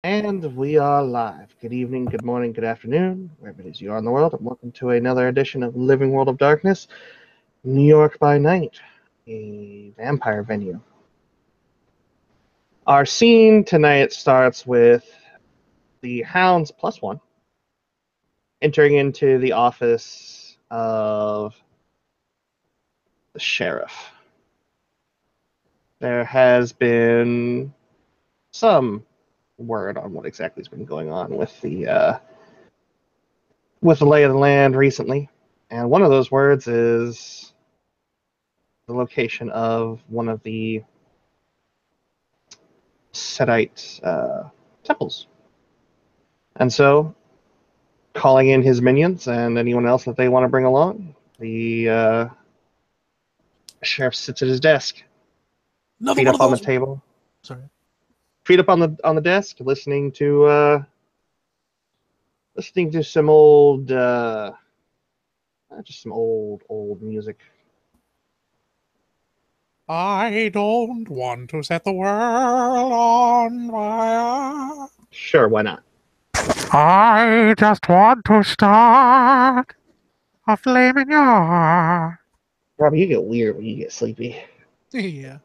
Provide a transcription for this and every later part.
And we are live. Good evening, good morning, good afternoon, wherever it is you are in the world, and welcome to another edition of Living World of Darkness, New York by Night, a vampire venue. Our scene tonight starts with the Hounds plus one entering into the office of the sheriff. There has been some word on what exactly has been going on with the lay of the land recently, and one of those words is the location of one of the Setite temples. And so, calling in his minions and anyone else that they want to bring along, the sheriff sits at his desk, Another feet one up of on the those. table, Sorry. feet up on the desk, listening to some old, just some old music. I don't want to set the world on fire. Sure, why not? I just want to start a flame in your heart. Robbie, you get weird when you get sleepy. Yeah.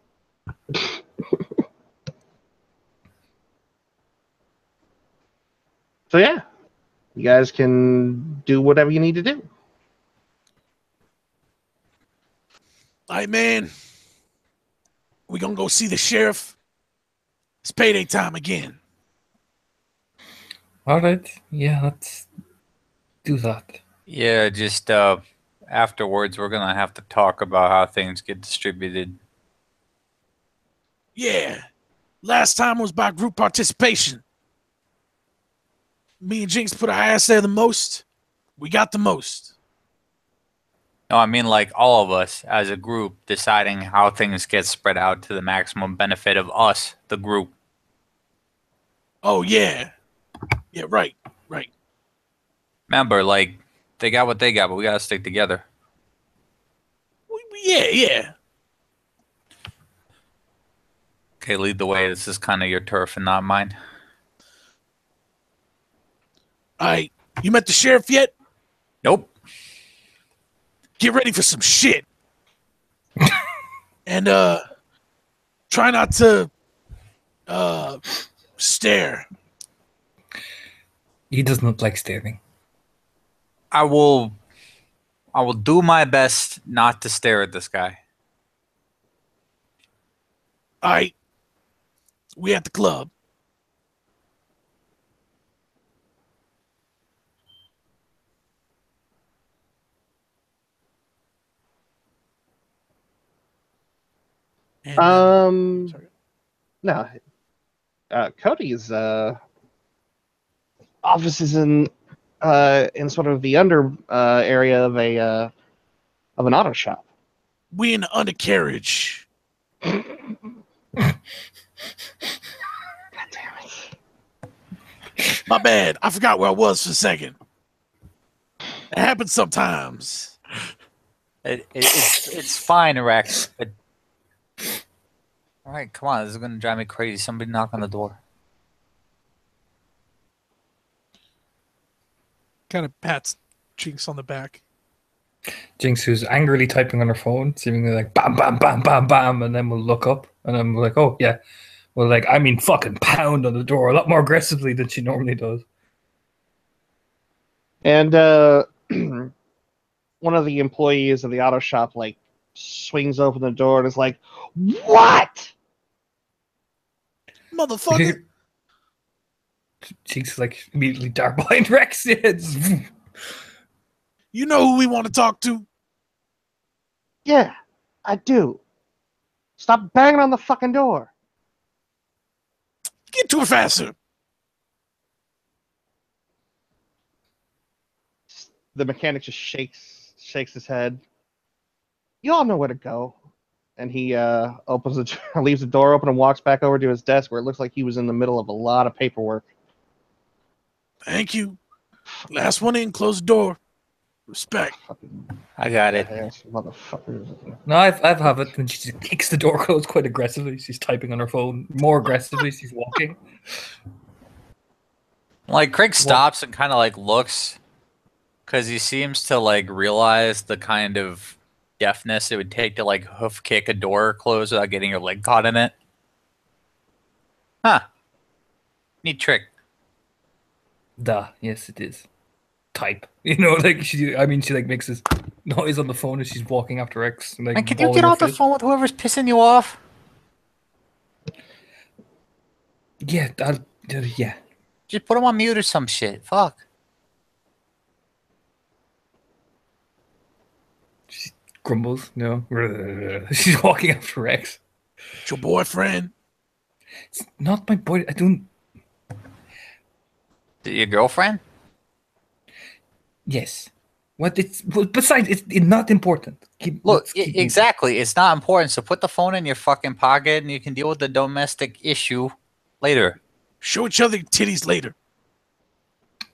So yeah, you guys can do whatever you need to do. Hey, man. We gonna go see the sheriff? It's payday time again. All right. Yeah, let's do that. Yeah, just afterwards we're gonna have to talk about how things get distributed. Yeah. Last time was by group participation. Me and Jinx put our ass there the most. We got the most. No, I mean like all of us as a group deciding how things get spread out to the maximum benefit of us, the group. Oh, yeah. Yeah, right. Remember, like, they got what they got, but we gotta stick together. Yeah. Okay, lead the way. This is kind of your turf and not mine. All right. You met the sheriff yet? Nope. Get ready for some shit. And try not to stare. He does not like staring. I will do my best not to stare at this guy. All right. We at the club. And, sorry. No. Cody's office is in sort of the under area of an auto shop. We in the undercarriage. God damn it. My bad. I forgot where I was for a second. It happens sometimes. It's fine, Rex. But... All right, come on. This is gonna drive me crazy. Somebody knock on the door. Kind of pats Jinx on the back. Jinx, who's angrily typing on her phone, seemingly like bam, bam, bam, bam, bam, and then we'll look up, and I'm like, oh yeah, well, like I mean, fucking pound on the door a lot more aggressively than she normally does. And one of the employees of the auto shop like swings open the door and is like, "What, motherfucker!" Jinx like immediately dark behind Rex. You know who we want to talk to? Yeah, I do. Stop banging on the fucking door." Get to it faster. The mechanic just shakes his head. You all know where to go. And he opens leaves the door open and walks back over to his desk where it looks like he was in the middle of a lot of paperwork. Thank you. Last one in, close the door. Respect. I got it. Motherfuckers. No, I have it, and she just kicks the door closed quite aggressively. She's typing on her phone more aggressively. She's walking. Like Craig stops and kind of like looks, because he seems to like realize the kind of deftness it would take to like hoof kick a door closed without getting your leg caught in it. Huh. Neat trick. Yes, it is. Type. Like she like makes this noise on the phone as she's walking after X. And, like, And can you get off the phone with whoever's pissing you off? Yeah, yeah. Just put him on mute or some shit. Fuck. She grumbles. No. She's walking after X. It's your boyfriend. It's not my boy. I don't. Your girlfriend? Yes. Besides, it's not important. Exactly. It's not important. So put the phone in your fucking pocket and you can deal with the domestic issue later. Show each other your titties later.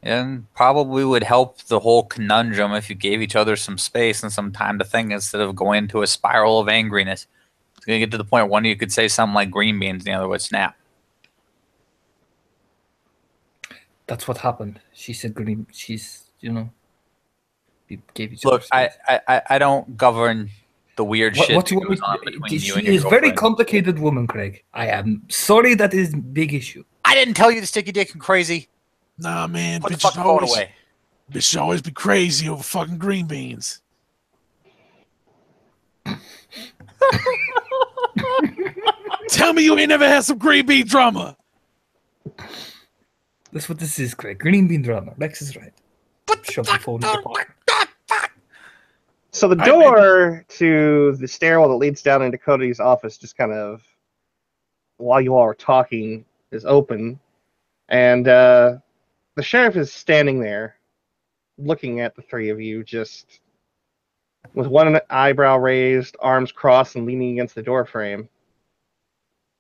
And probably would help the whole conundrum if you gave each other some space and some time to think instead of going into a spiral of angriness. It's going to get to the point one of you could say something like green beans and the other would snap. That's what happened. She said green. She's, we gave each Look, other space. I don't govern the weird shit What that you want goes me on to, between you she and your is very girlfriend. complicated woman, Craig. I am sorry that is a big issue. I didn't tell you to stick your dick in crazy. Nah, man. Put the fucking phone away. Bitches always be crazy over fucking green beans. Tell me you ain't never had some green bean drama. That's what this is, Craig. Green bean drama. Lex is right. Shove the phone in the pocket. So the door to the stairwell that leads down into Cody's office just kind of, while you all are talking, is open. And the sheriff is standing there looking at the three of you, just with one eyebrow raised, arms crossed, and leaning against the door frame.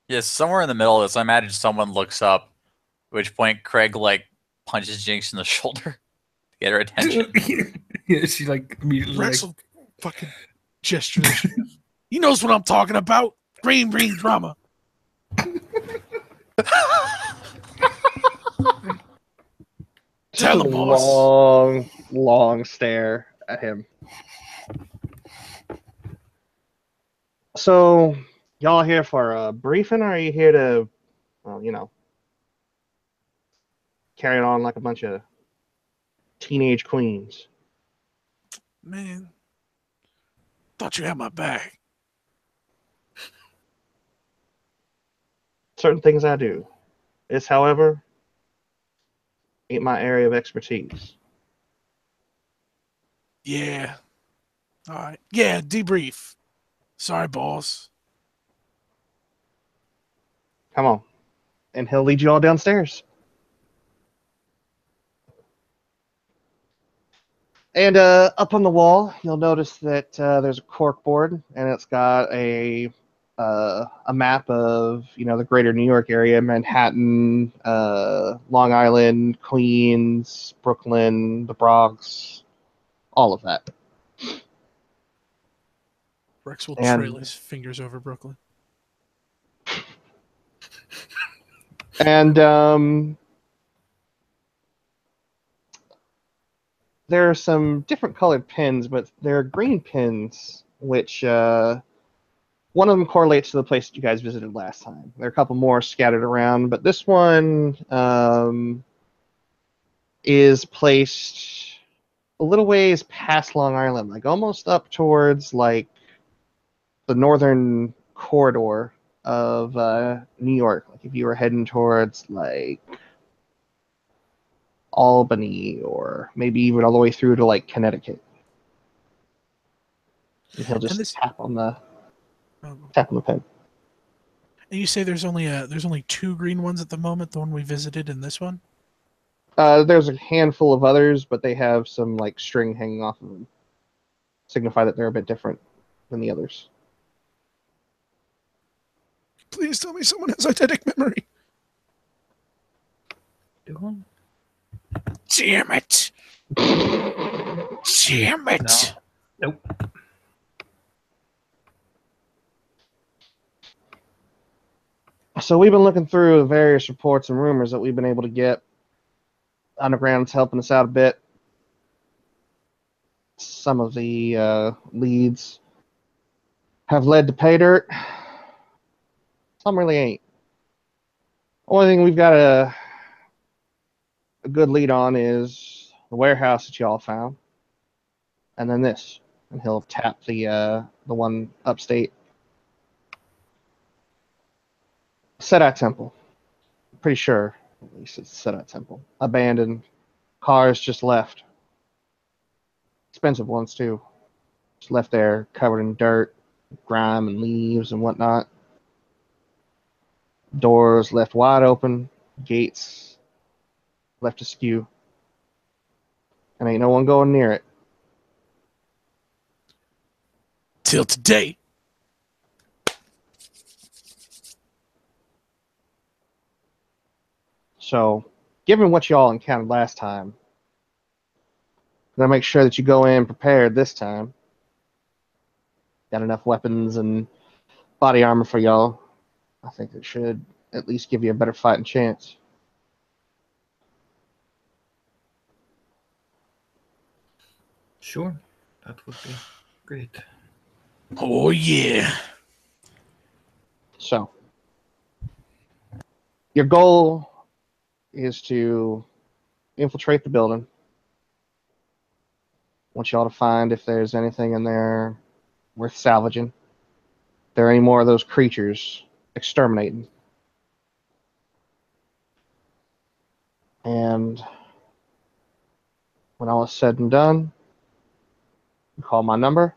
Yes, somewhere in the middle of this, I imagine someone looks up, at which point Craig like punches Jinx in the shoulder to get her attention. Yeah, she like immediately Rex will fucking gesture. He knows what I'm talking about. Green bean drama. Tell him, boss. Long, long stare at him. So, y'all here for a briefing, or are you here to, well, carry on like a bunch of teenage queens? Man, thought you had my back. Certain things I do. This, however, ain't my area of expertise. Yeah. All right. Yeah, debrief. Sorry, boss. Come on. And he'll lead you all downstairs. And up on the wall, you'll notice that there's a cork board, and it's got a map of the greater New York area: Manhattan, Long Island, Queens, Brooklyn, the Bronx, all of that. Rex will trail his fingers over Brooklyn. And there are some different colored pins, but they're green pins, which one of them correlates to the place that you guys visited last time. There are a couple more scattered around, but this one is placed a little ways past Long Island, like almost up towards like the northern corridor of New York. Like if you were heading towards like Albany, or maybe even all the way through to like Connecticut. And he'll just tap on the pen. And you say there's only two green ones at the moment, the one we visited and this one? There's a handful of others, but they have some like string hanging off of them. Signify that they're a bit different than the others. Please tell me someone has eidetic memory. Damn it. Damn it. No. Nope. So we've been looking through the various reports and rumors that we've been able to get. Underground's helping us out a bit. Some of the leads have led to pay dirt. Some really ain't. Only thing we've got a good lead on is the warehouse that y'all found, and then this. And he'll tap the one upstate. Sedai Temple. Pretty sure, at least it's Sedai Temple. Abandoned. Cars just left. Expensive ones too. Just left there, covered in dirt, grime, and leaves and whatnot. Doors left wide open. Gates left askew. And ain't no one going near it. Till today. So, given what y'all encountered last time, I'm gonna make sure that you go in prepared this time. Got enough weapons and body armor for y'all. I think it should at least give you a better fighting chance. Sure, that would be great. Oh, yeah. So, your goal is to infiltrate the building. I want y'all to find if there's anything in there worth salvaging. If there are any more of those creatures, exterminating. And when all is said and done, you call my number.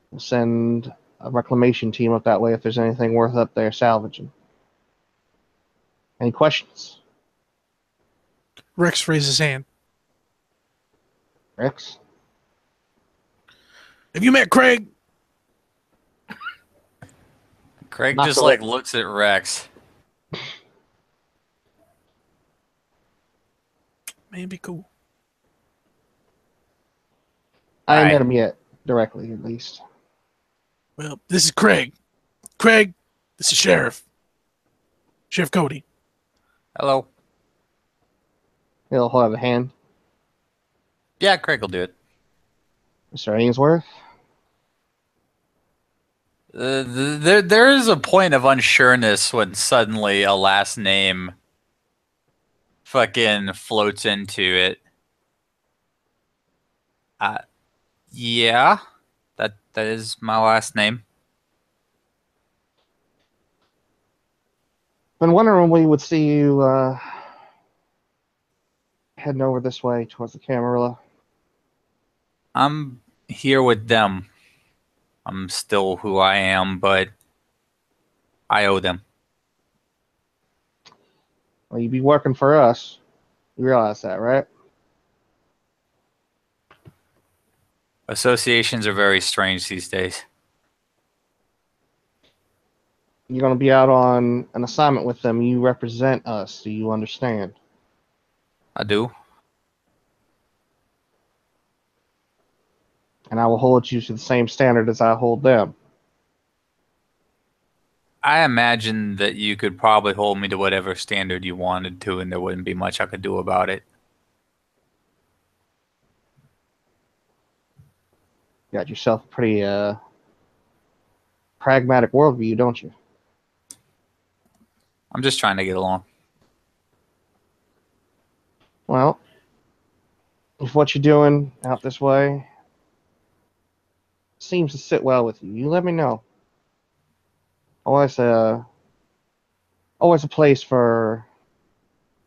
We'll send a reclamation team up that way if there's anything worth up there salvaging. Any questions? Rex raises his hand. Rex? Have you met Craig? Craig Not just the- like looks at Rex. Man, be cool. I ain't Alright. met him yet, directly at least. Well, this is Craig. Craig, this is Sheriff. Sheriff Cody. Hello. He'll hold out a hand. Yeah, Craig will do it. Mr. Ainsworth? There is a point of unsureness when suddenly a last name fucking floats into it. Yeah, that is my last name. Been wondering when we would see you heading over this way towards the Camarilla. I'm here with them. I'm still who I am, but I owe them. Well, you'd be working for us. You realize that, right? Associations are very strange these days. You're going to be out on an assignment with them. You represent us. Do you understand? I do. And I will hold you to the same standard as I hold them. I imagine that you could probably hold me to whatever standard you wanted to, and there wouldn't be much I could do about it. You got yourself a pretty pragmatic worldview, don't you? I'm just trying to get along. Well, if what you're doing out this way seems to sit well with you, you let me know. Always a place for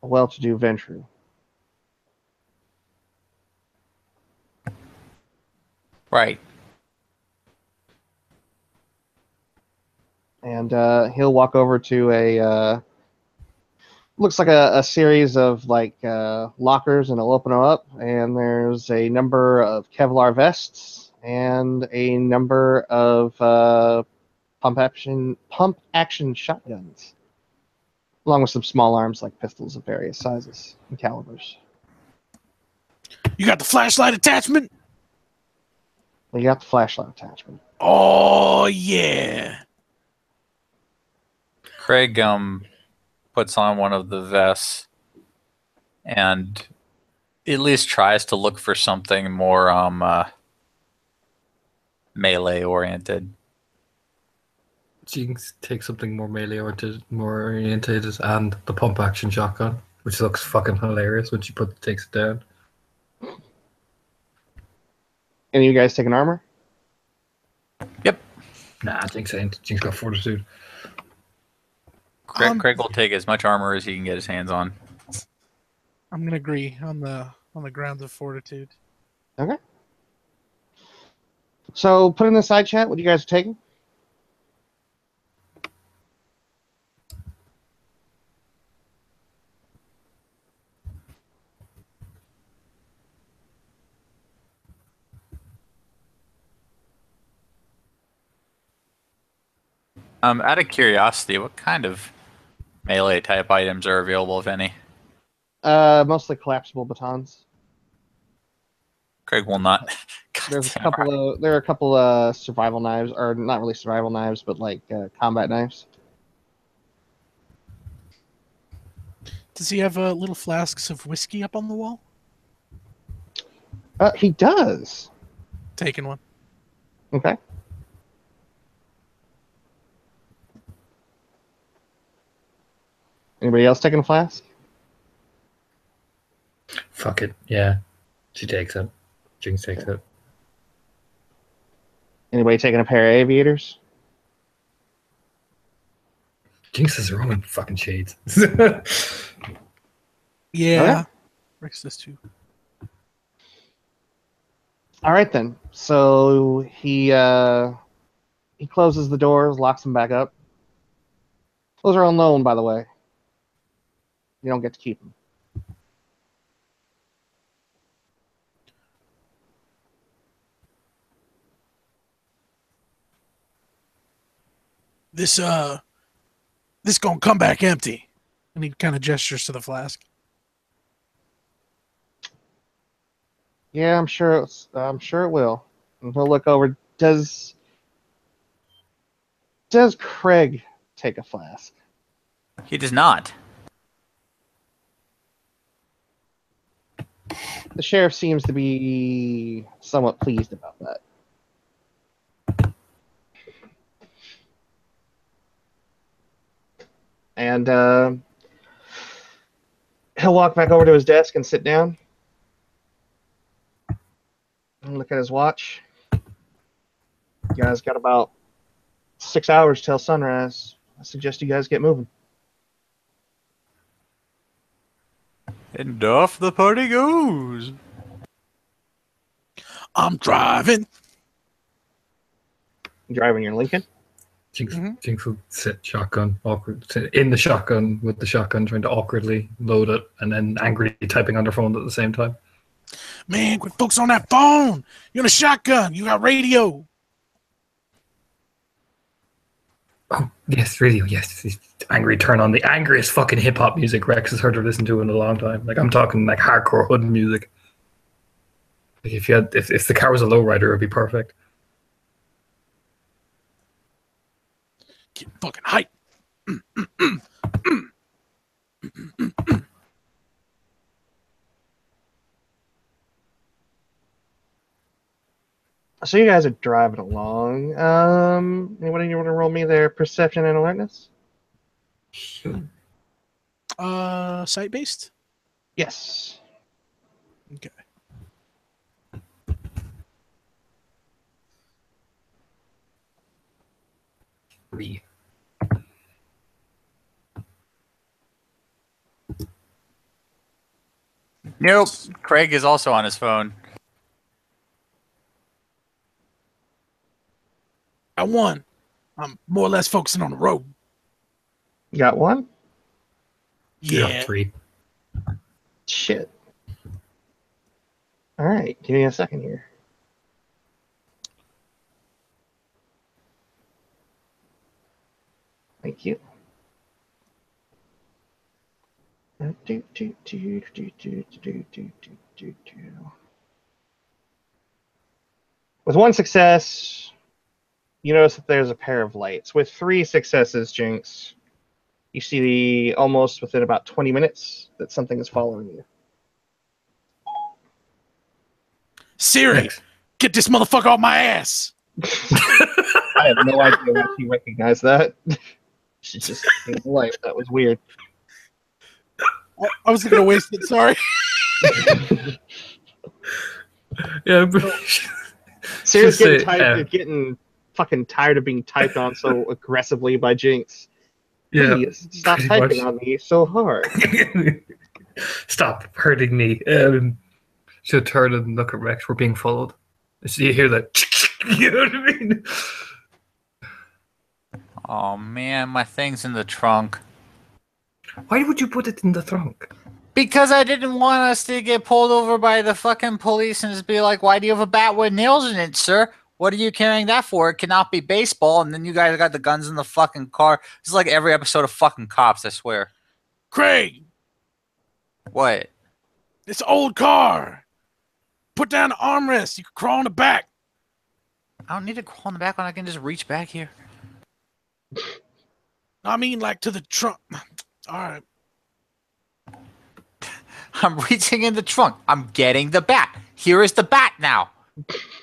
a well-to-do venture. Right. And he'll walk over to a looks like a series of like lockers, and he'll open them up, and there's a number of Kevlar vests and a number of pump action shotguns, along with some small arms like pistols of various sizes and calibers. You got the flashlight attachment? Well, you got the flashlight attachment. Oh, yeah. Craig puts on one of the vests and at least tries to look for something more melee oriented. Jinx takes something more melee orientated and the pump action shotgun, which looks fucking hilarious when she takes it down. Any of you guys taking armor? Yep. Nah, Jinx ain't. Jinx got fortitude. Craig will take as much armor as he can get his hands on. I'm gonna agree on the grounds of fortitude. Okay. So put in the side chat what you guys are taking. Out of curiosity, what kind of melee type items are available, if any? Mostly collapsible batons. Craig will not. There are a couple survival knives, or not really survival knives, but like combat knives. Does he have little flasks of whiskey up on the wall? He does. Taking one. Okay. Anybody else taking a flask? Fuck it. Yeah. She takes it. Jinx takes it. Anybody taking a pair of aviators? Jinx has her own fucking shades. Yeah. Okay. Rex does too. All right then. So he closes the doors, locks them back up. Those are unknown, by the way. You don't get to keep them. This gonna come back empty. And he kind of gestures to the flask. Yeah, I'm sure it will. And he'll look over. Does Craig take a flask? He does not. The sheriff seems to be somewhat pleased about that. And he'll walk back over to his desk and sit down and look at his watch. You guys got about 6 hours till sunrise. I suggest you guys get moving. And off the party goes. I'm driving. You driving your Lincoln? Jinx will sit in the shotgun with the shotgun, trying to awkwardly load it, and then angrily typing on her phone at the same time. Man, quit focus on that phone. You're in a shotgun. You got radio. Oh, yes, radio, yes. He's angry, turn on the angriest fucking hip-hop music Rex has heard or listened to in a long time. Like, I'm talking like hardcore hood music. Like, if the car was a lowrider, it would be perfect. Get fucking hype. So you guys are driving along. Anybody want to roll me their perception and alertness? Site based? Yes. Okay. Me. Nope. Craig is also on his phone. I won. I'm more or less focusing on the road. You got one? Yeah. 3. Shit. All right, give me a second here. Thank you. With one success, you notice that there's a pair of lights. With 3 successes, Jinx, you see almost within about 20 minutes that something is following you. Siri, Next. get this motherfucker off my ass. I have no idea why she recognized that. She just came to life. That was weird. I was gonna waste it. Sorry. Yeah, Sarah's Just say, getting fucking tired of being typed on so aggressively by Jinx. yeah, Please stop pretty typing much. on me so hard. Stop hurting me. She'll turn and look at Rex. We're being followed. So you hear that? You know what I mean? Oh man, my thing's in the trunk. Why would you put it in the trunk? Because I didn't want us to get pulled over by the fucking police and just be like, why do you have a bat with nails in it, sir? What are you carrying that for? It cannot be baseball. And then you guys got the guns in the fucking car. This is like every episode of fucking Cops, I swear. Craig, What? this old car. Put down the armrest. You can crawl in the back. I don't need to crawl in the back when I can just reach back here. I mean, like to the trunk. All right. I'm reaching in the trunk. I'm getting the bat. Here is the bat now.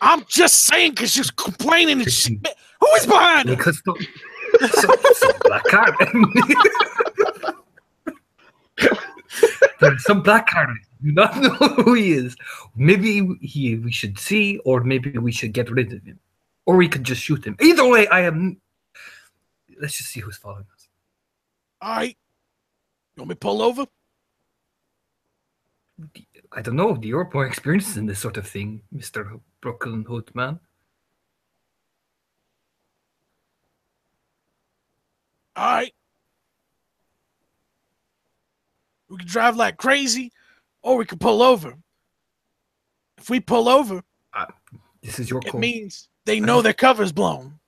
I'm just saying because you're complaining and shit. Who is behind us? Because some black card. There's some black card. You do not know who he is. Maybe we should see, or maybe we should get rid of him, or we could just shoot him. Either way, I am. Let's just see who's following us. All right. You want me to pull over? I don't know. You're more experienced in this sort of thing, Mr. Brooklyn Hood man. All right. We can drive like crazy, or we can pull over. If we pull over, This is your it call. means they know their cover's blown.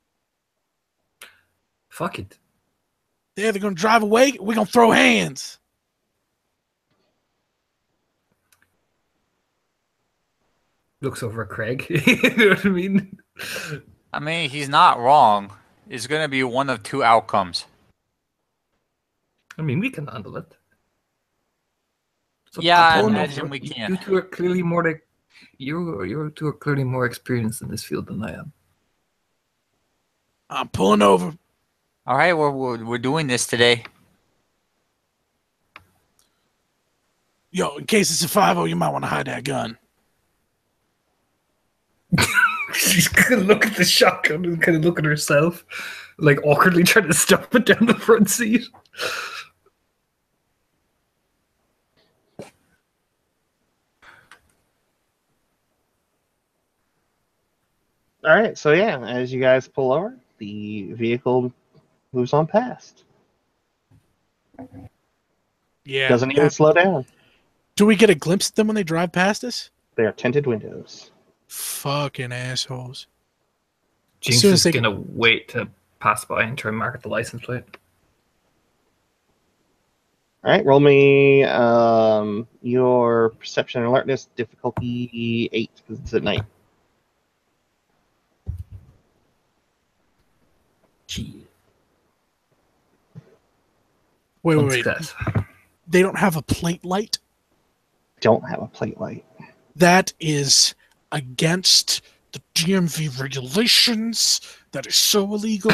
Fuck it. They're either going to drive away, or we're going to throw hands. Looks over at Craig. You know what I mean? I mean, he's not wrong. It's going to be one of two outcomes. I mean, we can handle it. So Yeah, I pulling imagine over. we can. You two are clearly more like you two are clearly more experienced in this field than I am. I'm pulling over. All right, we're doing this today. Yo, in case it's a 5-0, you might want to hide that gun. She's gonna look at the shotgun and kind of look at herself, like awkwardly trying to stuff it down the front seat. All right, so yeah, as you guys pull over, the vehicle moves on past. Yeah. Doesn't even slow down. Do we get a glimpse of them when they drive past us? They are tinted windows. Fucking assholes. Jinx soon is as they- gonna wait to pass by and try and mark the license plate. All right, roll me your perception and alertness difficulty 8 because it's at night. Gee, Wait. success. They don't have a plate light? Don't have a plate light. That is against the DMV regulations. That is so illegal.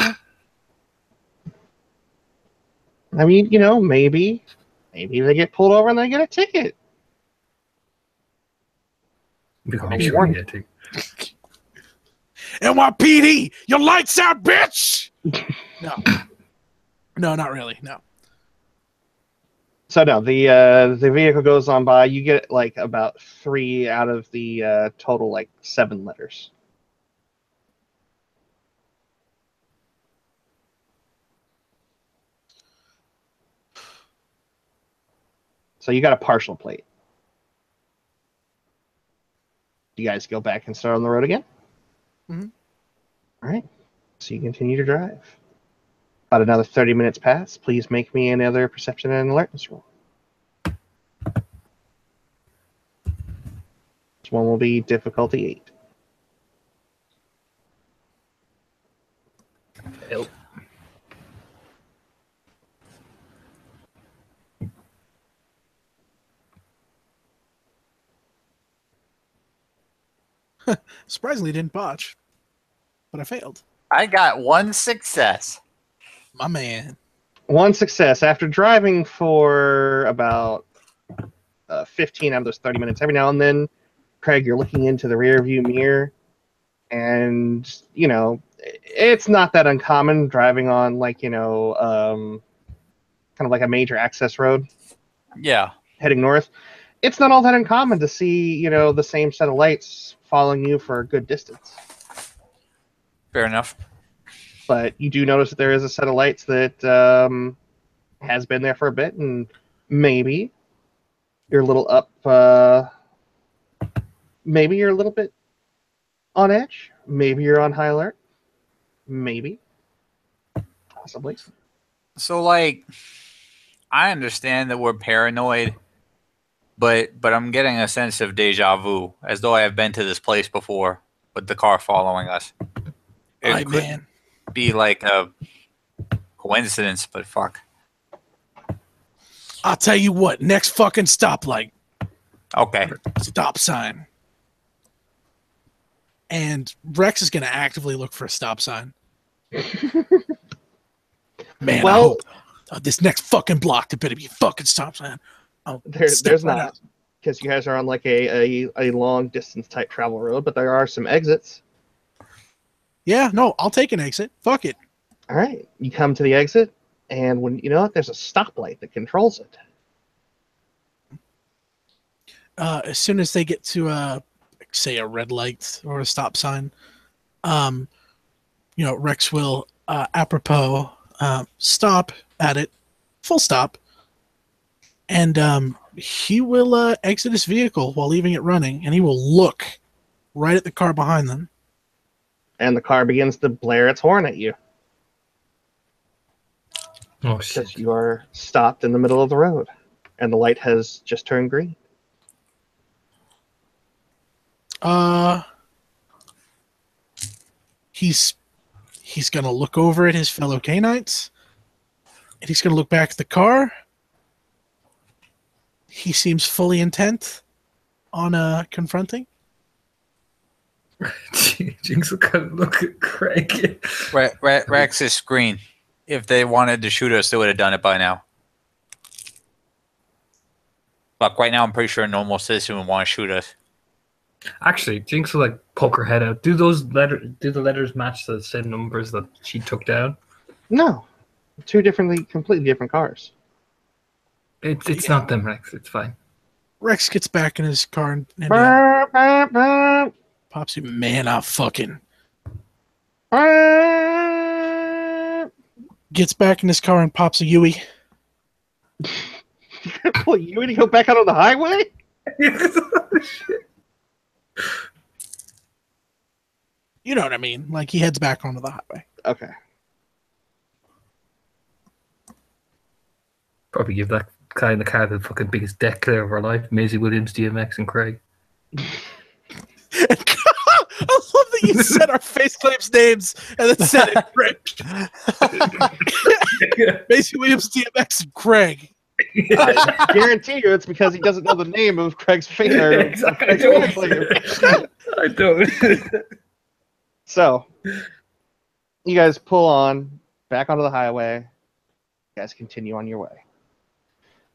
I mean, maybe they get pulled over and they get a ticket. We can Oh, make sure warn we get to. NYPD, your lights out, bitch! No. No, not really. No. So no, the vehicle goes on by. You get like about 3 out of the total 7 letters. So you got a partial plate. Do you guys go back and start on the road again? Mm-hmm. All right. So you continue to drive. About another 30 minutes pass. Please make me another perception and alertness roll. This one will be difficulty 8. Help. Surprisingly, didn't botch, but I failed. I got one success. My man. One success after driving for about 15 out of those 30 minutes. Every now and then, Craig, you're looking into the rear view mirror, and it's not that uncommon driving on kind of like a major access road Yeah. heading north. It's not all that uncommon to see the same set of lights following you for a good distance. Fair enough. But you do notice that there is a set of lights that has been there for a bit, and maybe you're a little up. Maybe you're a little bit on edge. Maybe you're on high alert. Maybe, possibly. So, like, I understand that we're paranoid, but I'm getting a sense of deja vu, as though I have been to this place before with the car following us. It could Man. be like a coincidence, but fuck. I'll tell you what. Next fucking stoplight. Okay. Stop sign. And Rex is going to actively look for a stop sign. Man, I hope this next fucking block there better be a fucking stop sign. There's not, because you guys are on like a long distance type travel road, but there are some exits. Yeah, no, I'll take an exit. Fuck it. All right, you come to the exit, and when there's a stoplight that controls it. As soon as they get to say a red light or a stop sign, Rex will apropos stop at it, full stop, and he will exit his vehicle while leaving it running, and he will look right at the car behind them. And the car begins to blare its horn at you. Oh shit! Because you are stopped in the middle of the road, and the light has just turned green. He's gonna look over at his fellow Canites, and he's gonna look back at the car. He seems fully intent on confronting. Jinx will kind of look at Craig. Rex is screen. If they wanted to shoot us, they would have done it by now. But right now, I'm pretty sure a normal citizen would want to shoot us. Actually, Jinx will like poke her head out. Do the letters match the same numbers that she took down? No, completely different cars. It's not them, Rex. It's fine. Rex gets back in his car and pops you. Man, I fucking gets back in his car and pops a Yui. You're gonna pull Yui to go back out on the highway? You know what I mean? Like, he heads back onto the highway. Okay. Probably give that guy in the car the fucking biggest deck clear of our life. Maisie Williams, DMX, and Craig. I love that you said our face claims names and then said it French. Macy Williams, DMX, and Craig. I guarantee you it's because he doesn't know the name of Craig's finger. Exactly. I don't. So, you guys pull on back onto the highway. You guys continue on your way.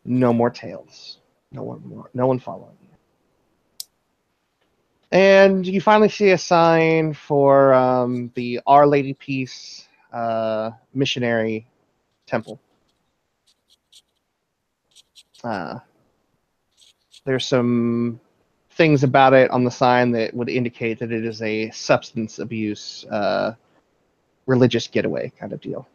No more tails. No one following you. And you finally see a sign for the Our Lady Peace Missionary Temple. There's some things about it on the sign that would indicate that it is a substance abuse religious getaway kind of deal.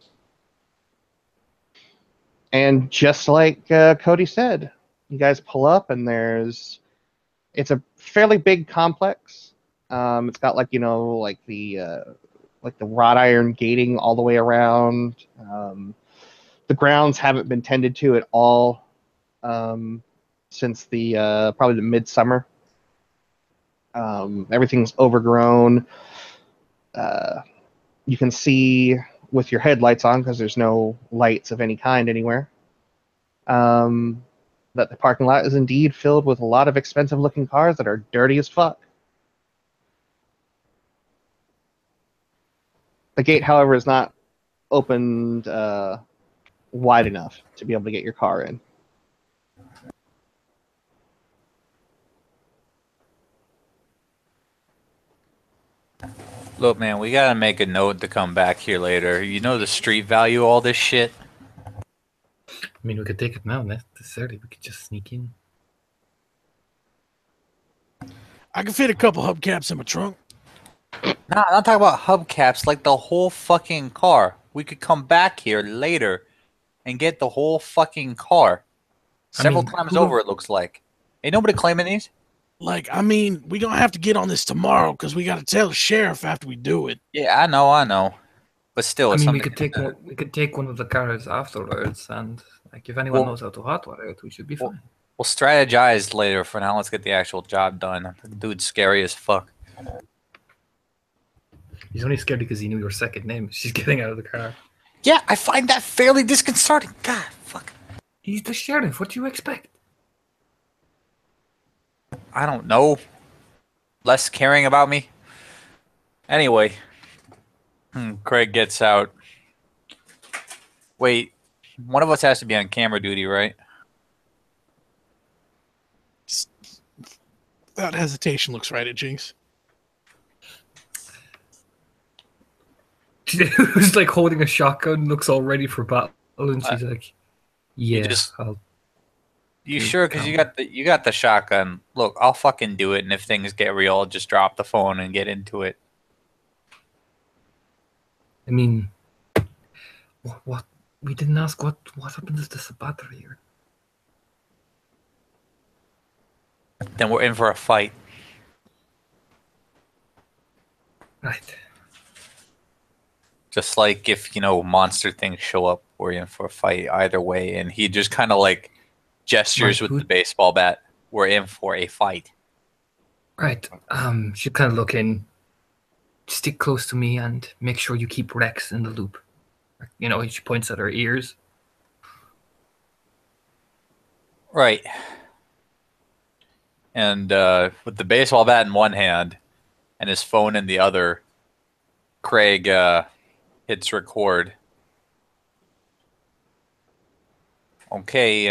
And just like Cody said, you guys pull up and it's a fairly big complex. It's got like the wrought iron gating all the way around. The grounds haven't been tended to at all since probably the midsummer. Everything's overgrown. You can see with your headlights on, because there's no lights of any kind anywhere, that the parking lot is indeed filled with a lot of expensive looking cars that are dirty as fuck. The gate, however, is not opened wide enough to be able to get your car in. Look, man, we gotta make a note to come back here later. You know the street value of all this shit? I mean, we could take it now, not necessarily. We could just sneak in. I can fit a couple hubcaps in my trunk. Nah, I'm not talking about hubcaps, like the whole fucking car. We could come back here later and get the whole fucking car. Several times over, it looks like. Ain't nobody claiming these? Like, I mean, we gonna have to get on this tomorrow because we gotta tell the sheriff after we do it. Yeah, I know. But still, I it's mean, we something. could take one of the cars afterwards, and like if anyone knows how to hotwire it, we should be fine. We'll strategize later. For now, let's get the actual job done. The dude's scary as fuck. He's only scared because he knew your second name. She's getting out of the car. Yeah, I find that fairly disconcerting. God, fuck. He's the sheriff. What do you expect? I don't know. Less caring about me. Anyway, Craig gets out. Wait, one of us has to be on camera duty, right? Without hesitation, looks right at Jinx. Who's like holding a shotgun, looks all ready for battle, and she's like, "Yeah, You sure? Because you got the shotgun. Look, I'll fucking do it, and if things get real, I'll just drop the phone and get into it. I mean, what? We didn't ask what happens if there's a battery here. Then we're in for a fight. Right. Just like if, monster things show up, we're in for a fight either way. And he just kind of like gestures with the baseball bat. We're in for a fight. Right. She'll kind of look in, stick close to me, and make sure you keep Rex in the loop. She points at her ears. Right. And with the baseball bat in one hand and his phone in the other, Craig hits record. Okay,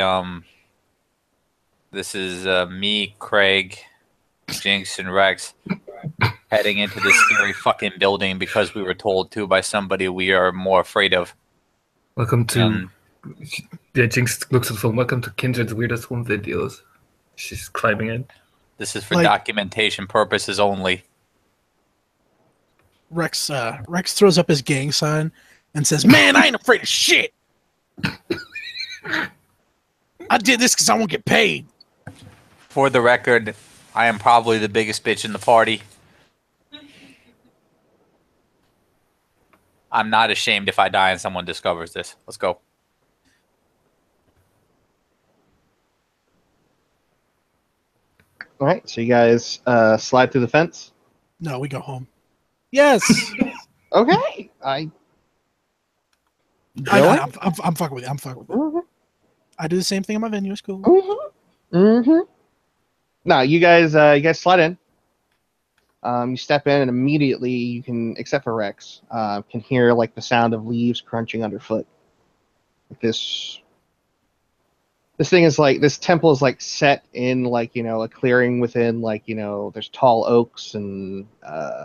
this is me, Craig, Jinx, and Rex heading into this scary fucking building because we were told to by somebody we are more afraid of. Welcome to... Jinx looks at the phone. Welcome to Kindred's Weirdest Home Videos. She's climbing in. This is for documentation purposes only. Rex throws up his gang sign and says, "Man, I ain't afraid of shit. I did this because I won't get paid." For the record, I am probably the biggest bitch in the party. I'm not ashamed if I die and someone discovers this. Let's go. All right, so you guys slide through the fence. No, we go home. Yes. Okay, I'm fucking with you. I'm fucking with you. Mm-hmm. I do the same thing in my venue. It's cool. Mm-hmm. Mm-hmm. No, you guys slide in. You step in, and immediately you can, except for Rex, can hear like the sound of leaves crunching underfoot. This thing is like, this temple is like set in like, a clearing within like, there's tall oaks and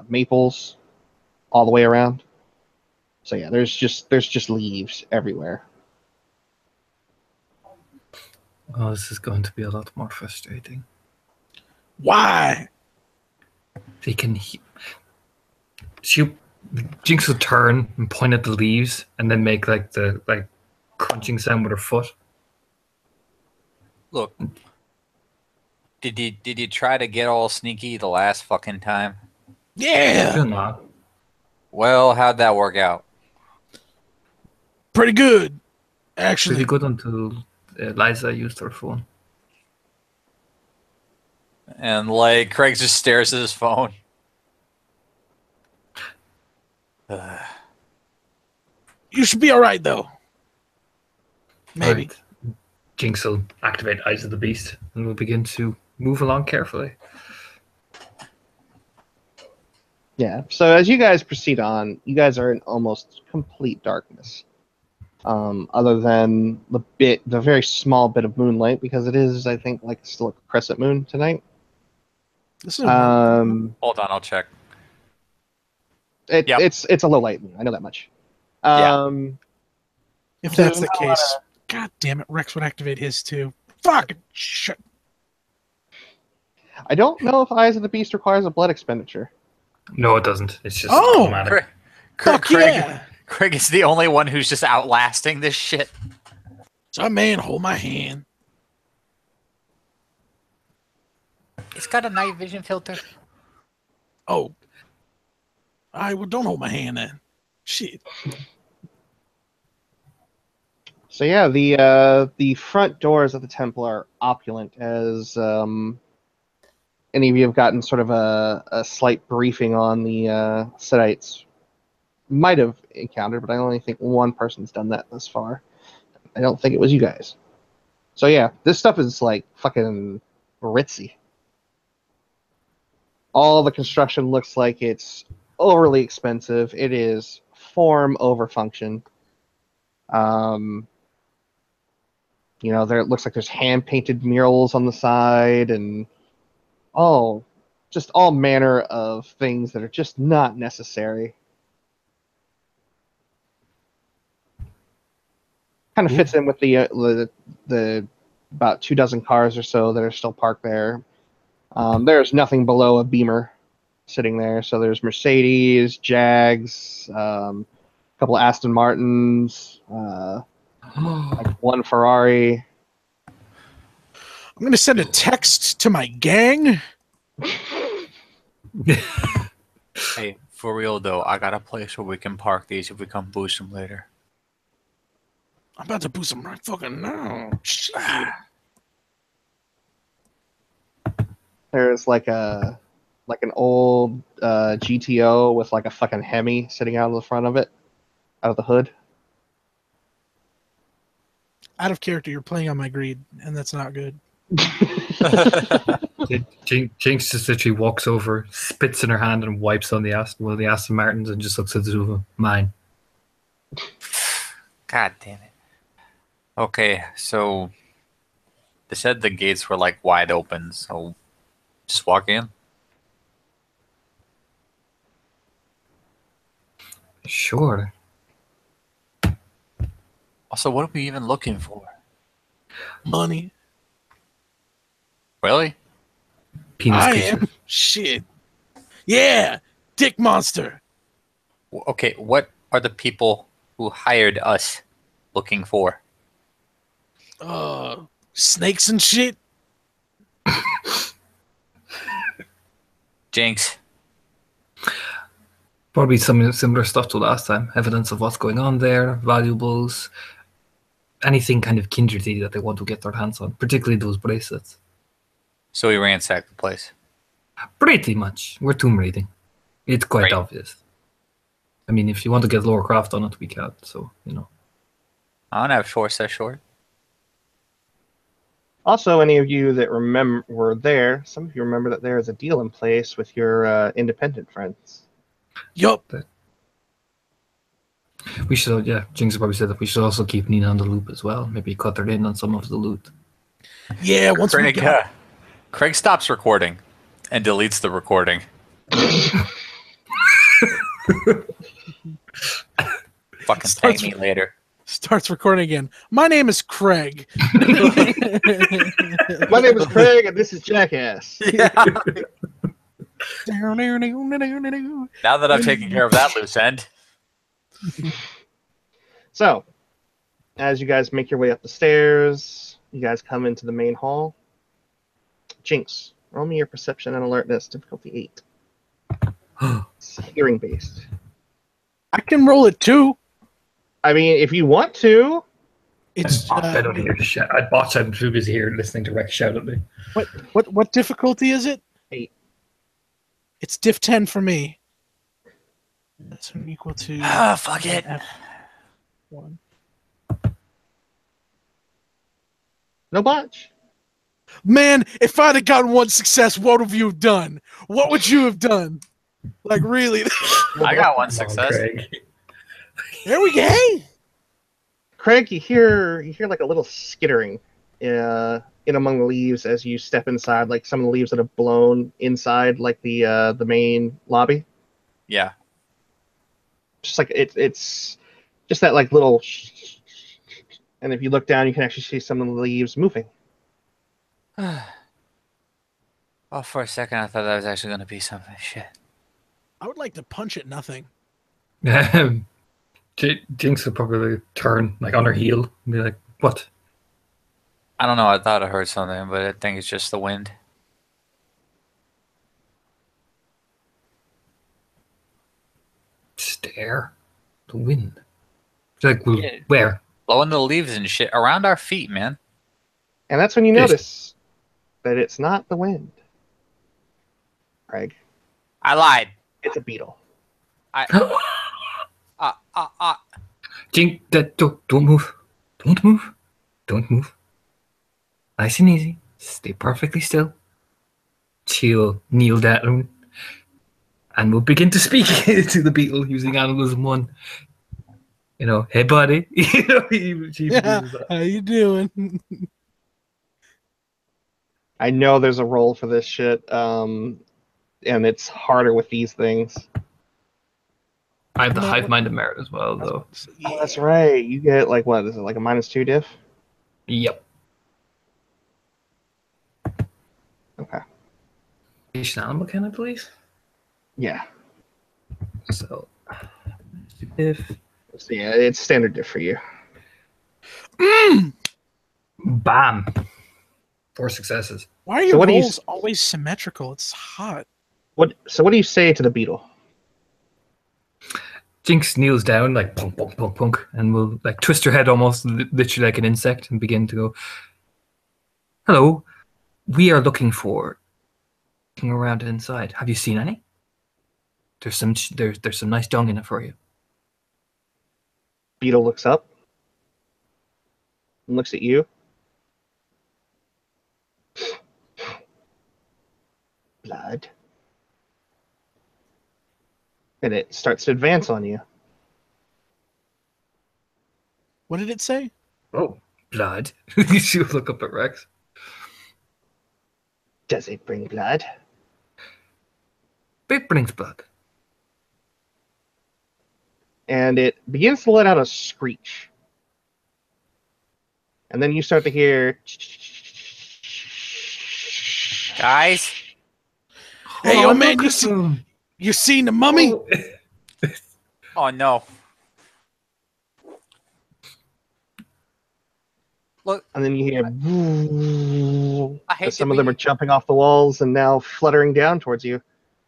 maples all the way around. So yeah, there's just leaves everywhere. Oh, this is going to be a lot more frustrating. Why? They can... Jinx will turn and point at the leaves and then make like the crunching sound with her foot. Look, did you try to get all sneaky the last fucking time? Yeah. Still not. Well, how'd that work out? Pretty good, actually. Pretty good until Liza used her phone. And like Craig just stares at his phone. You should be all right though. Maybe. Right. Jinx will activate Eyes of the Beast and we'll begin to move along carefully. Yeah. So as you guys proceed on, you guys are in almost complete darkness. Other than the very small bit of moonlight, because it is, I think, like still a crescent moon tonight. This is a Hold on, I'll check. It, Yep. it's a low light moon. I know that much. Yeah. if so that's the there's not a lot case. God damn it, Rex would activate his too. Fucking shit. I don't know if Eyes of the Beast requires a blood expenditure. No, it doesn't. It's just Oh! automatic. Fuck yeah! Craig is the only one who's just outlasting this shit. So man, hold my hand. It's got a night vision filter. Oh. Alright, well don't hold my hand then. Shit. So yeah, the front doors of the temple are opulent, as any of you have gotten sort of a slight briefing on the Sedites might have encountered, but I only think one person's done that thus far. I don't think it was you guys. So yeah, this stuff is like fucking ritzy. All the construction looks like it's overly expensive. It is form over function. There it looks like there's hand painted murals on the side and just all manner of things that are just not necessary. Kind of fits in with the about 24 cars or so that are still parked there. There's nothing below a Beamer sitting there. So there's Mercedes, Jags, a couple of Aston Martins, like one Ferrari. I'm gonna send a text to my gang. Hey, for real though, I got a place where we can park these if we come boost them later. I'm about to boost them right fucking now. Shit. There's like an old GTO with like a fucking Hemi sitting out of the front of it, out of the hood. Out of character, you're playing on my greed, and that's not good. Jinx just literally walks over, spits in her hand, and wipes on one of the Aston Martins, and just looks at the two of them. Mine. God damn it. Okay, so they said the gates were like wide open, so just walk in. Sure. Also, what are we even looking for? Money. Really? Penis I creature. am. Shit. Yeah. Dick monster. Okay, what are the people who hired us looking for? Snakes and shit. Jinx. Probably some similar stuff to last time. Evidence of what's going on there, valuables, anything kind of kindredy that they want to get their hands on, particularly those bracelets. So we ransacked the place. Pretty much. We're tomb raiding. It's quite Right. obvious. I mean, if you want to get lower craft on it, we can. So, I don't have short set short. Also, any of you that were there, some of you remember that there is a deal in place with your independent friends. Yup. we should, Jinx probably said that we should also keep Nina on the loop as well. Maybe cut her in on some of the loot. Yeah, once we Craig, got Craig stops recording and deletes the recording. Fucking thank me later. starts recording again. My name is Craig. My name is Craig, and this is Jackass. Yeah. Now that I've taken care of that loose end. So, as you guys make your way up the stairs, you guys come into the main hall. Jinx, roll me your perception and alertness, difficulty 8. It's hearing based. I can roll it too. I mean, if you want to. It's I don't hear shit. I'm too busy here listening to Rex shout at me. what difficulty is it? 8. It's diff 10 for me. That's equal to Fuck it. F1. No botch. Man, if I'd have gotten one success, what would you have done? What would you have done? Like really? I got one Come on, success. Craig. There we go. Craig, you hear like a little skittering in among the leaves as you step inside, like some of the leaves that have blown inside, like the main lobby. Yeah. Just like it's just that like little, and if you look down, you can actually see some of the leaves moving. Oh, for a second, I thought that was actually going to be something. Shit. I would like to punch at nothing. Jinx would probably turn like on her heel and be like, "What?" I don't know. I thought I heard something, but I think it's just the wind. Stare. The wind. She's like, well, Yeah. where? Blowing the leaves and shit around our feet, man. And that's when you Yes. notice that it's not the wind, Craig. I lied. It's a beetle. Jinx, don't move. Don't move. Don't move. Nice and easy. Stay perfectly still. She'll kneel down and we'll begin to speak to the beetle using animalism 1. You know, hey buddy. You know, she Yeah. uses that. How you doing? I know there's a role for this shit, and it's harder with these things. I have the No, hive what- mind of merit as well, though. Oh, that's right. You get like what is it, like a -2 diff? Yep. Okay. Each animal can, I believe. Yeah. So, if So yeah, it's standard diff for you. bam, 4 successes. Why are your So what do you rolls s- always symmetrical? It's hot. So what do you say to the beetle? Jinx kneels down like punk, punk, punk, punk, and will like twist her head almost literally like an insect and begin to go, "Hello, we are looking around inside. Have you seen any? There's some nice dung in it for you." Beetle looks up and looks at you. Blood. And it starts to advance on you. What did it say? Oh, blood. She'll look up at Rex. Does it bring blood? It brings blood. And it begins to let out a screech. And then you start to hear Guys, Hey, yo, Oh, man, look you at see, them. you seen the mummy? Oh. oh no. Look, and then you hear I hate as to some of them be- are jumping off the walls and now fluttering down towards you.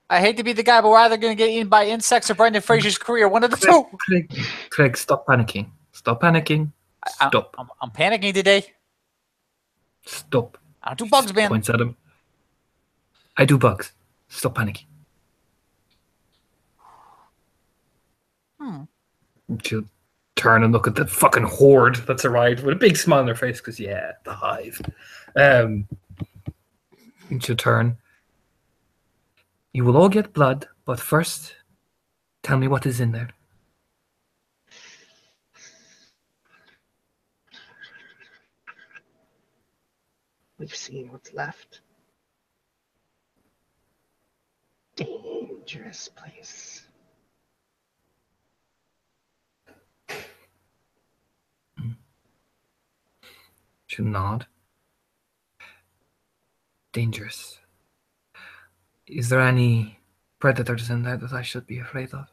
I hate to be the guy, but we're either going to get eaten by insects or Brendan Fraser's career. One of the two. Craig, stop panicking. Stop panicking. Stop. I'm panicking today. Stop. I don't do bugs, man. Points at him. I do bugs. Stop panicking. She'll turn and look at the fucking horde that's arrived with a big smile on her face because, yeah, the hive. And she'll turn. You will all get blood, but first, tell me what is in there. We've seen what's left. Dangerous place. She'll nod. Dangerous. Is there any predators in there that I should be afraid of?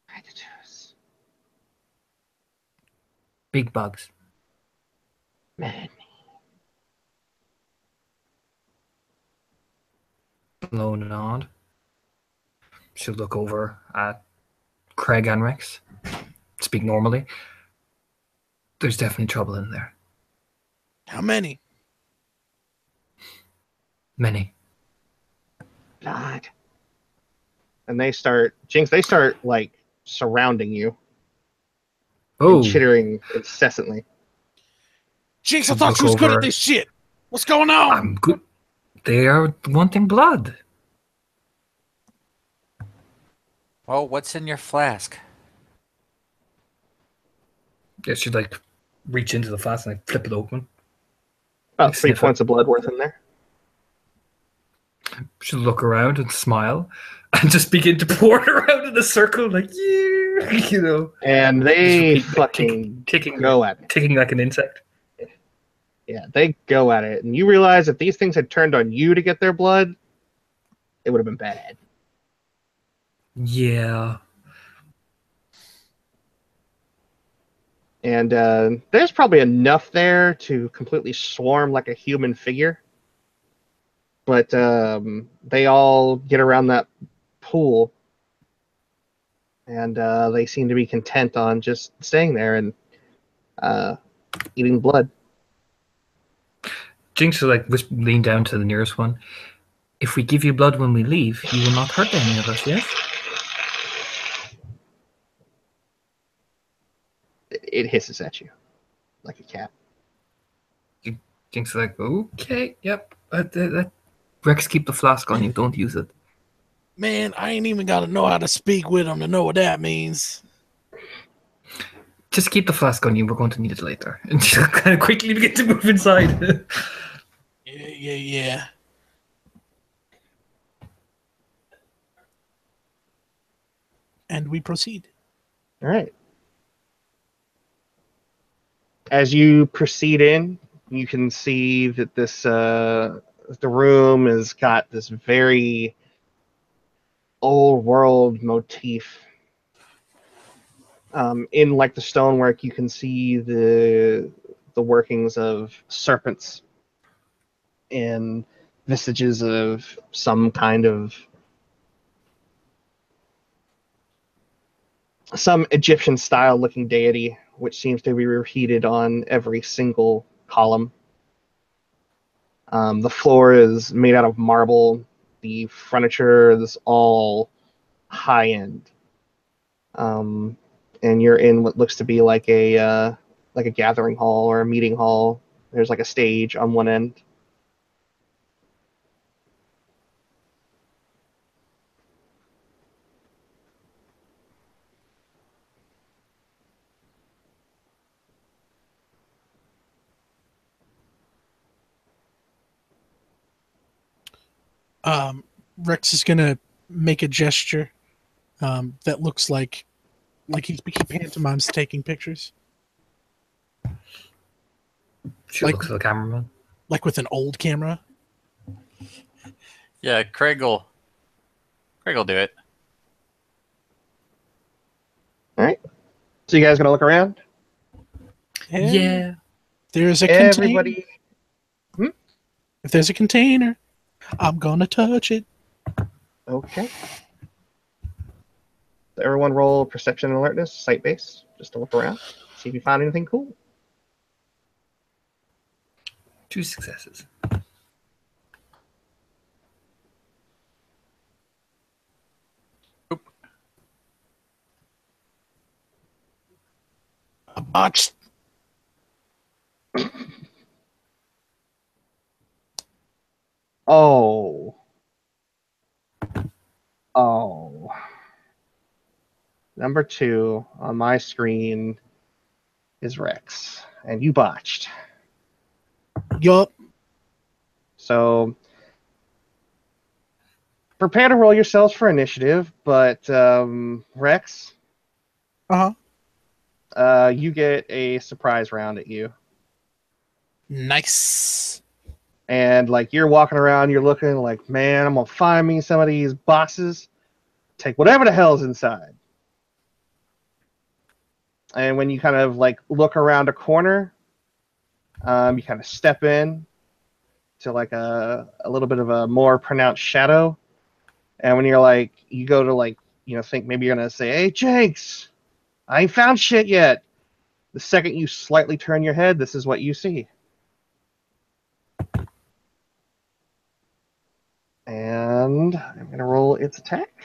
Predators. Big bugs. Many. Low nod. She'll look over at Craig and Rex. Speak normally. There's definitely trouble in there. How many? Many. Blood. And they start, Jinx, they start like surrounding you Oh, and chittering incessantly. Jinx, I Should thought look she was good over. at this shit. What's going on? I'm good. They are wanting blood. Well, what's in your flask? Yeah, she'd like reach into the flask and like flip it open. About Like, 3 sniff points it. of blood worth in there. She'd look around and smile and just begin to pour it around in a circle, like, yeah, you know. And Just they repeat, fucking ticking go at it. ticking like an insect. Yeah, they go at it. And you realize if these things had turned on you to get their blood, it would have been bad. Yeah. And there's probably enough there to completely swarm like a human figure. But they all get around that pool, and they seem to be content on just staying there and eating blood. Jinx will like lean down to the nearest one. If we give you blood when we leave, you will not hurt any of us, yes? It hisses at you like a cat. Jinx is like, okay, yep. Rex, keep the flask on you. Don't use it. Man, I ain't even got to know how to speak with him to know what that means. Just keep the flask on you. We're going to need it later. And she'll kind of quickly begin to move inside. Yeah. And we proceed. All right. As you proceed in, you can see that this the room has got this very old world motif. In like the stonework, you can see the workings of serpents and vestiges of some kind of some Egyptian style looking deity, which seems to be repeated on every single column. The floor is made out of marble. The furniture is all high end. And you're in what looks to be like a gathering hall or a meeting hall. There's like a stage on one end. Rex is gonna make a gesture that looks like he pantomimes taking pictures, She Like- looks at the cameraman. like with an old camera. Yeah, Craig will do it. All right. So you guys gonna look around? Yeah. There's a container. Everybody. If there's a container, I'm gonna touch it. Okay. So everyone roll perception and alertness, sight base, just to look around, see if you found anything cool. 2 successes. A botched. Oh. Oh. Number 2 on my screen is Rex, and you botched. Yup. So prepare to roll yourselves for initiative, but Rex, you get a surprise round at you. Nice. And like you're walking around, you're looking like, man, I'm gonna find me some of these boxes, take whatever the hell's inside. And when you kind of like look around a corner, you kind of step in to like a little bit of a more pronounced shadow. And when you're like, you go to like, think maybe you're gonna say, "Hey, Jenks, I ain't found shit yet." The second you slightly turn your head, this is what you see. And I'm going to roll its attack.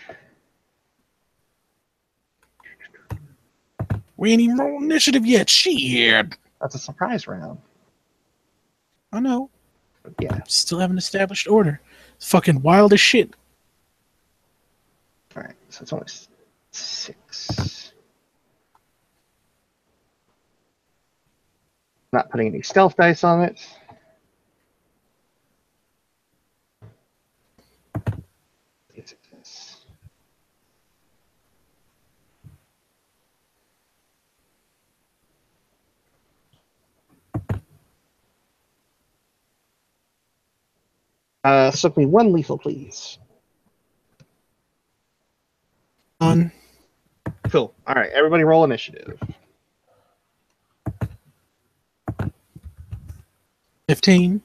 We ain't even rolled initiative yet. Shit. That's a surprise round. I know. But yeah. Still haven't established order. It's fucking wild as shit. All right. So it's only 6. Not putting any stealth dice on it. Slip me 1 lethal, please. On Cool. All right, everybody roll initiative. 15.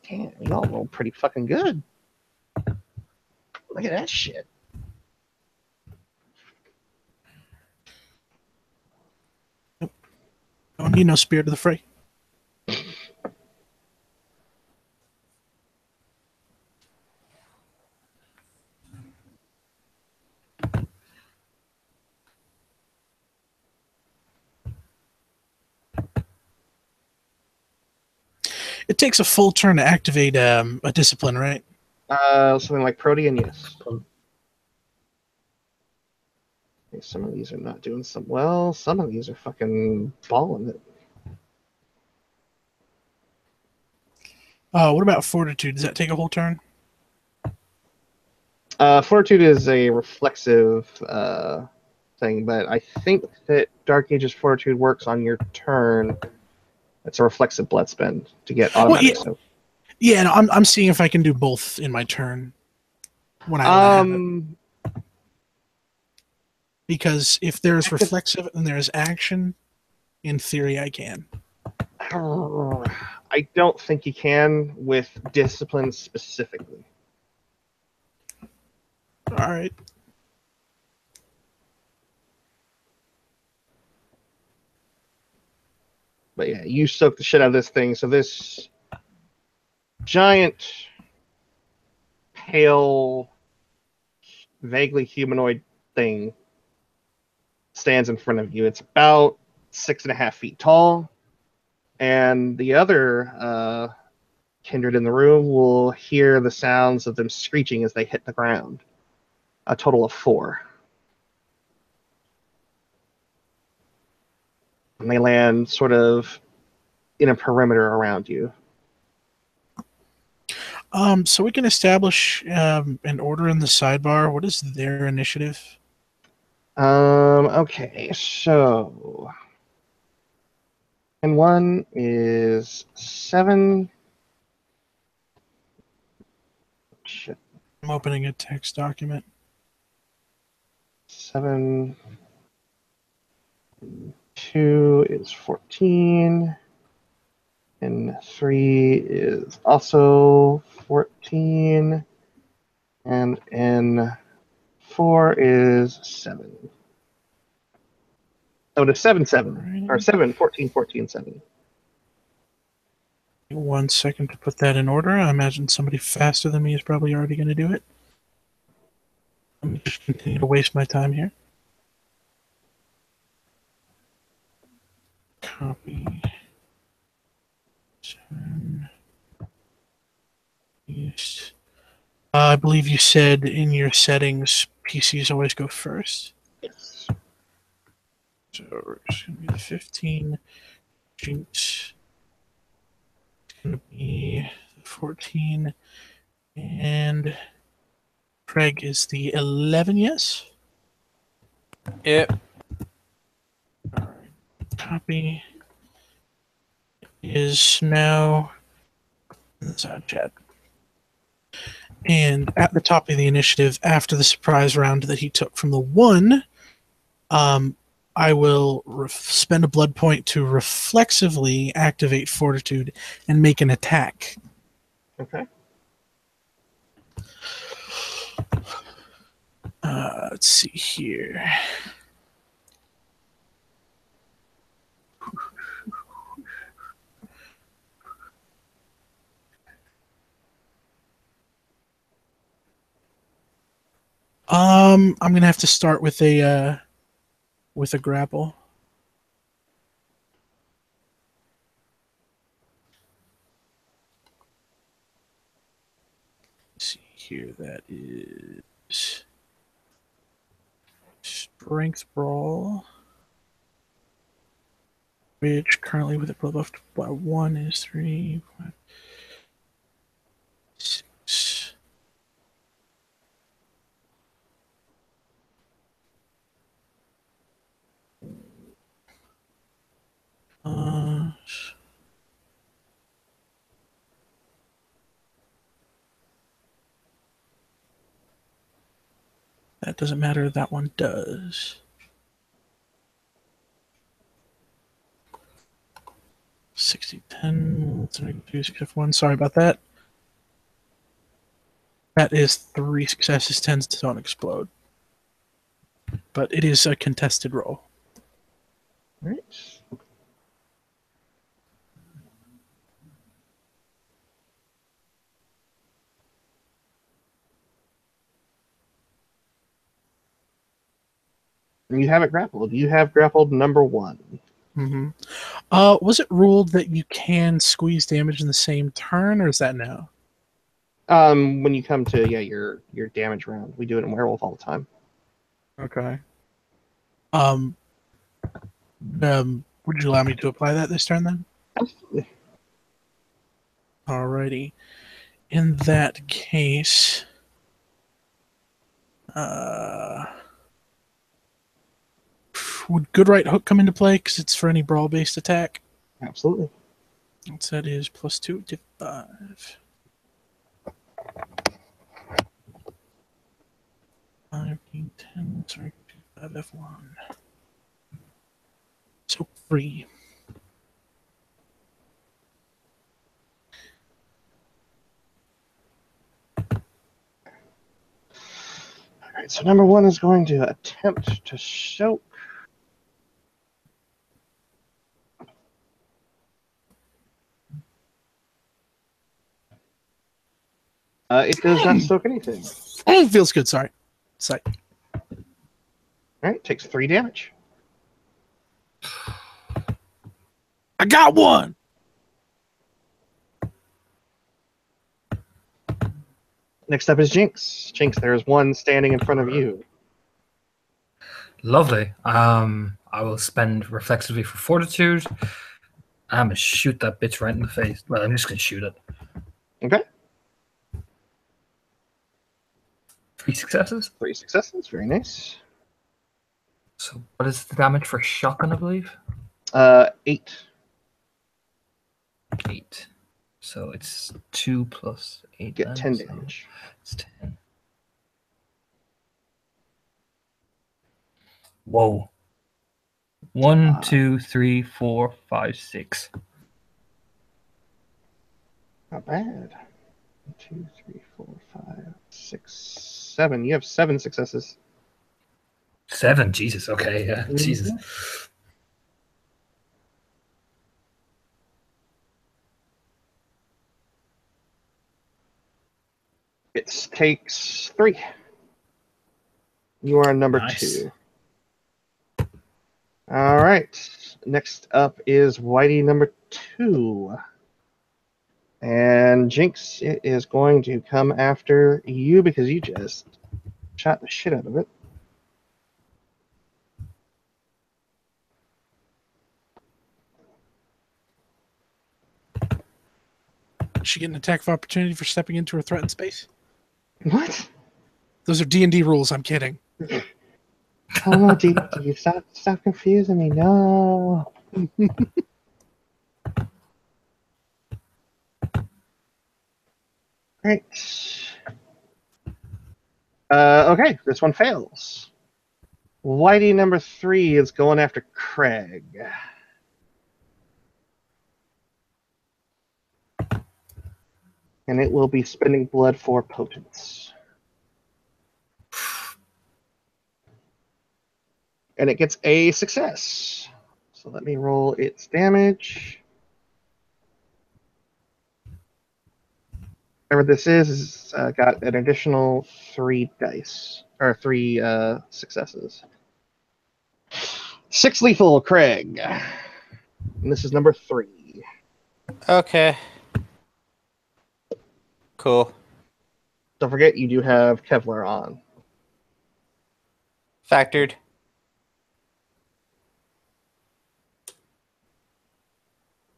Damn, y'all roll pretty fucking good. Look at that shit. Don't need no spirit of the fray. It takes a full turn to activate a discipline, right? Something like Protean, yes. Okay, some of these are not doing some well. Some of these are fucking balling it. What about fortitude? Does that take a whole turn? Fortitude is a reflexive thing, but I think that Dark Age's Fortitude works on your turn. It's a reflexive blood spend to get automatic soak. Yeah, no, I'm seeing if I can do both in my turn when I have it. Because if there's reflexive and there's action, in theory I can. I don't think you can with discipline specifically. All right. But yeah, you soak the shit out of this thing. So this giant, pale, vaguely humanoid thing stands in front of you. It's about 6.5 feet tall. And the other kindred in the room will hear the sounds of them screeching as they hit the ground. A total of 4. And they land sort of in a perimeter around you. So we can establish an order in the sidebar. What is their initiative? Okay, so and 1 is 7. Shit. I'm opening a text document. 7. 2 is 14. And 3 is also 14. And N4 is 7. Oh, it's 7, 7. Or 7, 14, 14, 7. 1 second to put that in order. I imagine somebody faster than me is probably already going to do it. Let me just continue to waste my time here. Copy. 7. Yes. I believe you said in your settings, PCs always go first. Yes. So it's going to be the 15. Jinx. It's going to be the 14. And Craig is the 11, yes? Yep. Copy is now in the side chat. And at the top of the initiative, after the surprise round that he took from the 1, I will spend a blood point to reflexively activate Fortitude and make an attack. Okay. Let's see here. I'm gonna have to start with a with a grapple. Let's see here, that is Strength Brawl, which currently with it buffed by 1 is 3, 5, 6. That doesn't matter. That one does. 60, 10, 2, 6, 1. Sorry about that. That is 3 successes, 10s don't explode. But it is a contested roll. Right. You have it grappled. You have grappled number 1. Mm-hmm. Was it ruled that you can squeeze damage in the same turn, or is that now? When you come to your damage round, we do it in Werewolf all the time. Okay. Would you allow me to apply that this turn then? Absolutely. Alrighty. In that case, would Good Right Hook come into play because it's for any brawl-based attack? Absolutely. That is +2 to 5. 5, 10, sorry, 5 F1. So 3. All right, so number 1 is going to attempt to choke. It does not soak anything. Oh, feels good. Sorry. Sight. All right, takes 3 damage. I got one. Next up is Jinx. Jinx, there is one standing in front of you. Lovely. I will spend reflexively for fortitude. I'm gonna shoot that bitch right in the face. Well, I'm just gonna shoot it. Okay. 3 successes. 3 successes. Very nice. So what is the damage for shotgun, I believe? 8. 8. So it's 2 plus 8. Get then, 10 so damage. it's 10. Whoa. 1, 2, 3, 4, 5, 6. Not bad. 1, 2, 3, 4, 5, 6, 7. You have 7 successes. 7. Jesus. Okay. Yeah. Mhm. Jesus. It takes 3. You are number Nice. 2. All right. Next up is Whitey number 2. And Jinx, it is going to come after you because you just shot the shit out of it. She get an attack of opportunity for stepping into her threatened space. What? Those are D&D rules. I'm kidding. Oh no, do you stop confusing me? No. Great. Okay, this one fails. Whitey number 3 is going after Craig. And it will be spending blood for potence. And it gets a success. So let me roll its damage. Whatever this is got an additional 3 dice, or 3 successes. 6 lethal, Craig. And this is number 3. Okay. Cool. Don't forget, you do have Kevlar on. Factored.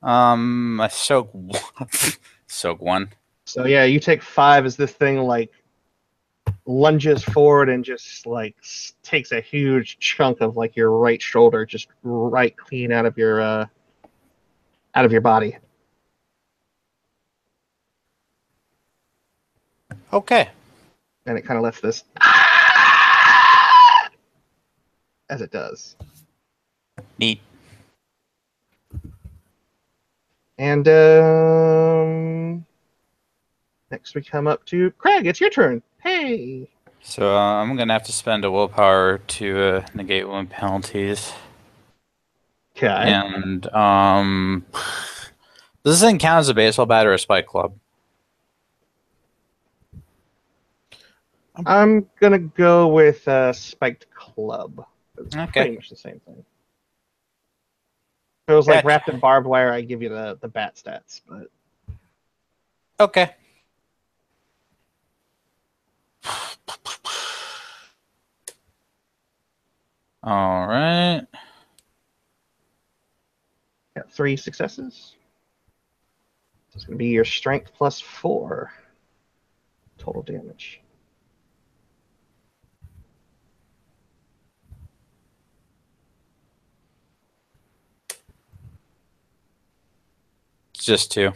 I soak soak 1. So yeah, you take 5 as this thing like lunges forward and just like takes a huge chunk of like your right shoulder, just right clean out of your body. Okay. And it kind of lets this as it does. Neat. And next we come up to Craig. It's your turn. Hey. So I'm gonna have to spend a willpower to negate wound penalties. Okay. And does this thing count as a baseball bat or a spike club? I'm gonna go with spiked club. It's Okay. pretty much the same thing. If it was like Gotcha. wrapped in barbed wire, I give you the bat stats, but Okay. All right. got 3 successes. So it's gonna be your strength plus 4 total damage. It's just 2.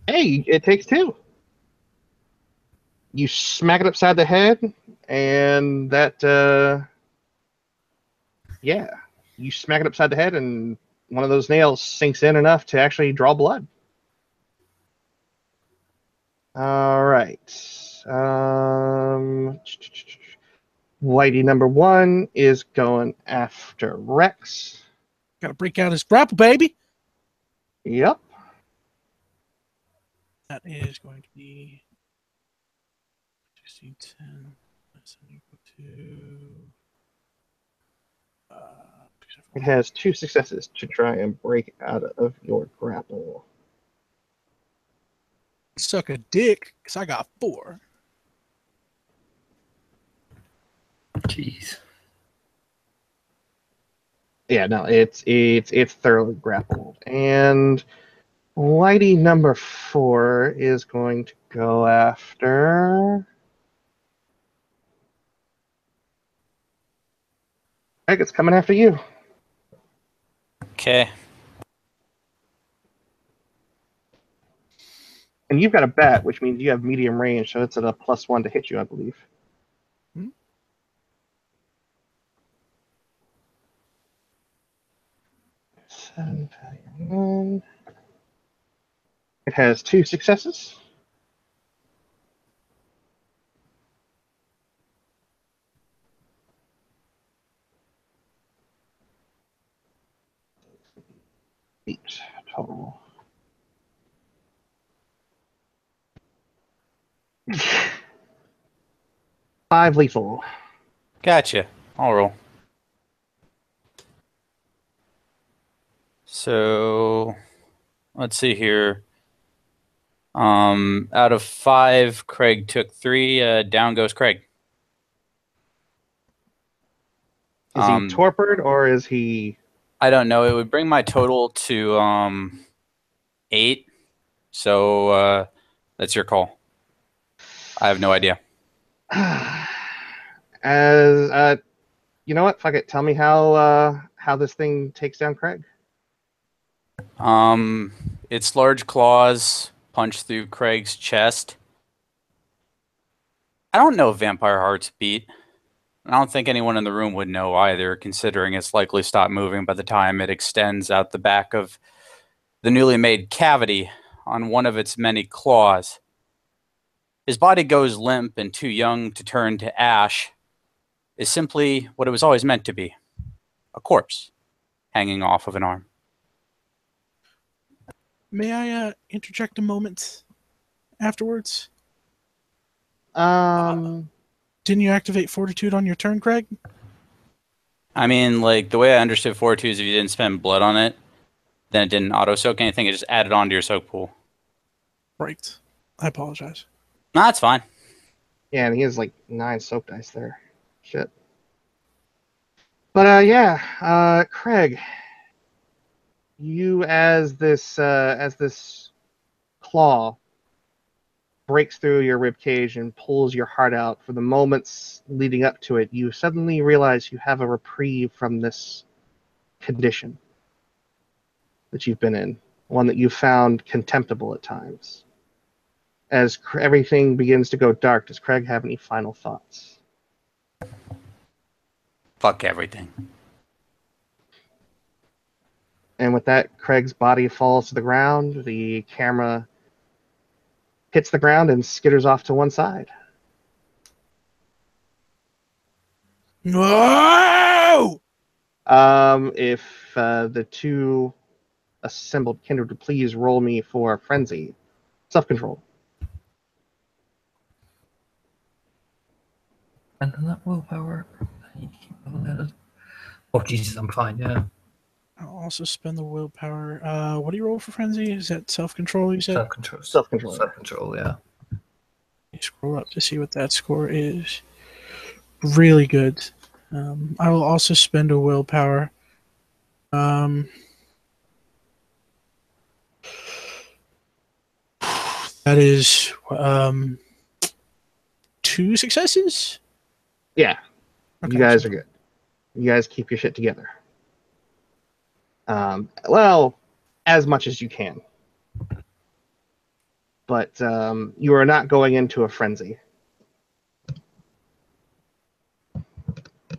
Hey, it takes 2. You smack it upside the head, and that yeah, you smack it upside the head, and one of those nails sinks in enough to actually draw blood. All right. Whitey number 1 is going after Rex. Gotta break out his grapple, baby. Yep. That is going to be 16, 10. That's equal to. It has 2 successes to try and break out of your grapple. Suck a dick, because I got 4. Jeez. Yeah, no, it's thoroughly grappled. And Whitey number 4 is going to go after. Greg, it's coming after you. Okay. And you've got a bat, which means you have medium range, so it's at a +1 to hit you, I believe. Hmm? It has 2 successes. Eight total. Five lethal. Gotcha. I'll roll. So let's see here. Out of 5, Craig took 3. Down goes Craig. Is he torpid or is he? I don't know. It would bring my total to 8. So that's your call. I have no idea. As you know what? Fuck it. Tell me how this thing takes down Craig. Its large claws punch through Craig's chest. I don't know if vampire hearts beat. I don't think anyone in the room would know either, considering it's likely stopped moving by the time it extends out the back of the newly made cavity on one of its many claws. His body goes limp and too young to turn to ash, is simply what it was always meant to be, a corpse hanging off of an arm. May I interject a moment? afterwards? Um, Didn't you activate Fortitude on your turn, Craig? I mean, like, the way I understood Fortitude is if you didn't spend blood on it, then it didn't auto-soak anything. It just added on to your soak pool. Right. I apologize. No, that's fine. yeah, and he has like 9 soak dice there. Shit. But Craig, you as this claw breaks through your rib cage and pulls your heart out, for the moments leading up to it, you suddenly realize you have a reprieve from this condition that you've been in, one that you found contemptible at times. As everything begins to go dark, does Craig have any final thoughts? Fuck everything. And with that, Craig's body falls to the ground. The camera hits the ground and skitters off to one side. No! If the two assembled kindred would please roll me for frenzy, self-control. And then that willpower. Oh, Jesus, I'm fine, yeah. I'll also spend the willpower. What do you roll for frenzy? Is that self-control, you said? Self-control. Self-control. Self-control, yeah. You scroll up to see what that score is. Really good. I will also spend a willpower. That is 2 successes? Yeah, Okay, you guys so- are good. You guys keep your shit together. Well, as much as you can. But you are not going into a frenzy.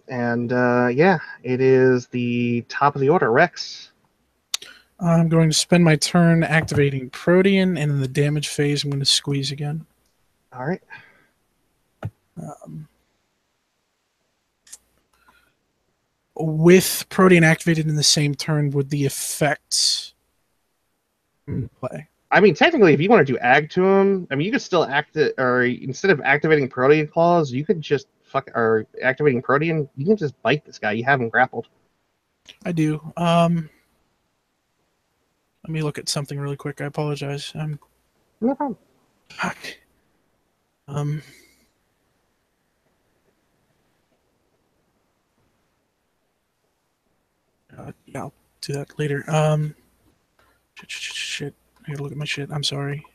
And it is the top of the order, Rex. I'm going to spend my turn activating Protean, and in the damage phase, I'm going to squeeze again. All right. With Protean activated in the same turn, would the effects play? I mean, technically, if you want to do ag to him, I mean, you could still act it, or instead of activating Protean claws, you could just or activating Protean, you can just bite this guy. You have him grappled. I do. Let me look at something really quick. I apologize. No problem. Fuck. Yeah, I'll do that later. Shit. I gotta look at my shit. I'm sorry.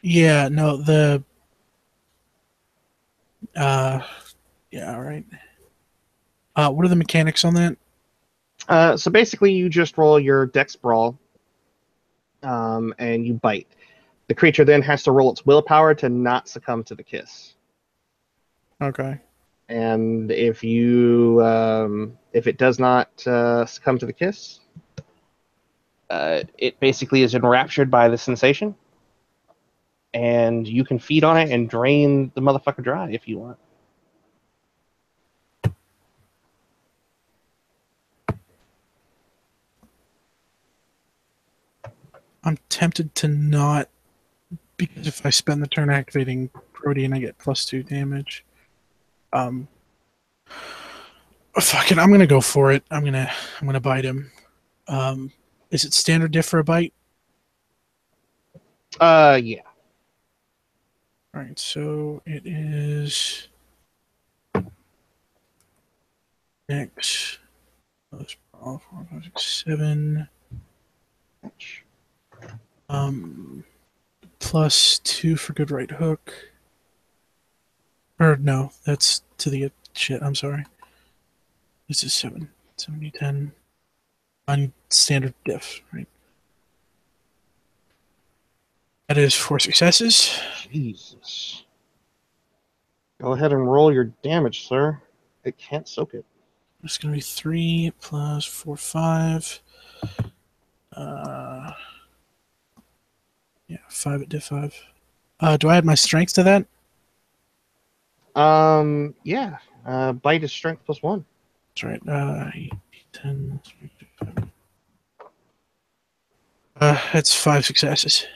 Yeah, no, yeah, all right. What are the mechanics on that? So basically, you just roll your Dex Brawl, and you bite. The creature then has to roll its willpower to not succumb to the kiss. Okay. And if it does not succumb to the kiss, it basically is enraptured by the sensation, and you can feed on it and drain the motherfucker dry if you want. I'm tempted to not, because if I spend the turn activating Protean, I get +2 damage. Fuck it, I'm gonna go for it. I'm gonna bite him. Is it standard diff for a bite? Yeah. All right, so it is X plus 4, 5, 6, 7. +2 for good right hook. Or no, that's to the shit. I'm sorry. This is 7, 70, 10 on standard diff, right? That is 4 successes. Jesus. Go ahead and roll your damage, sir. It can't soak it. It's going to be 3 plus 4, 5. Yeah, 5 at div 5. Do I add my strength to that? Yeah. Bite is strength +1. That's right. 8, 10. It's 5 successes.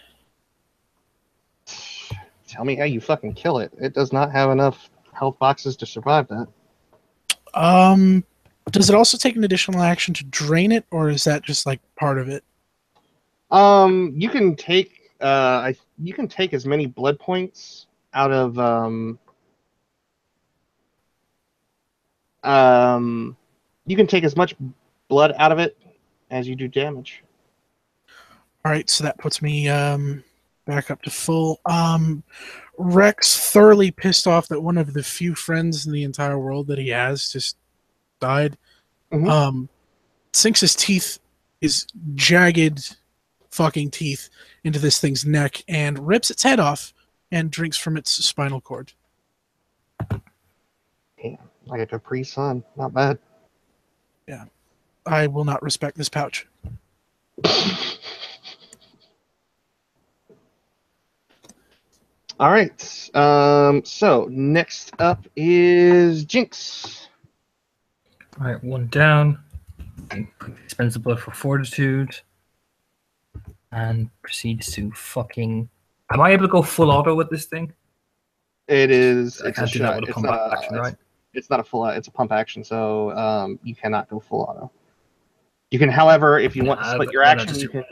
Tell me how you fucking kill it. It does not have enough health boxes to survive that. Does it also take an additional action to drain it, or is that just like part of it? You can take you can take as many blood points out of you can take as much blood out of it as you do damage. All right, so that puts me back up to full. Rex, thoroughly pissed off that one of the few friends in the entire world that he has just died, sinks his teeth, his jagged fucking teeth, into this thing's neck and rips its head off and drinks from its spinal cord. Damn, like a Capri Sun. Not bad. Yeah. I will not respect this pouch. All right. So next up is Jinx. All right, 1 down. Spends the blood for fortitude. And proceeds to fucking... Am I able to go full auto with this thing? It is. I It's can't a do that shot. with a It's pump not action, right? It's not a full. It's a pump action, so you cannot go full auto. You can, however, if you want to split your action, you can.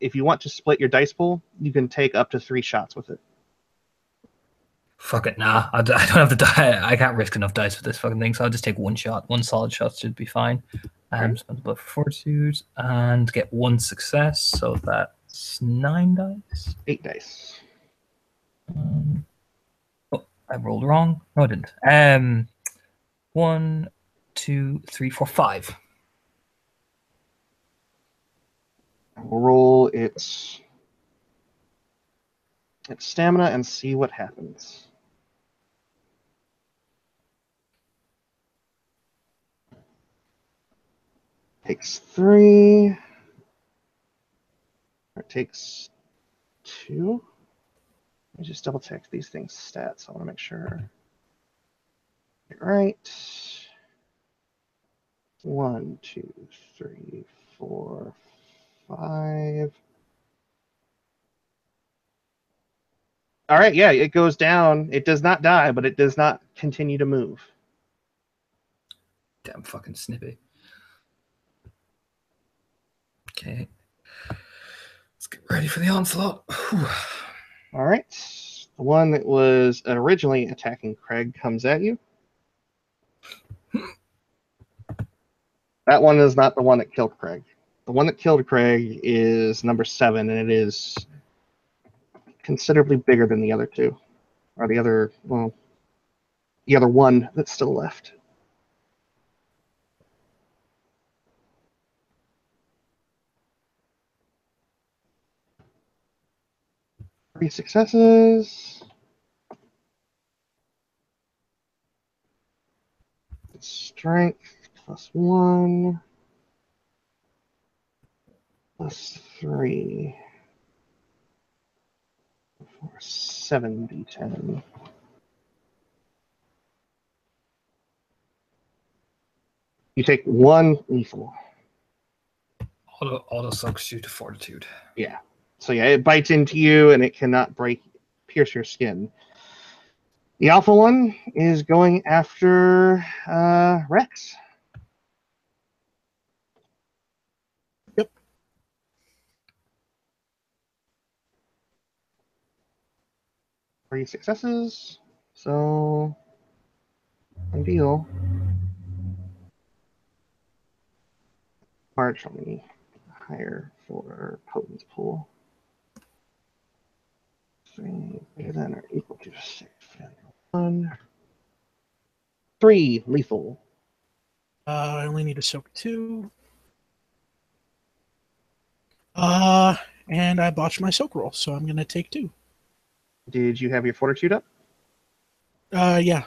If you want to split your dice pool, you can take up to 3 shots with it. Fuck it, nah. I don't have the die. I can't risk enough dice with this fucking thing, so I'll just take 1 shot. 1 solid shot should be fine. Spend the blood for fortitude and get 1 success, so that's 9 dice. 8 dice. Oh, I rolled wrong. No, I didn't. 1, 2, 3, 4, 5. We'll roll its stamina and see what happens. Takes 3. It takes 2. Let me just double check these things' stats. I want to make sure. Right. 1, 2, 3, 4, 5. All right, yeah, it goes down. It does not die, but it does not continue to move. Damn fucking snippy. Okay. Let's get ready for the onslaught. Whew. All right. The one that was originally attacking Craig comes at you. That one is not the one that killed Craig. The one that killed Craig is number 7, and it is considerably bigger than the other 2. Or the other one that's still left. Three successes. Strength +1. +3. For 7d10. You take 1 lethal. Auto sucks you to fortitude. Yeah. So yeah, it bites into you and it cannot pierce your skin. The alpha one is going after Rex. Yep. 3 successes. So ideal. March, let me higher for Potent's pool. 3 bigger than or equal to 6. 1. 3 lethal. I only need to soak 2. And I botched my soak roll, so I'm gonna take 2. Did you have your fortitude up? Yeah.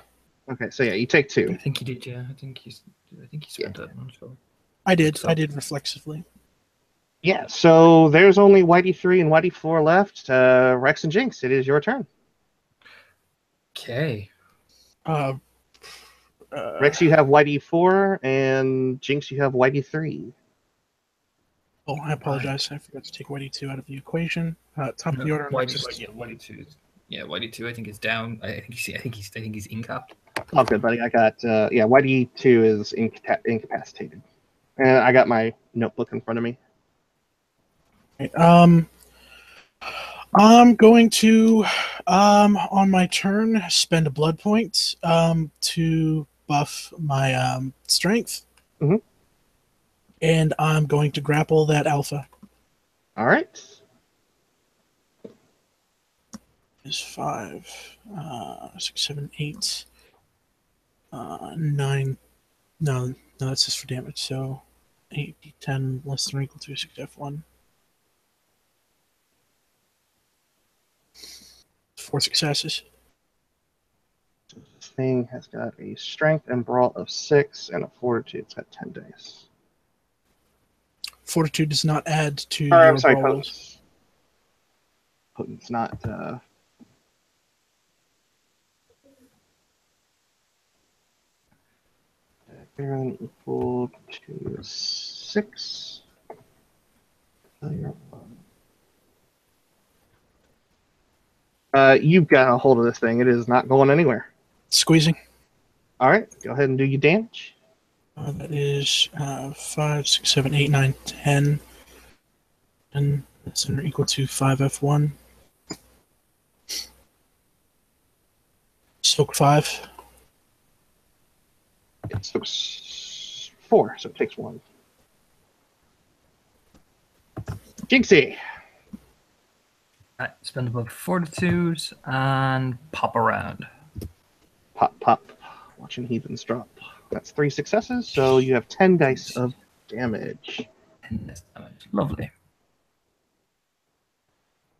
Okay, so yeah, you take 2. I think you did, yeah. I think think he spent it. I'm sure. I did. So- I did reflexively. Yeah, so there's only Whitey 3 and Whitey 4 left. Rex and Jinx, it is your turn. Okay. Rex, you have Whitey 4, and Jinx, you have Whitey 3. Oh, I apologize. I forgot to take Whitey 2 out of the equation. Top of the order. Whitey 2. Yeah, Whitey 2. I think is down. I think he's incapped. Oh, good, buddy. I got Whitey 2 is incapacitated, and I got my notebook in front of me. Okay, I'm going to, on my turn, spend a blood point to buff my strength. Mhm. And I'm going to grapple that alpha. All right. Is 5, 6, 7, 8, 9. No, that's just for damage. So 8, 10, less than or equal to 6 F1. 4 successes. This thing has got a strength and brawl of 6 and a fortitude. It's got 10 dice. Fortitude does not add to Or, your I'm sorry, brawl rolls. Potence. Potence, not. Greater than or equal to 6. You've got a hold of this thing. It is not going anywhere. Squeezing. All right, go ahead and do your damage. That is 5, 6, 7, 8, 9, 10. And that's equal to 5 F1. Soak 5. It soaks 4, so it takes 1. Jinxie. Right, spend above fortitude and pop around. Pop, pop. Watching heathens drop. That's 3 successes, so you have 10 dice of damage. 10 dice damage. Lovely.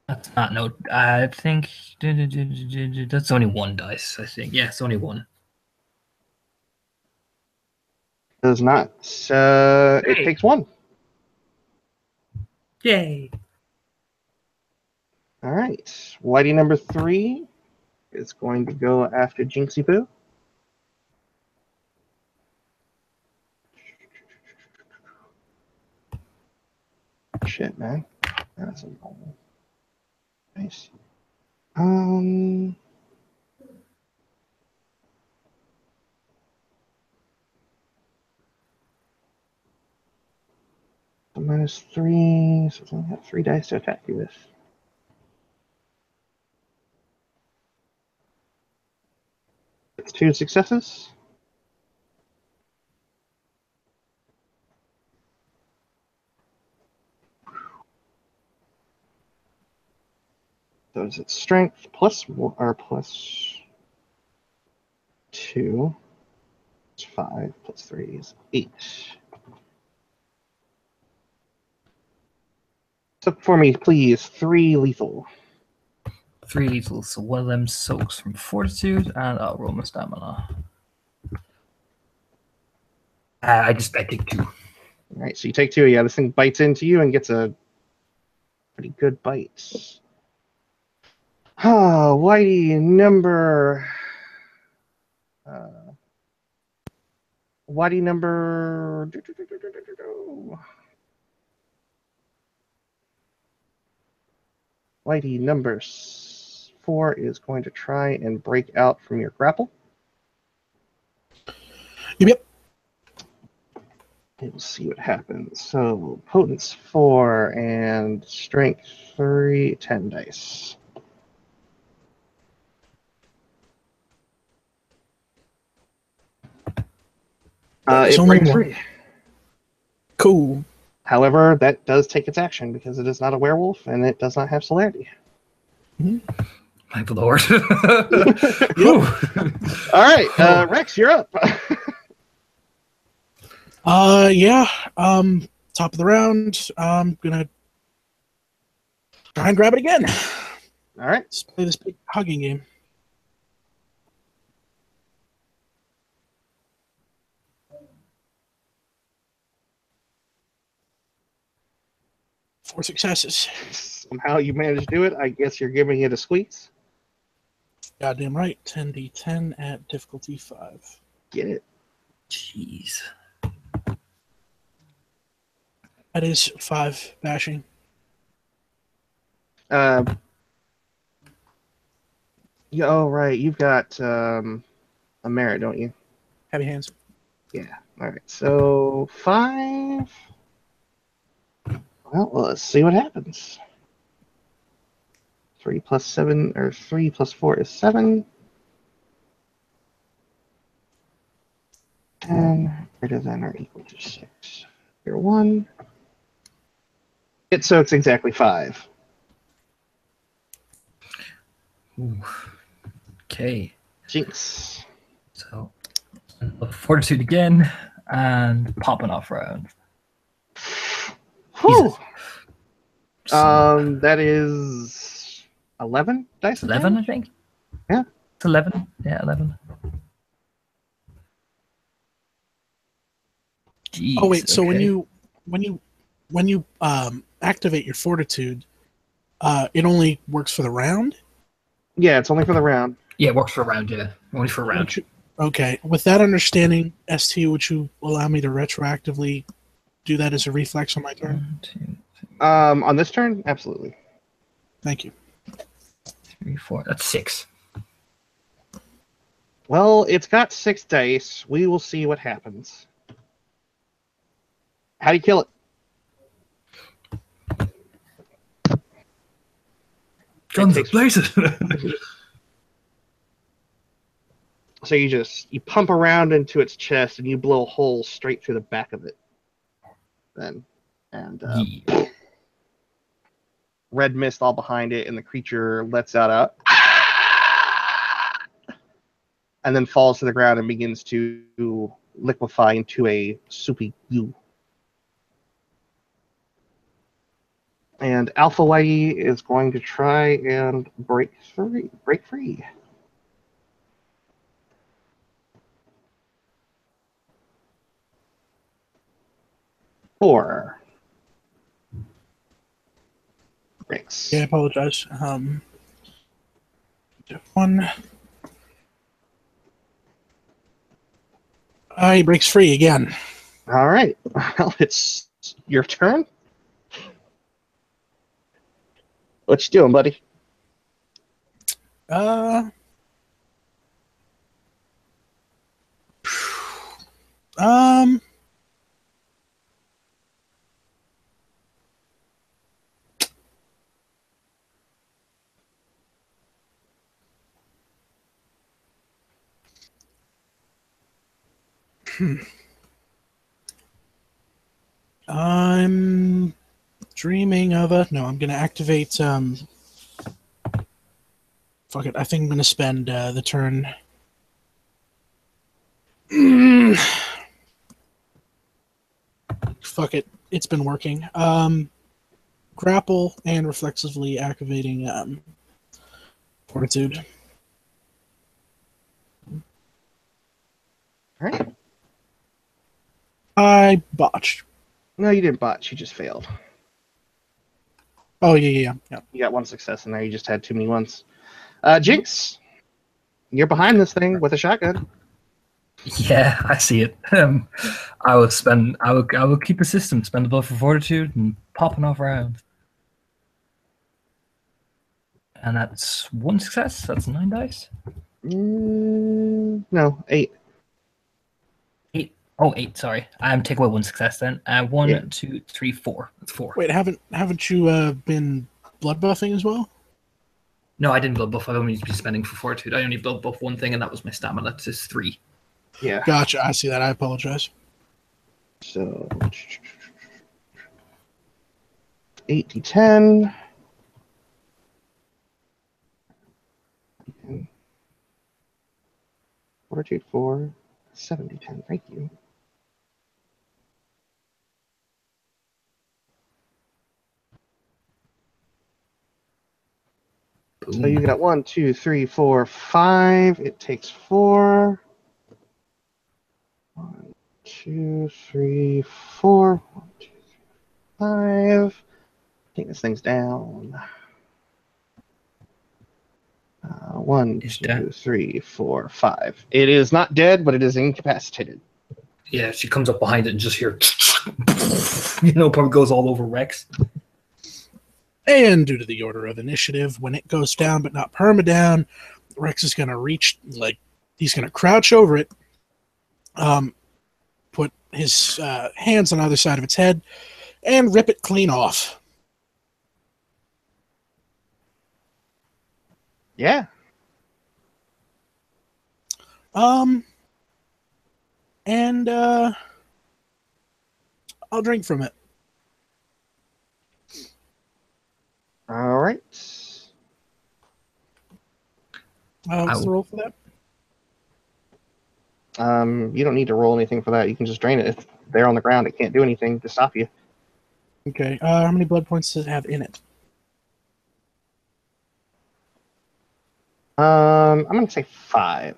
That's not no. I think that's only 1 dice. I think. Yeah, it's only 1. Does not. It Hey. takes 1. Yay! All right. Whitey number 3 is going to go after Jinxie Boo. Shit, man. That's a roll. Nice. So -3, so it's only got 3 dice to attack you with. It's 2 successes. So is it strength plus 1 or plus 2? It's 5 plus 3 is 8. So for me, please, 3 lethal. 3 lethal, so one of them soaks from fortitude, and I'll roll my stamina. I take 2. All right, so you take 2. Yeah, this thing bites into you and gets a pretty good bite. Oh, Whitey number. Whitey number. Whitey number 4 is going to try and break out from your grapple. Yep. We'll see what happens. So, potence 4 and strength 3, 10 dice. There's It only breaks one. free. Cool. However, that does take its action because it is not a werewolf and it does not have celerity. My lord. All right, Rex, you're up. Yeah. Top of the round. I'm gonna try and grab it again. All right. Let's play this big hugging game. 4 successes. Somehow you managed to do it. I guess you're giving it a squeeze. Goddamn right. 10d10 at difficulty 5. Get it. Jeez. That is 5 bashing. Yeah, oh, right. You've got a merit, don't you? Heavy hands. Yeah. All right. So 5. Well, let's see what happens. 3 plus 7, or 3 plus 4 is 7. 10 greater than or equal to 6. Here, 1. So it's exactly 5. Ooh. Okay. Jinx. So, fortitude again, and popping off round. Whew. So, That is 11 dice. 11, I damage? think. Yeah. It's 11. Yeah, 11. Jeez, Oh wait, so okay. when you activate your fortitude, it only works for the round? Yeah, it's only for the round. Yeah, it works for a round, yeah. Only for a round. Okay. With that understanding, ST, would you allow me to retroactively do that as a reflex on my turn? 1, 2, On this turn, absolutely. Thank you. 3, 4. That's 6. Well, it's got 6 dice. We will see what happens. How do you kill it? Guns takes- blazes. So you pump around into its chest and you blow a hole straight through the back of it. Then, and Yeah. red mist all behind it, and the creature lets out a and then falls to the ground and begins to liquefy into a soupy goo. And Alpha Whitey is going to try and break free. Four. Breaks. Yeah, I apologize. 1. He breaks free again. All right. Well, it's your turn. What you doing, buddy? Um. I'm dreaming of a. No, I'm going to activate. Fuck it. I think I'm going to spend the turn. Fuck it. It's been working. Grapple and reflexively activating fortitude. All right. I botched. No, you didn't botch. You just failed. Oh yeah. You got 1 success in there. You just had too many ones. Jinx, you're behind this thing with a shotgun. Yeah, I see it. I will keep the system, spend the blood for fortitude, and popping off rounds. And that's 1 success. That's 9 dice. No, 8. 8. Oh, 8. Sorry, I'm take away 1 success then. 1, Yeah. 2, 3, 4. That's 4. Wait, haven't you been blood buffing as well? No, I didn't blood buff. I've only been spending for fortitude. I only blood buff 1 thing, and that was my stamina. That's just 3. Yeah. Gotcha. I see that. I apologize. So 8d10. Fortitude 4, 7d10. Thank you. Boom. So you got 1, 2, 3, 4, 5. It takes 4. 1, 2, 3, 4. 1, 2, 3, 5. Take this thing's down. 1, It's 2, dead. 3, 4, 5. It is not dead, but it is incapacitated. Yeah, she comes up behind it and just hear, probably goes all over Rex. And due to the order of initiative, when it goes down but not perma-down, Rex is going to reach, he's going to crouch over it, put his hands on either side of its head, and rip it clean off. Yeah. And I'll drink from it. All right. What's the roll for that? You don't need to roll anything for that. You can just drain it. It's there on the ground. It can't do anything to stop you. Okay. How many blood points does it have in it? I'm going to say 5.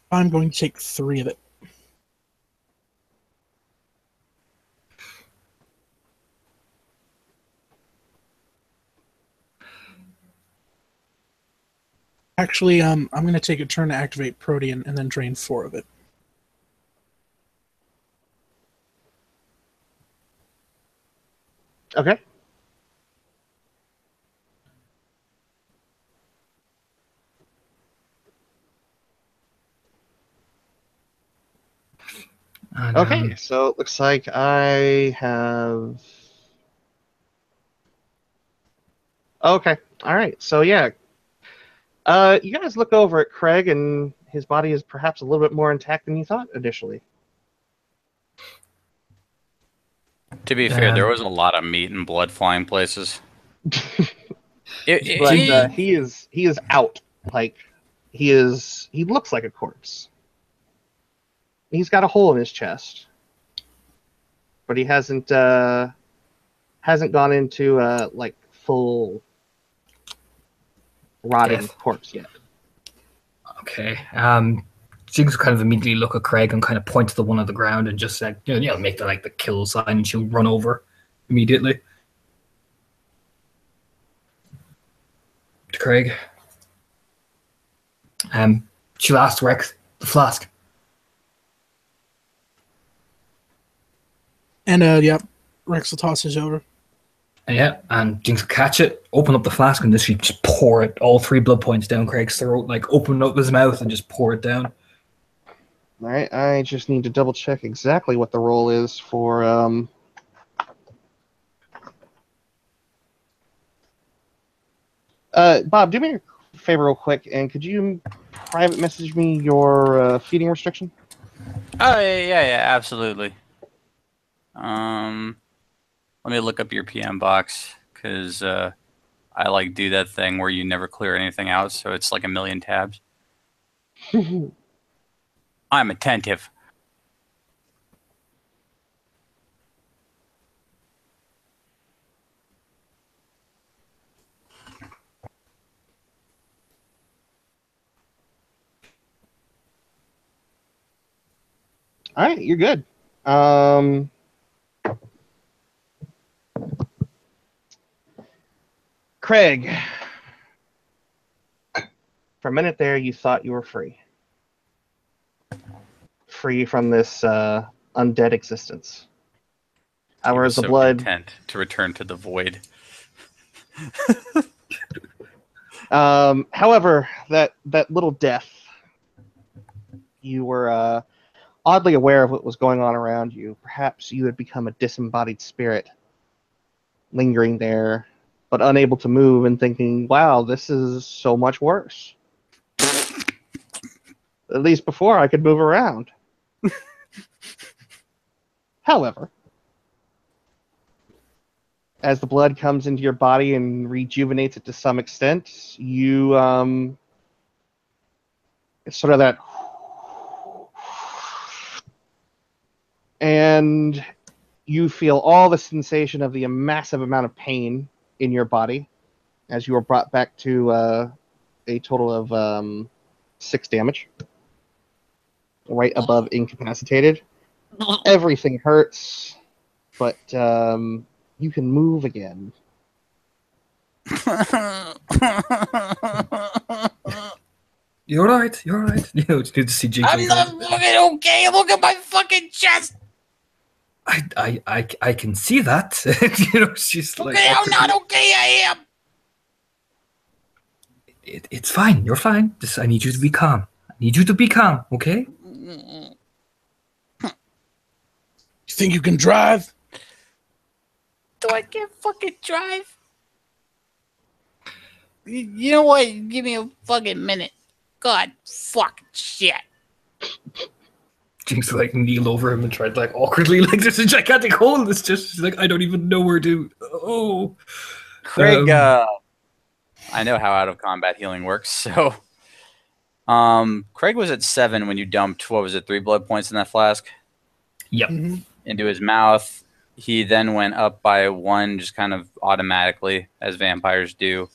I'm going to take 3 of it. Actually, I'm going to take a turn to activate Protean and then drain 4 of it. Okay. And, Okay, so it looks like I have... Okay, all right. So, yeah. You guys look over at Craig, and his body is perhaps a little bit more intact than you thought initially. To be fair, there was a lot of meat and blood flying places. But he is out. Like, he looks like a corpse. He's got a hole in his chest, but he hasn't gone into like full rotting Death. corpse yet. Okay. Jinx kind of immediately look at Craig and kind of point to the one on the ground and just like, make the kill sign, and she'll run over immediately to Craig. She'll ask Rex the flask. And Rex will toss his over. And Jinx will catch it, open up the flask, and just pour it, all 3 blood points down Craig's throat, like open up his mouth and just pour it down. All right, I just need to double check exactly what the roll is for. Bob, do me a favor real quick, and could you private message me your feeding restriction? Oh yeah, absolutely. Let me look up your PM box, because I do that thing where you never clear anything out, so it's like a million tabs. I'm attentive. All right, you're good. Craig, for a minute there, you thought you were free. Free from this undead existence. However, the blood... content to return to the void. However, that little death, you were oddly aware of what was going on around you. Perhaps you had become a disembodied spirit, lingering there, but unable to move and thinking, wow, this is so much worse. At least before I could move around. However, as the blood comes into your body and rejuvenates it to some extent, you it's sort of that, and you feel all the sensation of the massive amount of pain in your body as you are brought back to a total of 6 damage, right above incapacitated. Everything hurts. but you can move again. You're right. You're right. You know, it's good to see Jinx. I'm not fucking okay. Look at my fucking chest. I can see that. You know, she's like, Okay, I'm not okay. I am. It's fine. You're fine. Just I need you to be calm. I need you to be calm. Okay. You think you can drive? So I can't fucking drive. You know what? Give me a fucking minute. God, fucking shit. Jinx like kneel over him and tried like awkwardly like there's a gigantic hole. It's just she's like I don't even know where to. Oh, Craig, I know how out of combat healing works. So, Craig was at 7 when you dumped. What was it? 3 blood points in that flask. Yep. Mm-hmm. Into his mouth. He then went up by 1, just kind of automatically, as vampires do.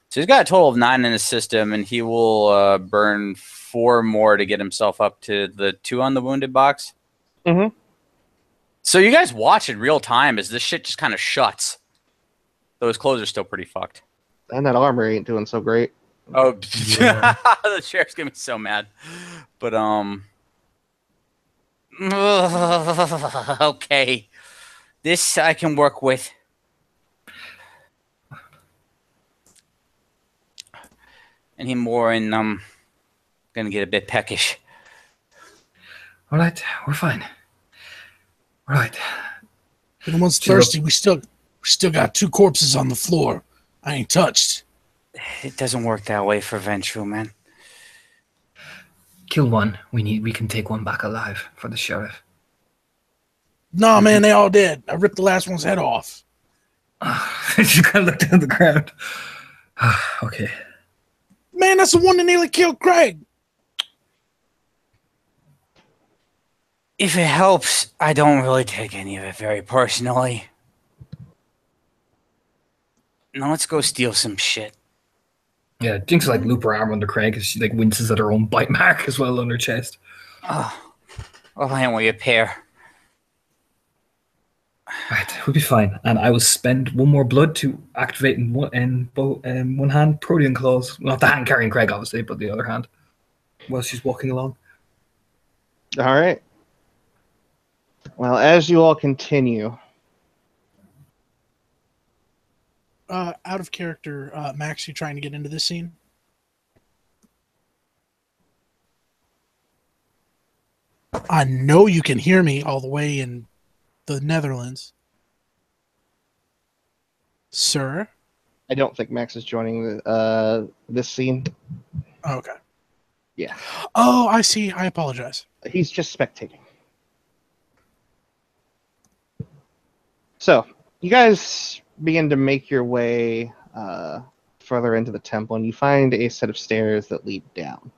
So he's got a total of 9 in his system, and he will burn 4 more to get himself up to the 2 on the wounded box. Mm-hmm. So you guys watch in real time as this shit just kind of shuts. Those clothes are still pretty fucked. And that armor ain't doing so great. Oh, Yeah. the sheriff's gonna be so mad. But okay, this I can work with. Any more, and gonna get a bit peckish. All right, we're fine. All right. If anyone's Sure. thirsty, we still got 2 corpses on the floor. I ain't touched. It doesn't work that way for Ventru, man. Kill one. We can take one back alive for the sheriff. Nah, man, they all dead. I ripped the last one's head off. She kind of looked down the ground. Okay. Man, that's the one that nearly killed Craig. If it helps, I don't really take any of it very personally. Now let's go steal some shit. Yeah, Jinx like loop her arm under Craig as she like winces at her own bite mark as well on her chest. Oh, ain't we a pair? Right, we'll be fine. And I will spend 1 more blood to activate in one hand Protean claws. Not the hand carrying Craig, obviously, but the other hand while she's walking along. All right. Well, as you all continue, Out of character, Max, you trying to get into this scene? I know you can hear me all the way in the Netherlands. Sir? I don't think Max is joining this scene. Okay. Yeah. Oh, I see. I apologize. He's just spectating. So, you guys begin to make your way further into the temple, and you find a set of stairs that lead down.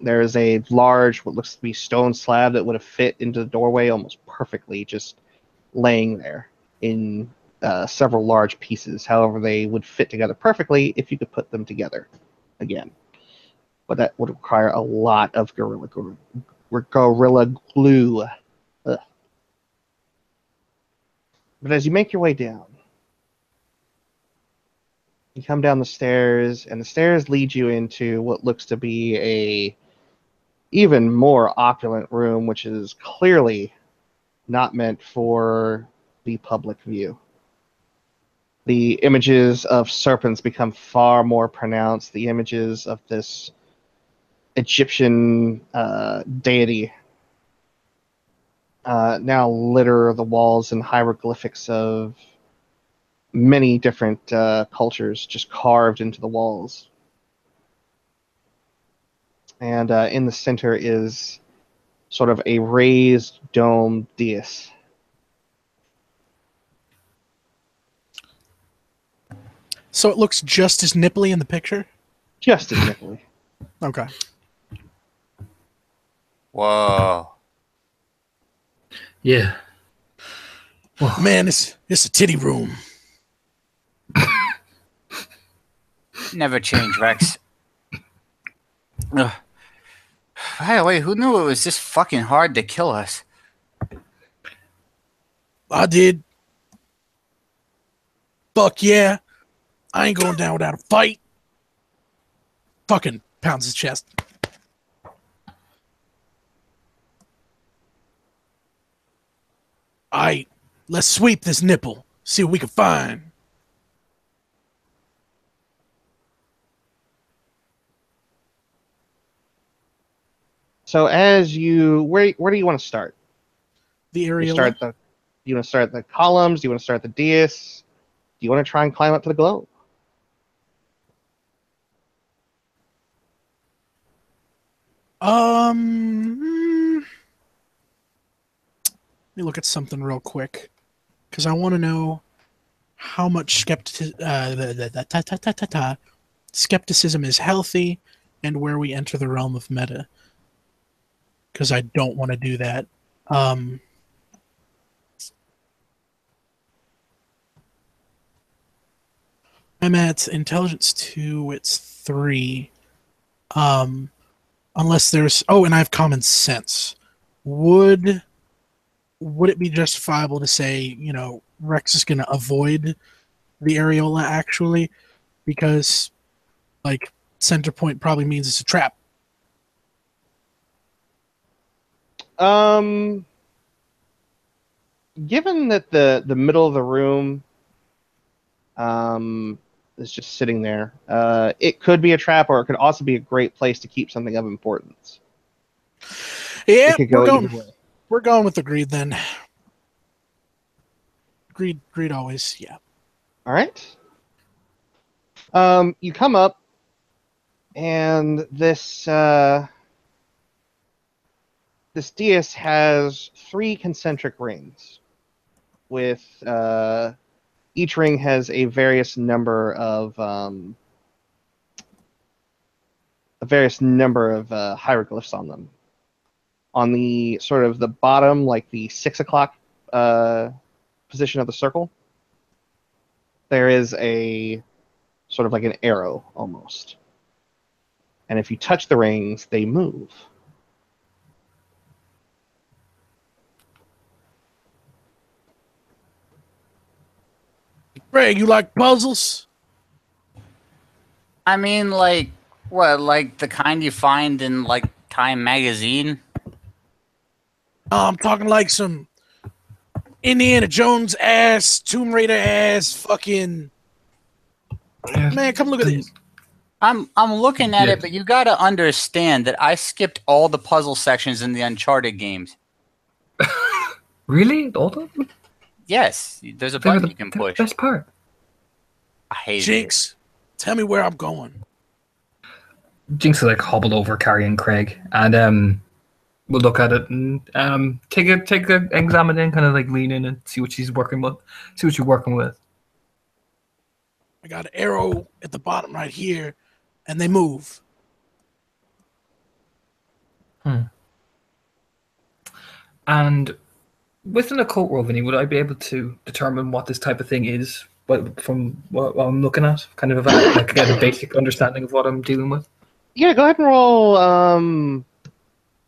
There is a large, what looks to be stone slab that would have fit into the doorway almost perfectly, just laying there in several large pieces. However, they would fit together perfectly if you could put them together again. But that would require a lot of gorilla glue. Ugh. But as you make your way down, you come down the stairs, and the stairs lead you into what looks to be a even more opulent room, which is clearly not meant for the public view. The images of serpents become far more pronounced. The images of this Egyptian deity now litter the walls and hieroglyphics of many different cultures just carved into the walls. And in the center is sort of a raised dome dais. So it looks just as nipply in the picture? Just as nipply. Okay. Whoa. Yeah. Man, it's a titty room. Never change, Rex. By the way, who knew it was this fucking hard to kill us? I did. Fuck yeah. I ain't going down without a fight. Fucking pounds his chest. Alright, let's sweep this nipple. See what we can find. So as you, where do you want to start? The You area. start the, you want to start the columns? Do you want to start the dais? Do you want to try and climb up to the globe? Let me look at something real quick, because I want to know how much skepticism is healthy, and where we enter the realm of meta. Because I don't want to do that. I'm at intelligence 2. It's 3. Unless there's and I have common sense. Would it be justifiable to say, Rex is going to avoid the areola actually, because like center point probably means it's a trap? Given that the middle of the room is just sitting there, it could be a trap, or it could also be a great place to keep something of importance. Yeah, It could go either way. We're going with agreed then. Agreed always, yeah. All right. You come up, and this dais has 3 concentric rings, with each ring has a various number of hieroglyphs on them. On the sort of the bottom, like the 6 o'clock position of the circle, there is a sort of like an arrow almost. And if you touch the rings, they move. Greg, you like puzzles? I mean, like, what, like the kind you find in, like, Time magazine? I'm talking like some Indiana Jones ass, Tomb Raider ass, fucking... Man, come look at this. I'm looking at it, but you got to understand that I skipped all the puzzle sections in the Uncharted games. Really? All of them? Yes, there's a button you can push. Best part. I hate Jinx, tell me where I'm going. Jinx is like hobbled over carrying Craig, and we'll look at it and take a examine in, kind of like lean in and see what she's working with, see what you're working with. I got an arrow at the bottom right here, and they move. And within a occult world, Vinny, would I be able to determine what this type of thing is from what I'm looking at? Kind of like get a basic understanding of what I'm dealing with? Yeah, go ahead and roll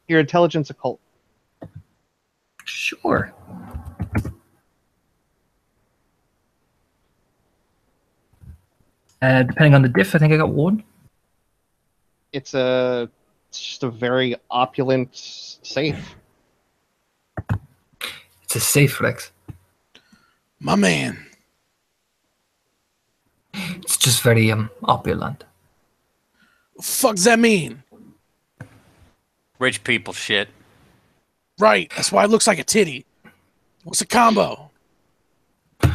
your intelligence occult. Sure. Depending on the diff, I think I got 1. It's just a very opulent safe. It's a safe flex. My man. It's just very opulent. What the fuck does that mean? Rich people shit. Right, that's why it looks like a titty. What's a combo? Just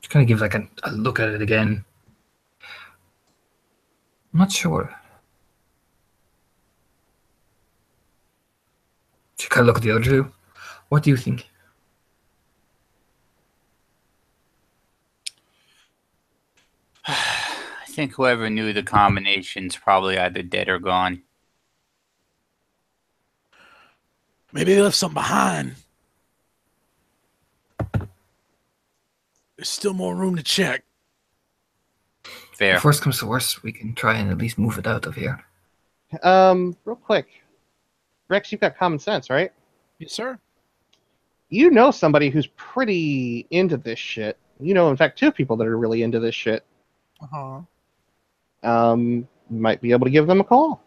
kind of give like a look at it again. I'm not sure. Just kind of look at the other 2. What do you think? I think whoever knew the combination's probably either dead or gone. Maybe they left something behind. There's still more room to check. Fair. If worst comes to worst, we can try and at least move it out of here. Real quick. Rex, you've got common sense, right? Yes, sir. You know somebody who's pretty into this shit. You know, in fact, two people that are really into this shit. Uh-huh. Might be able to give them a call.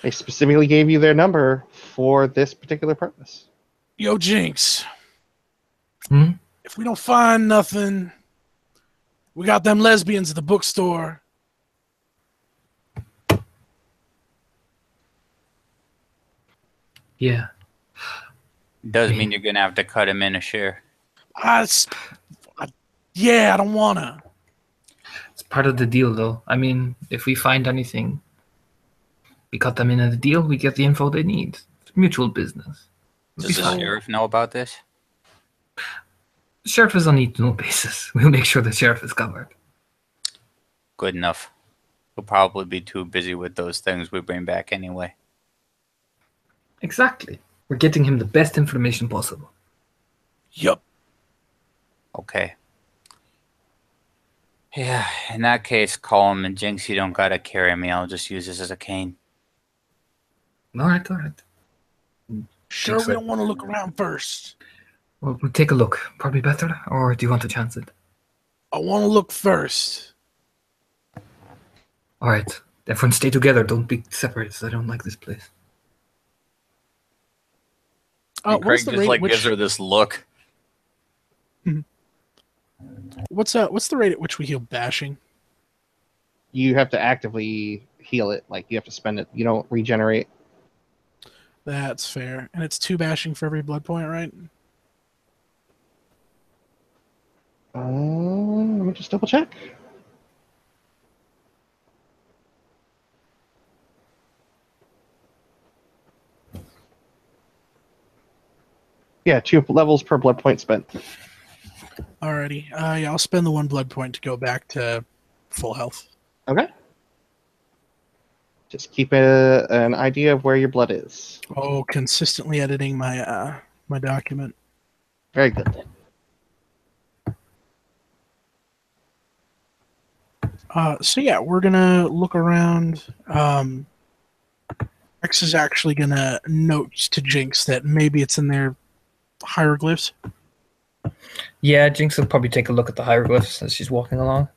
They specifically gave you their number for this particular purpose. Yo, Jinx. Hmm? If we don't find nothing, we got them lesbians at the bookstore. Yeah. Does mean you're gonna have to cut him in a share. Yeah, I don't wanna. It's part of the deal, though. I mean, if we find anything, we cut them in the deal, we get the info they need. It's mutual business. It'll be Does the fine. sheriff know about this? The sheriff is on need-to-know basis. We'll make sure the sheriff is covered. Good enough. He'll probably be too busy with those things we bring back anyway. Exactly. We're getting him the best information possible. Yup. Okay. Yeah, in that case, call him, and Jinx, you don't gotta carry me. I'll just use this as a cane. All right, all right. Sure, we don't want to look around first. Well, we'll take a look. Probably better, or do you want to chance it? I want to look first. All right. Everyone stay together. Don't be separated. I don't like this place. And Craig What's the just rate like at which? gives her this look. What's the rate at which we heal bashing? You have to actively heal it. Like, you have to spend it. You don't regenerate. That's fair, and it's 2 bashing for every blood point, right? Let me just double check. Yeah, 2 levels per blood point spent. Alrighty. Yeah, I'll spend the 1 blood point to go back to full health. Okay. Just keep an idea of where your blood is. Oh, consistently editing my my document. Very good. So yeah, we're gonna look around. X is actually gonna note to Jinx that maybe it's in their hieroglyphs. Yeah, Jinx will probably take a look at the hieroglyphs as she's walking along.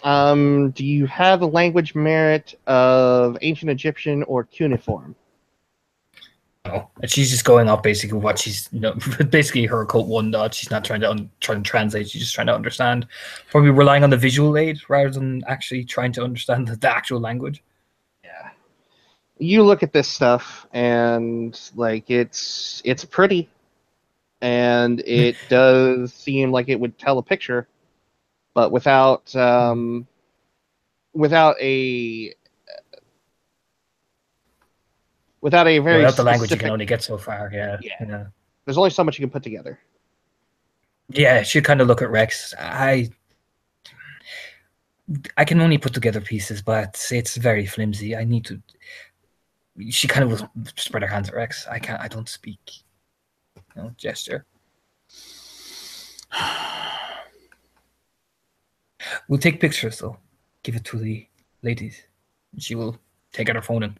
Do you have the language merit of Ancient Egyptian or cuneiform? No, and she's just going off basically what she's, basically her occult 1 dot. She's not trying to translate. She's just trying to understand. Probably relying on the visual aid rather than actually trying to understand the actual language. Yeah. You look at this stuff and like it's pretty, and it does seem like it would tell a picture, but without a very Without the language, you specific. can only get so far. Yeah. There's only so much you can put together. Yeah, she kind of look at Rex. I can only put together pieces, but it's very flimsy. I need to. She kind of will spread her hands at Rex. I can't. I don't speak. Gesture. We'll take pictures though. Give it to the ladies. She will take out her phone and.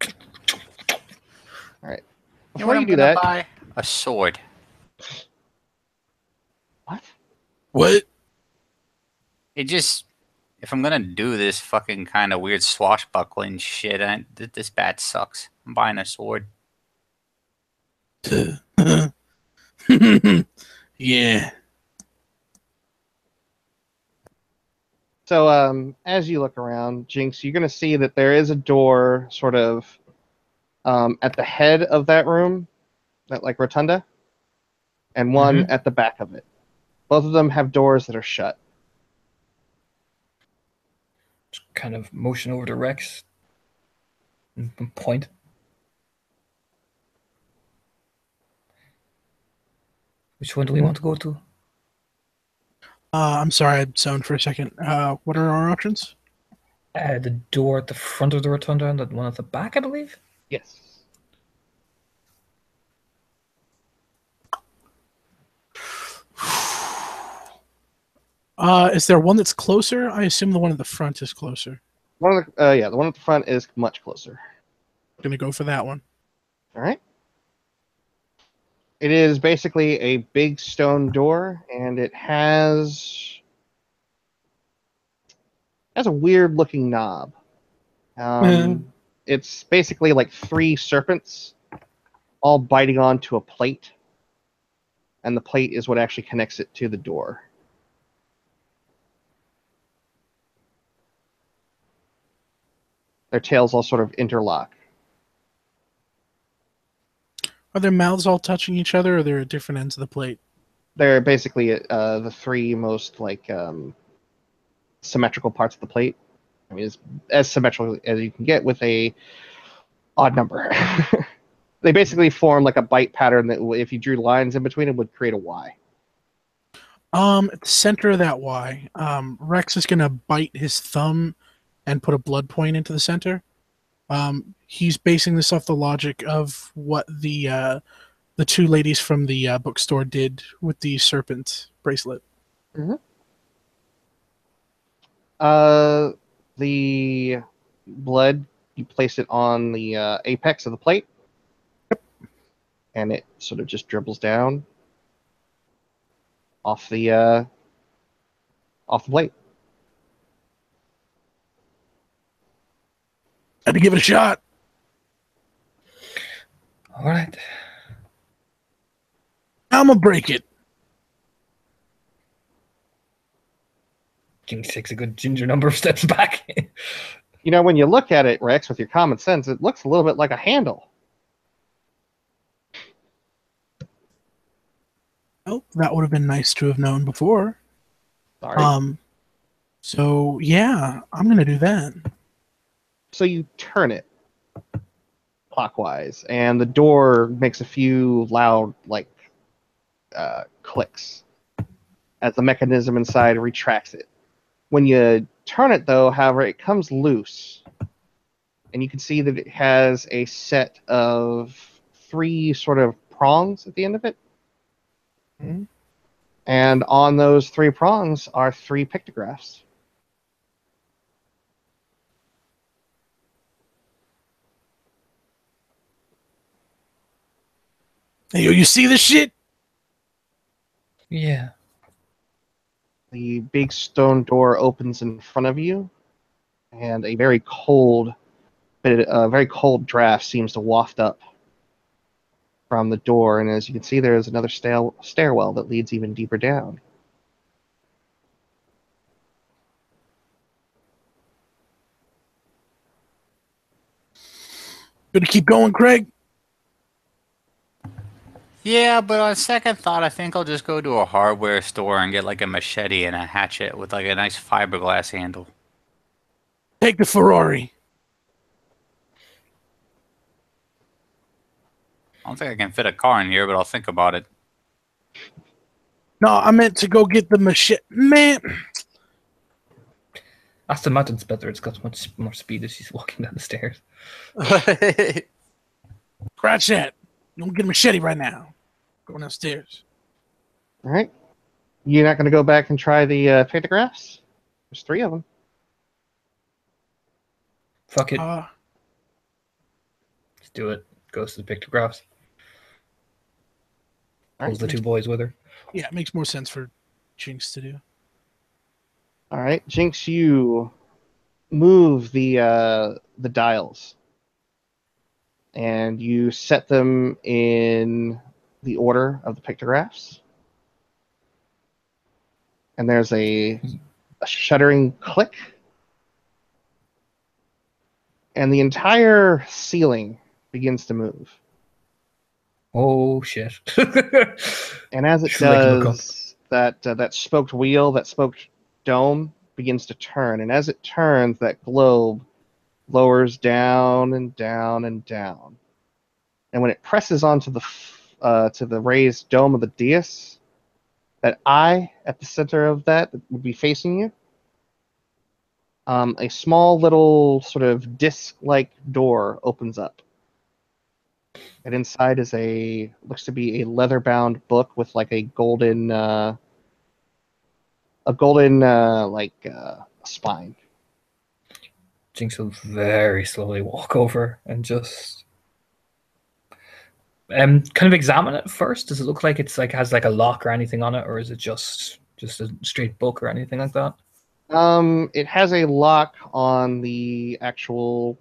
All right. You know Before what you I'm do gonna that, buy? A sword. what? What? It just, if I'm gonna do this fucking kind of weird swashbuckling shit, this bat sucks. I'm buying a sword. Yeah. So, as you look around, Jinx, you're gonna see that there is a door, sort of, at the head of that room, that like rotunda, and one at the back of it. Both of them have doors that are shut. Just kind of motion over to Rex. And point. Which one do we want to go to? I'm sorry, I zoned for a second. What are our options? The door at the front of the rotunda and the one at the back, I believe. Yes. Is there one that's closer? I assume the one at the front is closer. The one at the front is much closer. Gonna go for that one. All right. It is basically a big stone door, and it has a weird looking knob. It's basically like 3 serpents all biting onto a plate, and the plate is what actually connects it to the door. Their tails all sort of interlock. Are their mouths all touching each other, or they're at different ends of the plate? They're basically the 3 most symmetrical parts of the plate. I mean, it's as symmetrical as you can get with a odd number. They basically form like a bite pattern that, if you drew lines in between, it would create a Y. At the center of that Y, Rex is gonna bite his thumb and put a blood point into the center. He's basing this off the logic of what the 2 ladies from the bookstore did with the serpent bracelet. Mm-hmm. The blood, you place it on the apex of the plate, and it sort of just dribbles down off the plate. Had to give it a shot. All right. I'm gonna break it. Jinx takes a good ginger number of steps back. You know, when you look at it, Rex, with your common sense, it looks a little bit like a handle. Oh, that would have been nice to have known before. Sorry. So yeah, I'm gonna do that. So you turn it clockwise, and the door makes a few loud, clicks as the mechanism inside retracts it. When you turn it, though, however, it comes loose, and you can see that it has a set of 3 sort of prongs at the end of it. Mm-hmm. And on those 3 prongs are 3 pictographs. Hey, yo, you see this shit? Yeah. The big stone door opens in front of you, and a very cold draft seems to waft up from the door. And as you can see, there is another stairwell that leads even deeper down. Gonna keep going, Craig? Yeah, but on second thought, I think I'll just go to a hardware store and get like a machete and a hatchet with like a nice fiberglass handle. Take the Ferrari. I don't think I can fit a car in here, but I'll think about it. No, I meant to go get the machete. Man, Aston Martin's better. It's got much more speed as she's walking down the stairs. scratch that. Don't get a machete right now. Going downstairs. All right. You're not going to go back and try the pictographs? There's 3 of them. Fuck it. Let's do it. Goes to the pictographs. Pulls the 2 boys with her. Yeah, it makes more sense for Jinx to do. All right, Jinx, you move the dials, and you set them in the order of the pictographs. And there's a shuddering click, and the entire ceiling begins to move. Oh shit! And as it does, that spoked wheel, that spoked dome begins to turn. And as it turns, that globe lowers down and down and down. And when it presses onto the raised dome of the dais, that eye at the center of that would be facing you. A small little sort of disc-like door opens up. And inside is looks to be a leather-bound book with like a golden spine. Jinx will very slowly walk over and just kind of examine it first. Does it look like it's like has like a lock or anything on it, or is it just a straight book or anything like that? It has a lock on the actual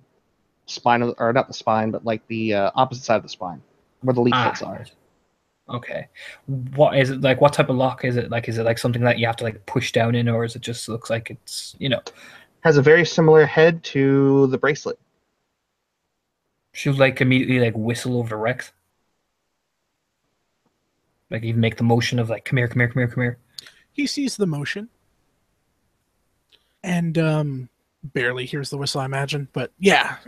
spine of, or not the spine, but like the opposite side of the spine, where the leaflets are. Right. Okay. What is it like? What type of lock is it? Like, is it like something that you have to like push down in, or is it just looks like it's Has a very similar head to the bracelet. she'll like immediately like whistle over to Rex. Like even make the motion of like, come here, come here, come here, come here. He sees the motion and barely hears the whistle, I imagine. But yeah,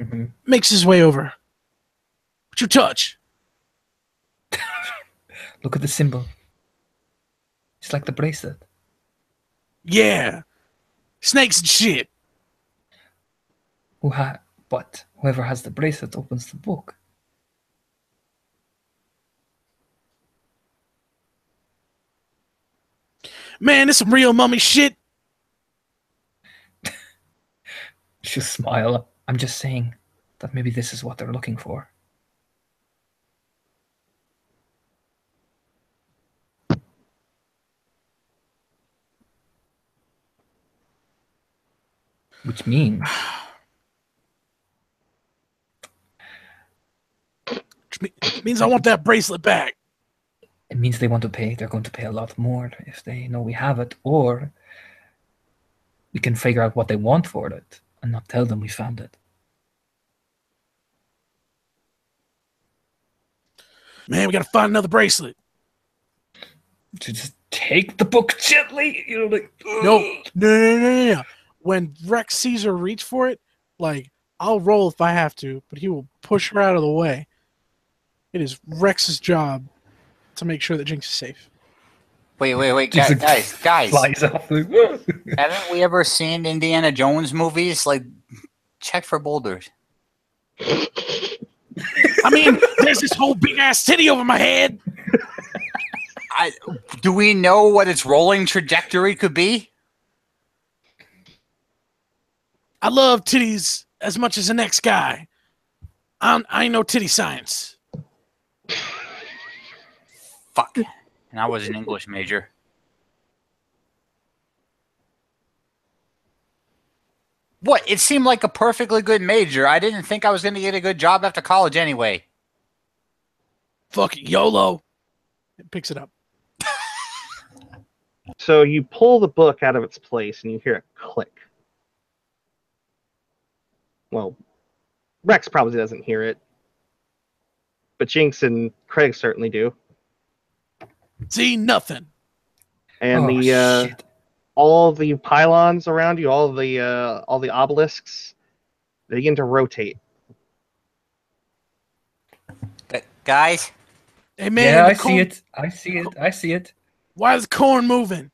makes his way over. What you touch? Look at the symbol. It's like the bracelet. Yeah, snakes and shit. But whoever has the bracelet opens the book. Man, this some real mummy shit. She'll smile. I'm just saying that maybe this is what they're looking for. Which means Which means I want that bracelet back. it means they want to pay. They're going to pay a lot more if they know we have it, or we can figure out what they want for it and not tell them we found it. Man, we gotta find another bracelet. To just take the book gently, like No. When Rex sees her reach for it, like, I'll roll if I have to, but he will push her out of the way. It is Rex's job to make sure that Jinx is safe. Wait, Just guys. flies off. Haven't we ever seen Indiana Jones movies? Like, check for boulders. I mean, there's this whole big ass titty over my head. Do we know what its rolling trajectory could be? I love titties as much as the next guy. I ain't no titty science. Fuck. And I was an English major. What? It seemed like a perfectly good major. I didn't think I was going to get a good job after college anyway. Fuck it, YOLO. It picks it up. So you pull the book out of its place and you hear it click. Well, Rex probably doesn't hear it, but Jinx and Craig certainly do. See, nothing. And shit. all the pylons around you, all the obelisks, they begin to rotate. Guys? Hey, man. Yeah, I see it. Why is the corn moving?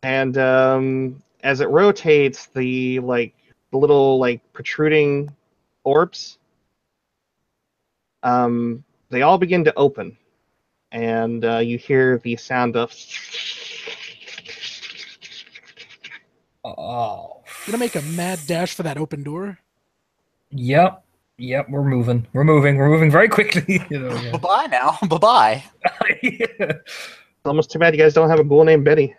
And as it rotates, the little protruding orbs, they all begin to open, and you hear the sound of. Oh. Gonna make a mad dash for that open door. Yep, we're moving very quickly. Yeah. Bye-bye now. Bye-bye. It's almost too bad you guys don't have a ghoul named Betty.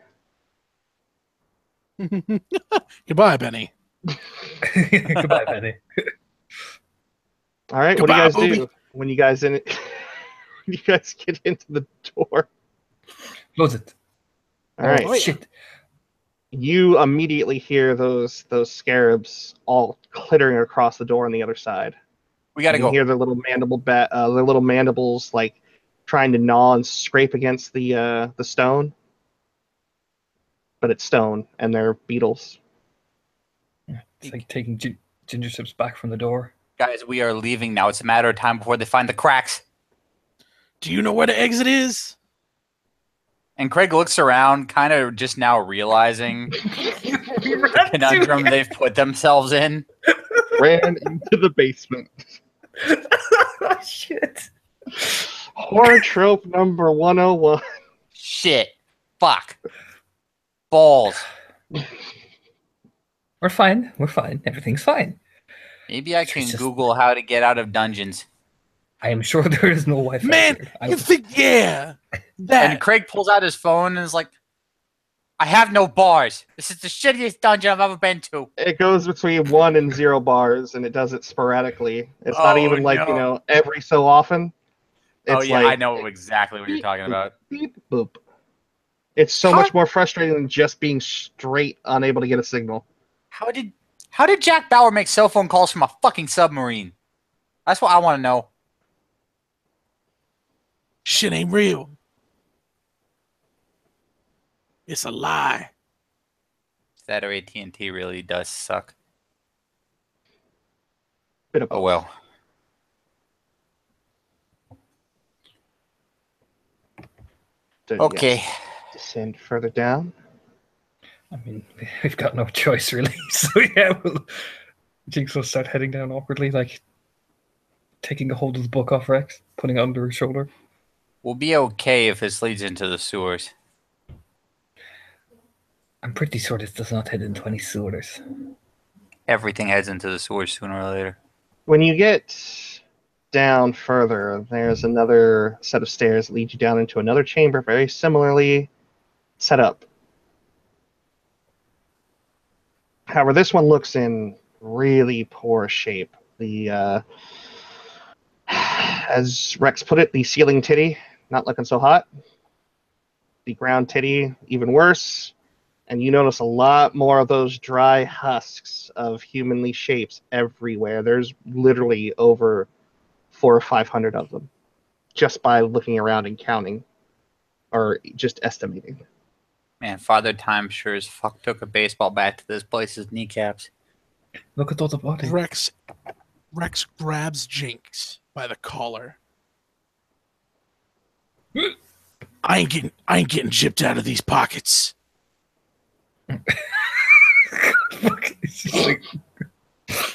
Goodbye, Benny. Goodbye, Benny. All right, Goodbye, what do you guys do when you guys when you guys get into the door? Close it. All right, Oh, yeah. Shit. you immediately hear those scarabs all clittering across the door on the other side. We got to You go. can hear their little mandibles like trying to gnaw and scrape against the stone, but it's stone and they're beetles. It's like taking ginger sips back from the door. Guys, we are leaving now. It's a matter of time before they find the cracks. Do you know where the exit is? And Craig looks around, kind of just now realizing the conundrum they've put themselves in. Ran into the basement. Oh, shit. Horror trope number 101. Shit. Fuck. Balls. We're fine. We're fine. Everything's fine. Maybe I can Jesus. Google how to get out of dungeons. I am sure there is no Wi-Fi Man, here. you think, yeah. That. And Craig pulls out his phone and is like, I have no bars. This is the shittiest dungeon I've ever been to. It goes between 1 and 0 bars, and it does it sporadically. It's not even like, no. every so often. Oh, It's yeah, like, I know exactly what you're talking about. beep, boop. It's so much more frustrating than just being straight unable to get a signal. How did Jack Bauer make cell phone calls from a fucking submarine? That's what I want to know. Shit ain't real. It's a lie. That or AT&T really does suck. Bit of Oh both. well. So, Okay. yes, descend further down. I mean, we've got no choice, really. So, yeah, Jinx will start heading down awkwardly, like taking a hold of the book off Rex, putting it under her shoulder. We'll be okay if this leads into the sewers. I'm pretty sure this does not head into any sewers. Everything heads into the sewers sooner or later. When you get down further, there's another set of stairs that lead you down into another chamber, very similarly set up. However, this one looks in really poor shape. The as Rex put it, the ceiling titty not looking so hot. The ground titty even worse. And you notice a lot more of those dry husks of humanly shapes everywhere. There's literally over 400 or 500 of them, just by looking around and counting, or just estimating. Man, Father Time sure as fuck took a baseball bat to this place's kneecaps. Look at all the bodies. Rex grabs Jinx by the collar. I ain't getting gypped out of these pockets.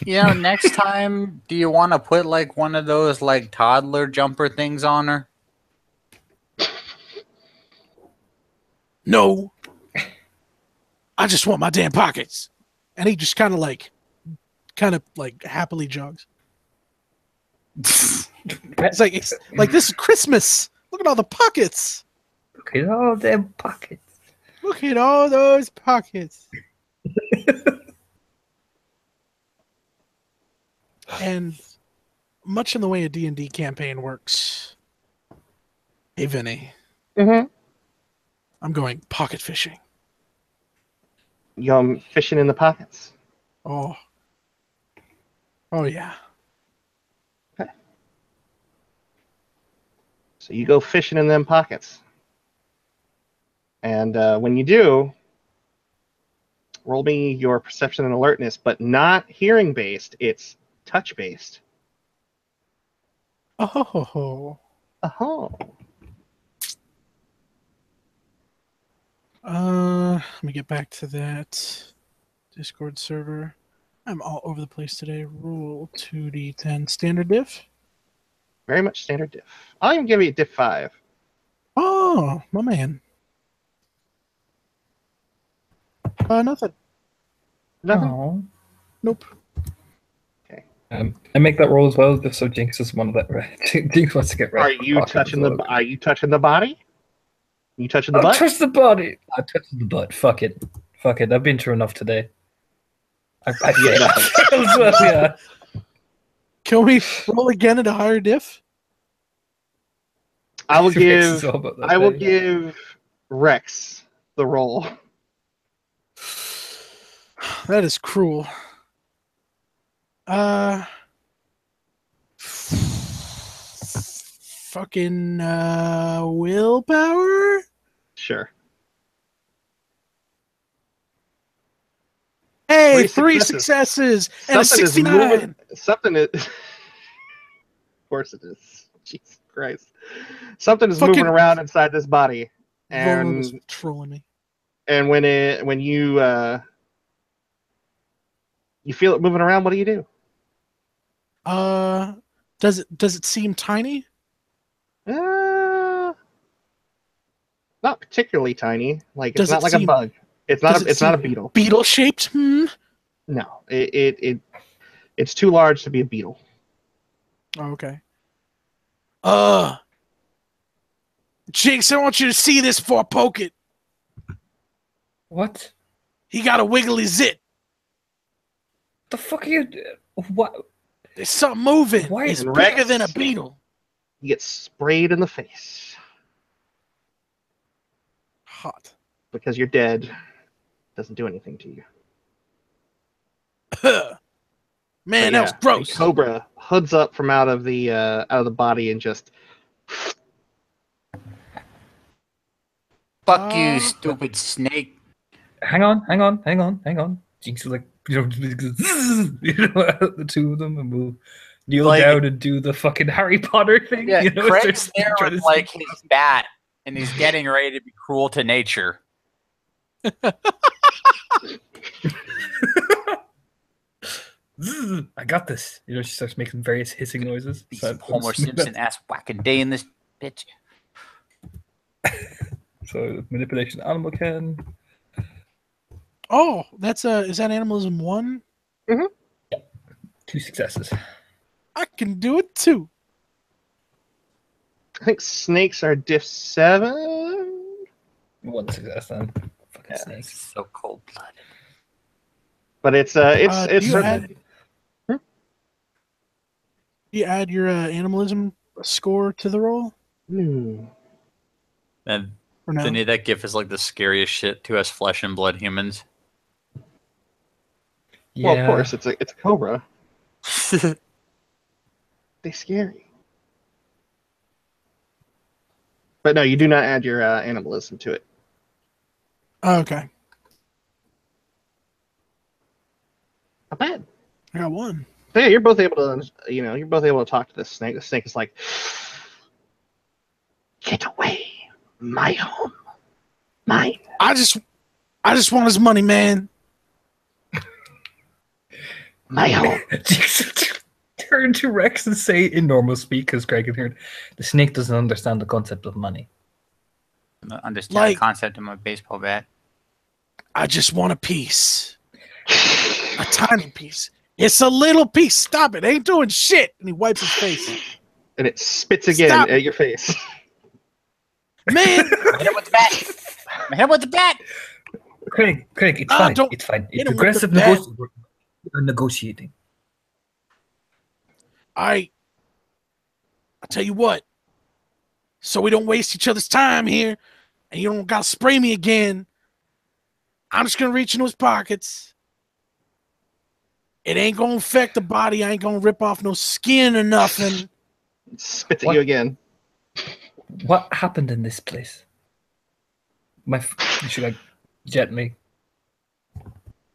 Next time, do you want to put like one of those like toddler jumper things on her? No. I just want my damn pockets. And he just kind of happily jogs. It's like this is Christmas. Look at all the pockets. Look at all them pockets. Look at all those pockets. And much in the way a D&D campaign works. Hey, Vinny. Mm-hmm. I'm going pocket fishing. You're fishing in the pockets. Oh, yeah. Okay. So you go fishing in them pockets. And when you do, roll me your perception and alertness, but not hearing based. It's touch based. Oh. Oh. Let me get back to that Discord server. I'm all over the place today. Roll 2d10 standard diff. Very much standard diff. I'll even give you a diff 5. Oh, my man. Nothing. Nothing? Aww. Nope. Okay. I make that roll as well, just so Jinx is one of that. Jinx wants to get rid. Are you touching the body? You touching the I'll butt? touch the body. I'll touch the butt. Fuck it. I've been through enough today. I failed as well, yeah. Can we roll again at a higher diff? I will Rex is give all about that I will thing. give Rex the roll. That is cruel. Fucking willpower? Sure. Hey, Three three successes and a Something is 69. moving. Something is. Of course it is. Jesus Christ. Something is Fucking- moving around inside this body, Volo was and trolling me. when you feel it moving around, what do? Does it seem tiny? Not particularly tiny. Like Does it's not it like a seem- bug. It's not a beetle. Beetle shaped? No, it's too large to be a beetle. Oh, okay. Jinx, I want you to see this before I poke it. What He got a wiggly zit. the fuck are you? What? There's something moving. Why- It's And bigger Rex- than a beetle. You get sprayed in the face Hot. because you're dead. Doesn't do anything to you. Man, But that was yeah, gross. a cobra hoods up from out of the body and just Fuck you, stupid snake. Hang on. Jinx is like, the two of them, and we'll kneel Like- down and do the fucking Harry Potter thing. Yeah, Craig's Start there trying with to like sneak his bat, and he's getting ready to be cruel to nature. I got this. She starts making various hissing noises. Be So some Homer Simpson ass whacking day in this bitch. So manipulation animal can. Oh, that's is that animalism 1? 2 successes. I can do it too. I think snakes are diff 7, 1 success then. Fucking Yeah. snakes. So cold blooded. but it's do it's you certain- You add your animalism score to the roll, Hmm. And or no? Vinny, that gif is like the scariest shit to us flesh and blood humans. Yeah. Well, of course, it's a cobra. They scary. But no, you do not add your animalism to it. Oh, okay. Not bad. I got 1. So yeah, you're both able to, you're both able to talk to this snake. The snake is like, "Get away, my home, mine." I just want his money, man. My home. Turn to Rex and say in normal speak, because Greg can hear it. The snake doesn't understand the concept of money. I understand Like- the concept of my baseball bat. I just want a piece, a tiny piece. It's a little piece. Stop it! Ain't doing shit. And he wipes his face. And it spits again Stop. at your face. Man, Hit him with the bat. Hit him with the bat. Craig, it's Ah, fine. don't It's fine. hit It's him with aggressive the bat. We're negotiating. I'll tell you what. So we don't waste each other's time here, and you don't gotta spray me again. I'm just gonna reach into his pockets. It ain't gonna affect the body. I ain't gonna rip off no skin or nothing. It spits at What? you again. What happened in this place? You should like gently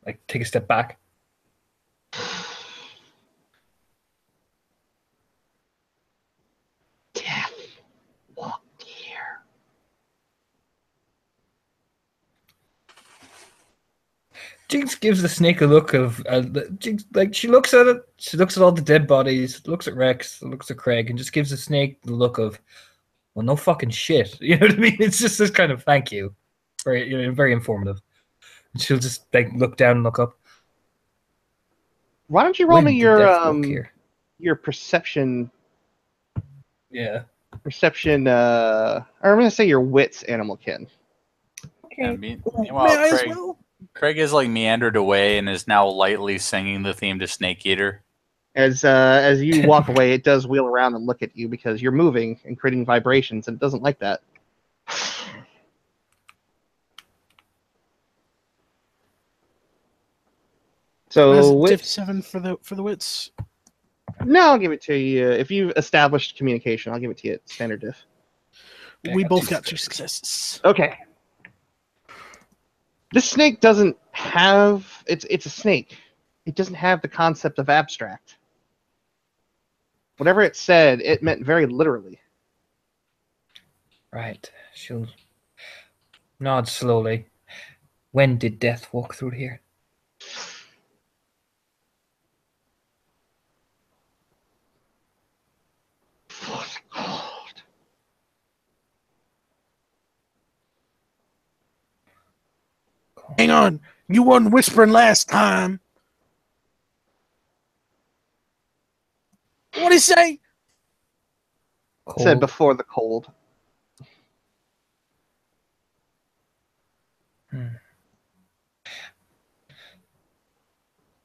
like take a step back. Death walked here. Jinx gives the snake a look of Jinx, like she looks at it. She looks at all the dead bodies. Looks at Rex. Looks at Craig, and just gives the snake the look of, well, no fucking shit. You know what I mean? It's just this kind of thank you, very very informative. And she'll just like look down and look up. Why don't you roll When me did your death walk here? your perception Yeah. or I'm gonna say your wits, animal kin. Yeah, May meanwhile, I as Craig, well? Craig is like meandered away and is now lightly singing the theme to Snake Eater. As you walk away, it does wheel around and look at you because you're moving and creating vibrations, and it doesn't like that. So Diff wits, 7 for the wits. no, I'll give it to you. If you've established communication, I'll give it to you at standard diff. Yeah, We I got both 2 got 2 successes. successes. Okay. This snake doesn't have it's a snake. It doesn't have the concept of abstract. Whatever it said, it meant very literally. Right. She'll nod slowly. When did death walk through here? Hang on. You wasn't whispering last time. he say? Said before the cold.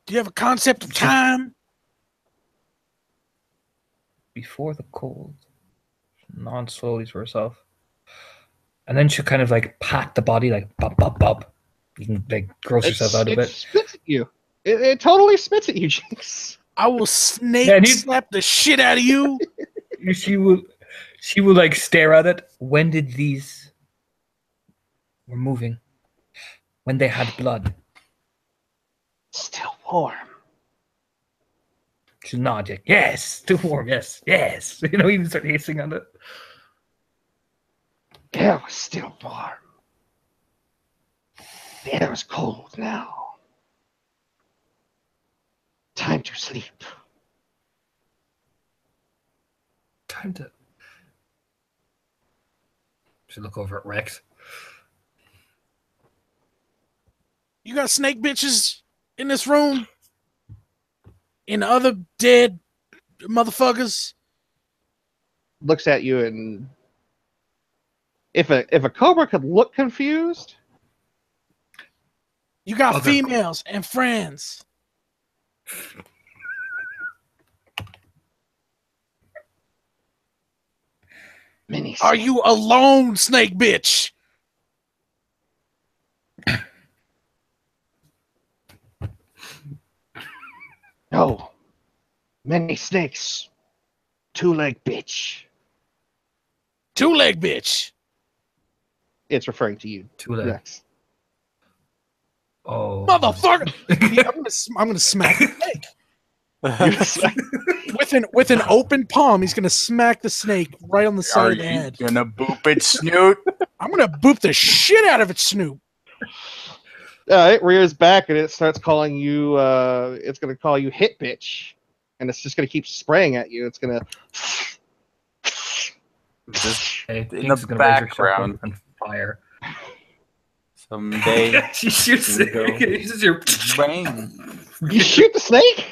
Do you have a concept of time? Before the cold. Non slowly to herself. And then she'll kind of like pat the body like bop bop bop. You can like gross yourself out of It it. spits at you. It totally spits at you, Jinx. I will snake Yeah, slap the shit out of you. She will like stare at it. When did these were moving? When they had blood. Still warm. She'll nod. Like, yes, still warm. Yes, yes. You know, even start hissing on it. The air was still warm. The air is cold now. Time to sleep. Time to. She'll look over at Rex. You got snake bitches in this room? And other dead motherfuckers? Looks at you, and if a cobra could look confused, You got Other- females and friends. many. Are you alone, snake bitch? No. Many snakes. Two-leg bitch. Two-leg bitch. It's referring to you, Two legs. Rex. Oh, Motherfucker. Yeah, I'm gonna smack the snake. With an open palm, he's gonna smack the snake right on the side Are of the you head. gonna boop its snoot? I'm gonna boop the shit out of its snoop. It rears back and it starts calling you. It's gonna call you hit bitch, and it's just gonna keep spraying at you. It's gonna. Just hey, in Jinx the is gonna raise her shotgun background. and fire. someday. She shoots it. Bingo. Uses your Bang. You shoot the snake.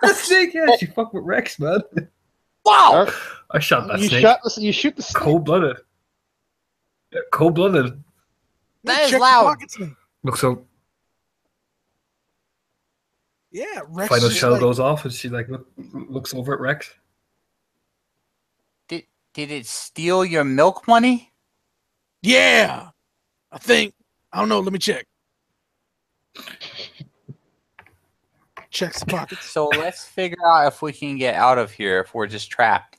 the snake. Yeah, she fucked with Rex, man. Wow. I shot that You snake. You shoot the snake. Cold blooded. Cold blooded. That is Check the loud. pocket snake. Look, so Yeah, Rex final is shell like, goes off, and she like looks over at Rex. Did it steal your milk money? yeah. I think. I don't know. Let me check. Checks the pockets. So let's figure out if we can get out of here if we're just trapped.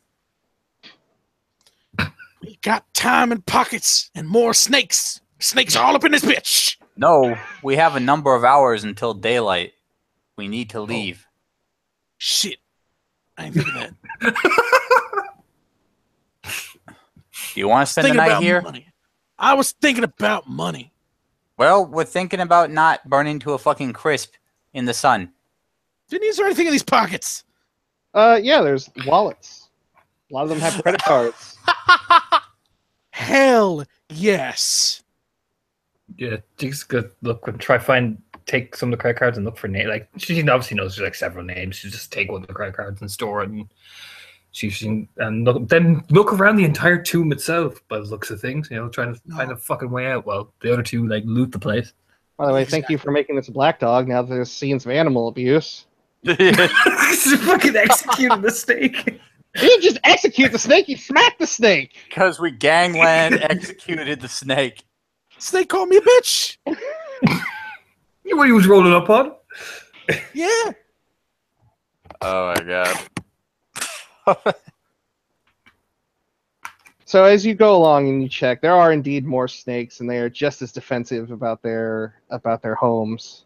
We got time and pockets and more snakes. Snakes all up in this bitch. No, we have a number of hours until daylight. We need to leave. Shit. I ain't thinking that. Do you want to spend the Thinking night about here? money. I was thinking about money. Well, we're thinking about not burning to a fucking crisp in the sun. Didn't use anything in these pockets. Yeah, there's wallets. A lot of them have credit cards. Hell yes. Yeah, Jinx could look and take some of the credit cards and look for names. Like she obviously knows there's like several names. She just take one of the credit cards and store it, and then look around the entire tomb itself by the looks of things. You know, trying to find a fucking way out while the other two like loot the place. By the way, thank you for making this a black dog. Now there's scenes of animal abuse. Fucking executed the snake. You didn't just execute the snake. You smacked the snake. Because we gangland executed the snake. Snake called me a bitch. You what he was rolling up on? Yeah. Oh my god. So as you go along and you check, there are indeed more snakes, and they are just as defensive about their homes.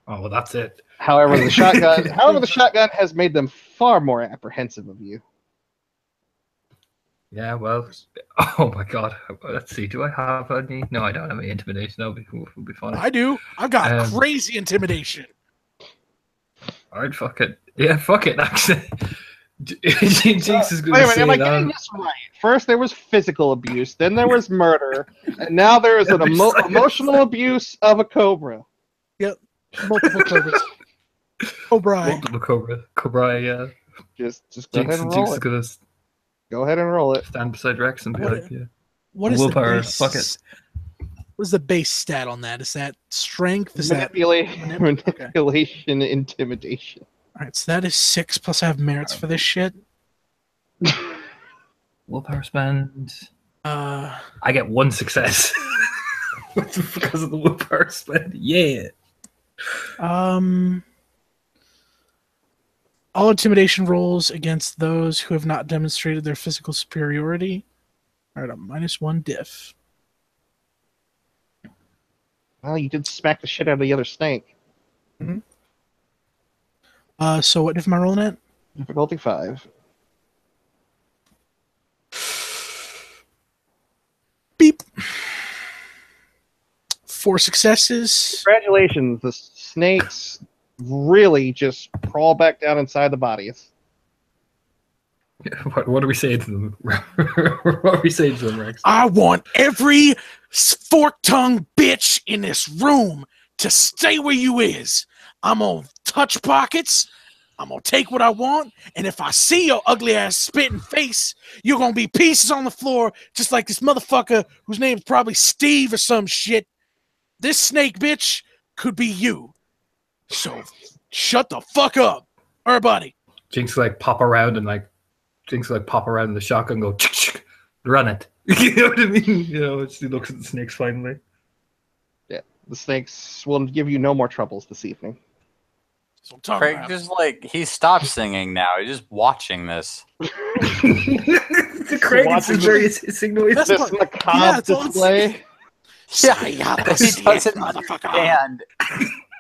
Oh well, that's it. However, the shotgun has made them far more apprehensive of you. Yeah, well, oh my god. Let's see. Do I have any? No, I don't have any intimidation. That would be funny. I do. I've got Um, crazy intimidation. Alright, fuck it. Yeah, fuck it. Actually, Jinx is going Wait to a minute, say am I that. getting this right? First there was physical abuse, then there was murder, and now there is an emotional abuse of a cobra. Multiple covers. Cobra. Multiple Cobra, yeah. Just go ahead and Jinx roll is it. gonna Go ahead and roll it. stand beside Rex and be What- like, yeah. What is the Willpower, base? fuck it. What is the base stat on that? Is that strength? Is that Manipulation, intimidation. all right? So that is 6 plus I have merits for this shit. Willpower spend. Uh, I get 1 success because of the willpower spend. Yeah. all intimidation rolls against those who have not demonstrated their physical superiority are at a -1 diff. Well, you did smack the shit out of the other snake. So what diff am I rolling at? Difficulty 5. Beep. 4 successes. Congratulations, the snakes really just crawl back down inside the bodies. What are we saying to them? What are we saying to them, Rex? I want every fork-tongued bitch in this room to stay where you is. I'm gonna touch pockets. I'm gonna take what I want, and if I see your ugly ass spitting face, you're gonna be pieces on the floor, just like this motherfucker whose name's probably Steve or some shit. This snake bitch could be you. So shut the fuck up, everybody. Jinx like pop around and like pop around in the shotgun and go run it. You know what I mean? You know, she looks at the snakes finally. Yeah, the snakes will give you no more troubles this evening. So talk Craig about just like he stopped singing now. He's just watching this. Craig is very hissing noise. That's This what- macabre yeah, it's all- display. Yeah, He doesn't understand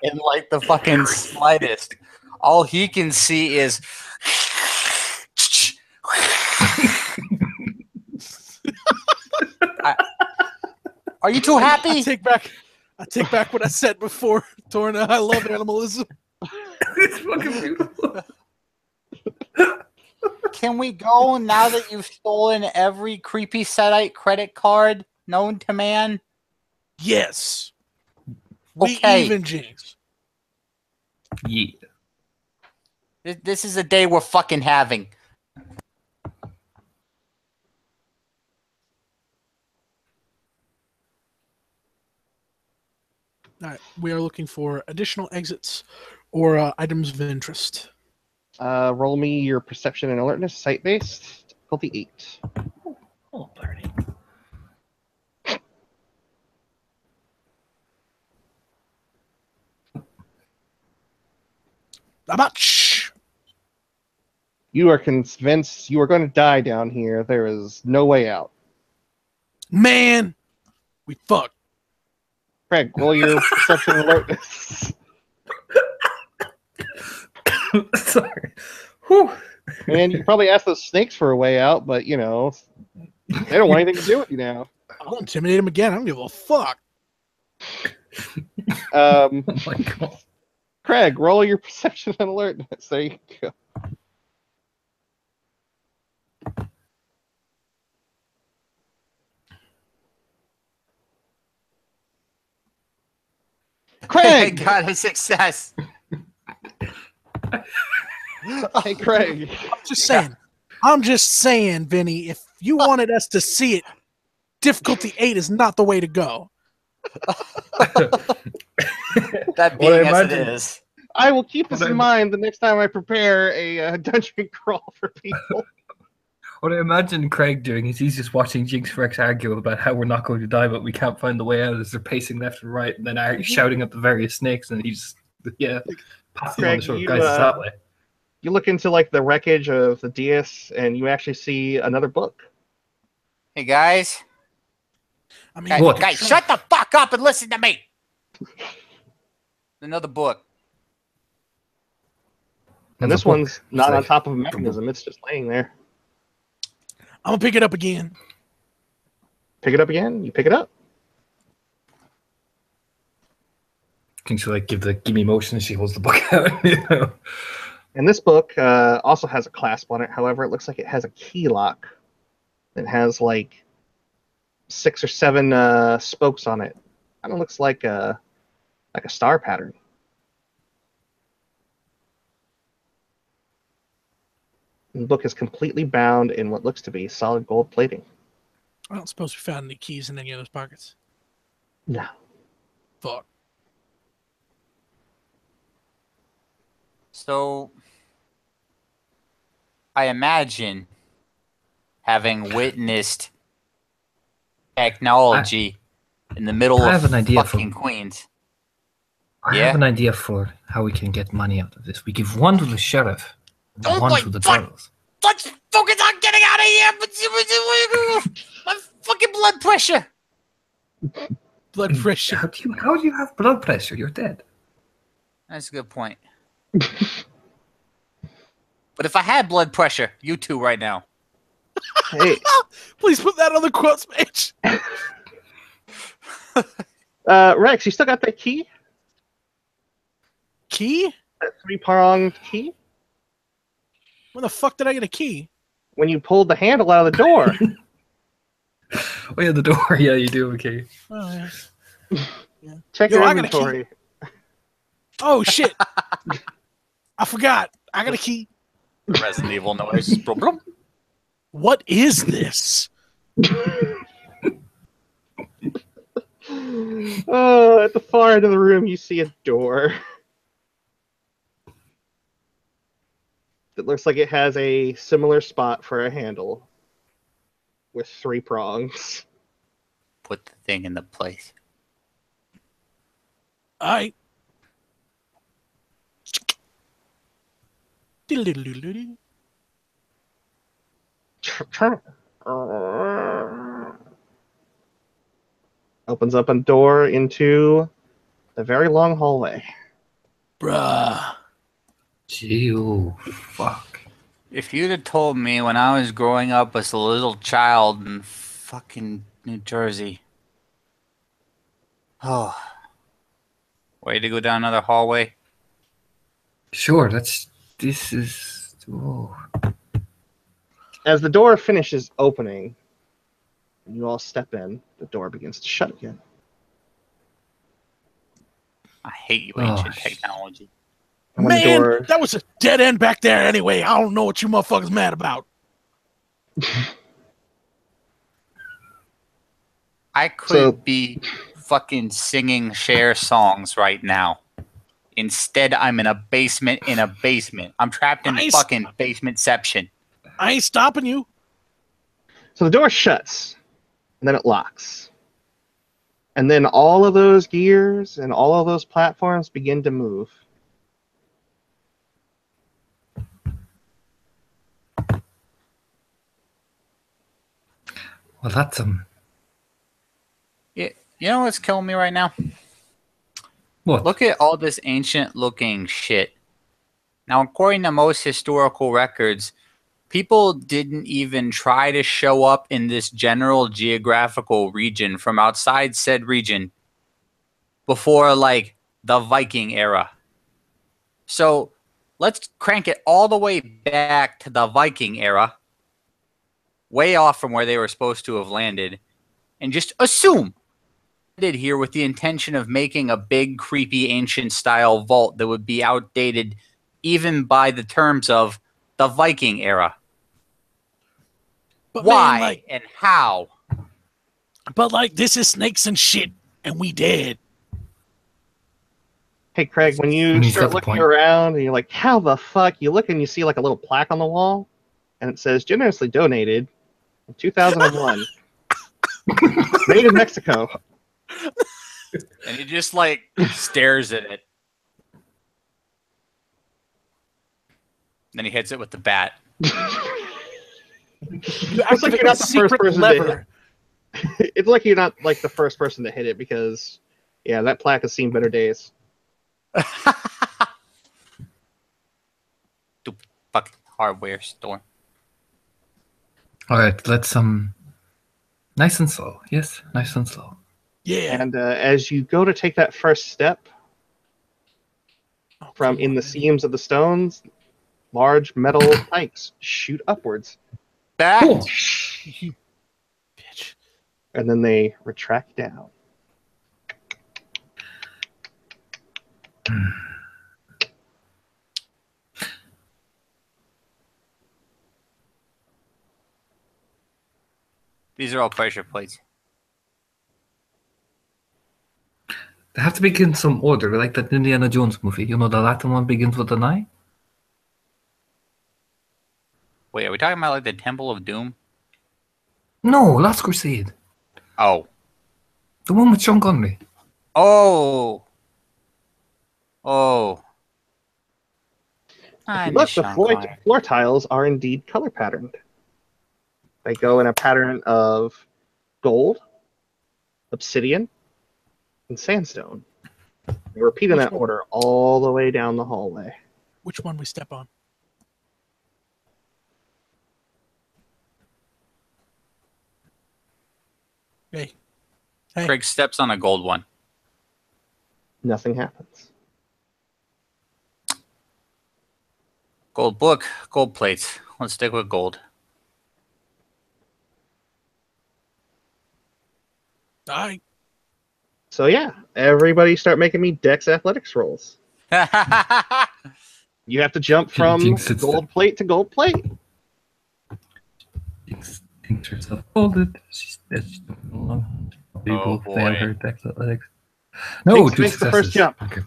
in like the fucking slightest. All he can see is. Are you too happy? I take back what I said before, Torna. I love animalism. It's fucking beautiful. Can we go now that you've stolen every creepy Setite credit card known to man? Yes. We Okay. even, Jinx. Yeah. This is a day we're fucking having. All right. We are looking for additional exits or items of interest. Roll me your perception and alertness, sight-based. Difficulty 8. Oh, Bernie. Much. You are convinced you are going to die down here. There is no way out. Man, we fucked. Craig, roll your perception and alertness. Sorry. Whew. And you can probably ask those snakes for a way out, but you know, they don't want anything to do with you now. I'll intimidate him again. I don't give a fuck. Oh my god. Craig, roll your perception and alertness. There you go. I Craig! got a success. Hey, Craig. I'm just saying, Vinny, if you wanted us to see it, difficulty 8 is not the way to go. That Well, being I as it imagine- is. I will keep this Well, in mind the next time I prepare a dungeon crawl for people. What I imagine Craig doing is he's just watching Jinx Rex argue about how we're not going to die, but we can't find the way out as they're pacing left and right, and then shouting at the various snakes, and he's passing on the Craig, short you, guys it's that way. You look into like the wreckage of the dais, and you actually see another book. Hey guys, I mean, guys, What? guys, shut the fuck up and listen to me. Another book. And There's this a book. one's not It's on like- top of a mechanism; it's just laying there. I'm gonna pick it up again. Pick it up again. You pick it up. Jinx will like give me motion and she holds the book out. You know? And this book also has a clasp on it. However, it looks like it has a key lock. It has like 6 or 7 spokes on it. Kind of looks like a star pattern. The book is completely bound in what looks to be solid gold plating. I don't suppose we found any keys in any of those pockets. No. Fuck. So, I imagine, having witnessed technology in the middle I of have an idea fucking for- Queens. I Yeah? have an idea for how we can get money out of this. We give one to the sheriff, and Oh one my to the God. girls. Let's focus on getting out of here! My fucking blood pressure! Blood pressure. How do you have blood pressure? You're dead. That's a good point. But if I had blood pressure, you two right now. Hey, Please put that on the quotes page. Rex, you still got that key? Key? That three-pronged key? Where the fuck did I get a key? When you pulled the handle out of the door. Oh yeah, the door. Yeah, you do. Okay. Oh, yeah. Check Yo, your I got a key. inventory. Oh shit. I forgot. I got a key. Resident Evil noise. Problem. What is this? Oh, at the far end of the room, you see a door. It looks like it has a similar spot for a handle with three prongs. Put the thing in the place. Alright. Opens up a door into a very long hallway. Bruh. Gee, oh, fuck. If you'd have told me when I was growing up as a little child in fucking New Jersey. Oh. Way to go down another hallway. Sure, this is. Oh. As the door finishes opening, and you all step in, the door begins to shut again. I hate you, Oh, ancient technology. And when the Man, door, that was a dead end back there anyway. I don't know what you motherfuckers mad about. I could So- be fucking singing Cher songs right now. Instead, I'm in a basement in a basement. I'm trapped in Nice. fucking basementception. I ain't stopping you. so the door shuts, and then it locks. And then all of those gears and all of those platforms begin to move. Well, that's Yeah, you know what's killing me right now? what? Look at all this ancient looking shit. Now, according to most historical records, people didn't even try to show up in this general geographical region from outside said region before, like, the Viking era. So, let's crank it all the way back to the Viking era, way off from where they were supposed to have landed, and just assume did here with the intention of making a big, creepy, ancient style vault that would be outdated even by the terms of the Viking era. But Why man, like, and how? this is snakes and shit, and we dead. Hey, Craig, when you He's start got the looking point. around and you're like, how the fuck? You look and you see like a little plaque on the wall, and it says generously donated in 2001. Made in Mexico. And he just like stares at it. Then he hits it with the bat. You It's like activate you're not the the first secret person to lever. It's like you're not like the first person to hit it because, yeah, that plaque has seen better days. Stupid fucking hardware store. All right, let's nice and slow. Yes, nice and slow. Yeah. And as you go to take that first step Oh, from come in on, the man. seams of the stones, large metal spikes shoot upwards, Bat. Oh. You bitch. and then they retract down. These are all pressure plates. They have to begin some order, like that Indiana Jones movie. You know, the Latin one begins with an I? Wait, are we talking about like the Temple of Doom? No, Last Crusade. Oh. The one with Sean Connery. Oh. Oh. I Look, miss the Sean Connery. floor tiles are indeed color patterned. They go in a pattern of gold, obsidian, and sandstone. They repeat in Which that one? order all the way down the hallway. Which one we step on? Hey. Hey. Craig steps on a gold one. Nothing happens. Gold book, gold plates. Let's stick with gold. I So yeah, everybody start making me Dex athletics rolls. You have to jump from Jinx, it's gold plate to gold plate. Jinx thinks herself folded. She's dead. She doesn't belong. We Oh, will fail boy. her Dex athletics. No, Jinx two makes the first successes. jump. Okay.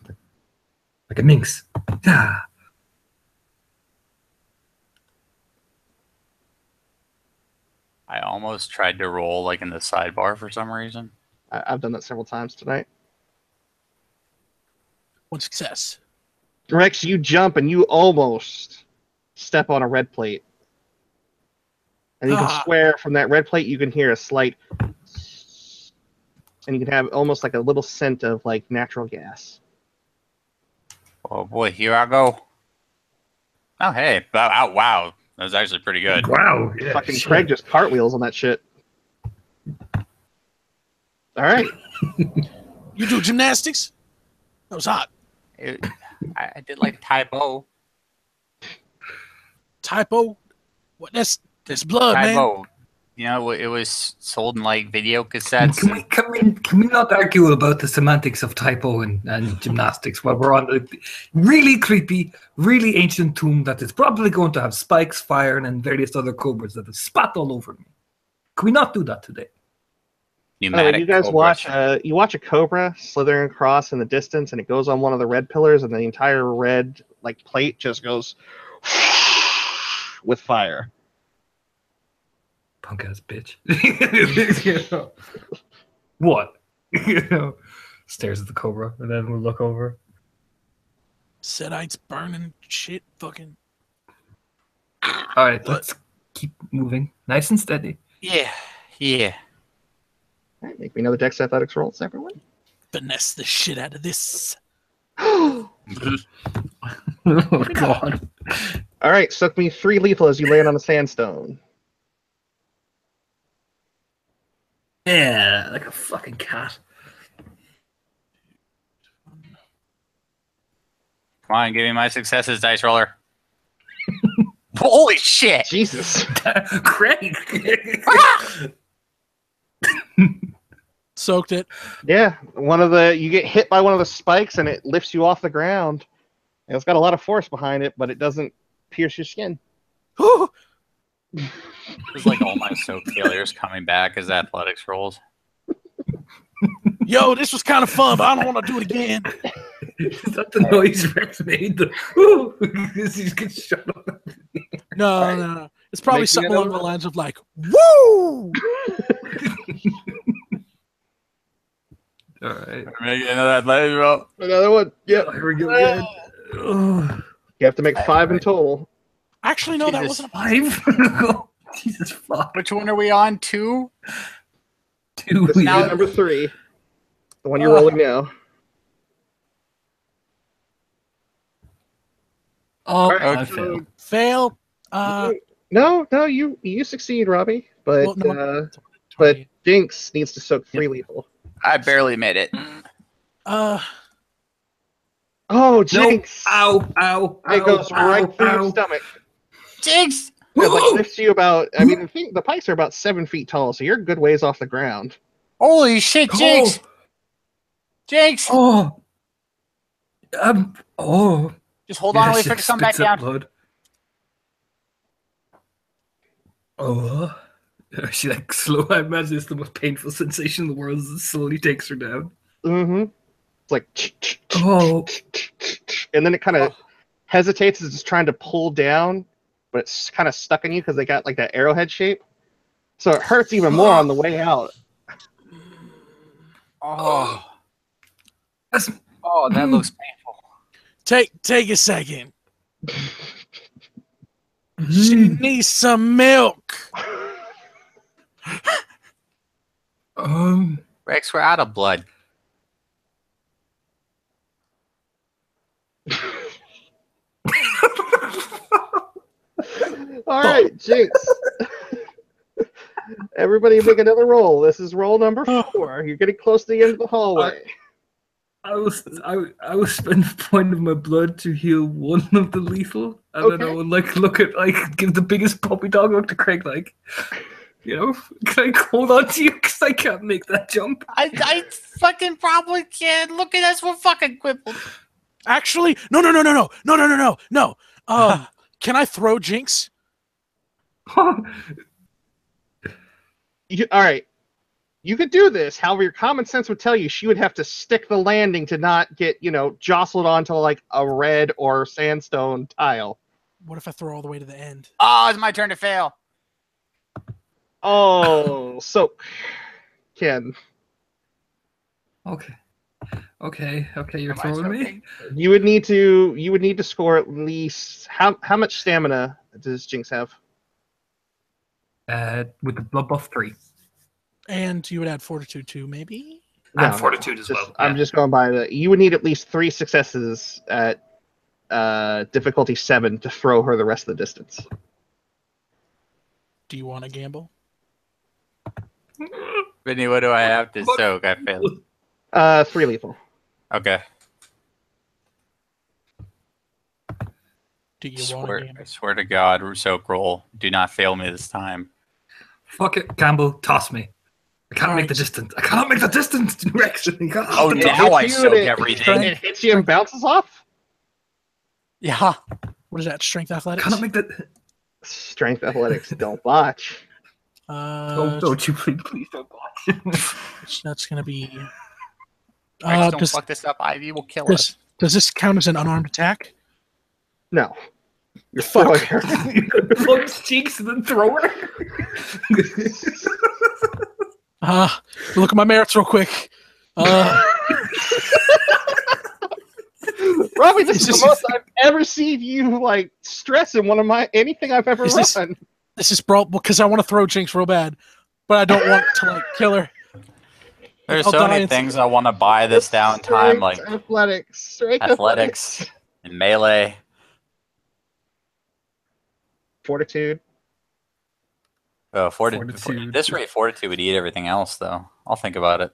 Like a minx. Ah. I almost tried to roll like in the sidebar for some reason. I've done that several times tonight. one success. Rex, you jump and you almost step on a red plate. And you can swear from that red plate you can hear a slight, and you can have almost like a little scent of like natural gas. Oh boy, here I go. Oh hey, wow, that was actually pretty good. Wow. Yeah, Fucking shit. Craig just cartwheels on that shit. All right. You do gymnastics? That was hot. I did like typo. Typo? What? That's blood, man. Typo. You know, it was sold in like video cassettes. Can we not argue about the semantics of typo and gymnastics while we're on the really creepy, really ancient tomb that is probably going to have spikes, fire, and various other cobras that have spat all over me? Can we not do that today? Pneumatic you guys cobras. watch a cobra slithering across in the distance, and it goes on one of the red pillars, and the entire red like plate just goes with fire. Punk ass bitch. You know, what? You know, stares at the cobra, and then we'll look over. Setites burning shit. Fucking. All right, let's keep moving, nice and steady. Yeah. All right, make me another Dex athletics rolls, everyone. Finesse the shit out of this. Oh god. All right, soak me 3 lethal as you land on the sandstone. Yeah, like a fucking cat. Come on, give me my successes, dice roller. Holy shit! Jesus. Craig. Soaked it. Yeah, you get hit by one of the spikes and it lifts you off the ground. And it's got a lot of force behind it, but it doesn't pierce your skin. Whew. It's like all my soak failures coming back as athletics rolls. Yo, this was kind of fun, but I don't want to do it again. Is that the noise Rex made? He gets shot up. No. It's probably Make something me along another the lines of like, woo! All right. Make another athletics roll. Another one. Yeah, Yep. here we go again. You have to make 5 in total. Actually, no, that Jesus. wasn't a 5. Jesus fuck. Which one are we on? 2? 2. This is Now- number 3. The one you're rolling now. Oh, Alright, I failed. fail. No, you succeed, Robbie. But Well, no. but Jinx needs to soak 3 lethal. I barely made it. Oh, Jinx! Ow. It goes right through your ow. stomach. Jinx! It like lifts you about. I mean, the pikes are about 7 feet tall, so you're a good ways off the ground. Holy shit, Jinx! Jinx! Oh. Just hold on, Yeah, wait for it to shit come back spits up down. blood. Oh. She like slow. I imagine it's the most painful sensation in the world as it slowly takes her down. Mm-hmm. It's like, Oh, and then it kind of hesitates, as it's trying to pull down, but it's kind of stuck in you because they got like that arrowhead shape. So it hurts even more on the way out. Oh, that's, oh, that looks painful. Take a second. She needs some milk. Rex, we're out of blood. All right, Jinx. Everybody make another roll. This is roll number 4. You're getting close to the end of the hallway. I will spend a point of my blood to heal one of the lethal, and then I will look at give the biggest puppy dog look to Craig can I hold on to you because I can't make that jump. I fucking probably can. Look at us, we're fucking crippled. Actually, no. Can I throw Jinx? All right. You could do this. However, your common sense would tell you she would have to stick the landing to not get, jostled onto like a red or sandstone tile. What if I throw all the way to the end? Oh, it's my turn to fail. Oh, so Ken. Okay, you're throwing me. You would need to score at least how much stamina does Jinx have? With the blood buff 3. And you would add fortitude too, maybe? And fortitude as well. I'm just going by the. You would need at least 3 successes at difficulty 7 to throw her the rest of the distance. Do you want to gamble? Vinny, what do I have to soak? I failed. 3 lethal. Okay. Do you want to gamble? I swear to God, soak roll. Do not fail me this time. Fuck it, Campbell, toss me. I can't make the distance. Rex. Oh, now I soak everything. It hits you and bounces off? Yeah. What is that? Strength athletics? Cannot make that. Strength athletics. Don't botch. Don't you please don't botch. That's going to be... Rex, don't fuck this up. Ivy will kill us. Does this count as an unarmed attack? No. You're Fuck. Punch cheeks and then throw her. Look at my merits real quick. Robbie, this is the most I've ever seen you stress in anything I've ever run. This is because I want to throw Jinx real bad, but I don't want to kill her. There's so many things I want to buy this downtime, like athletics, and melee. Fortitude. Fortitude. This rate, fortitude would eat everything else, though. I'll think about it.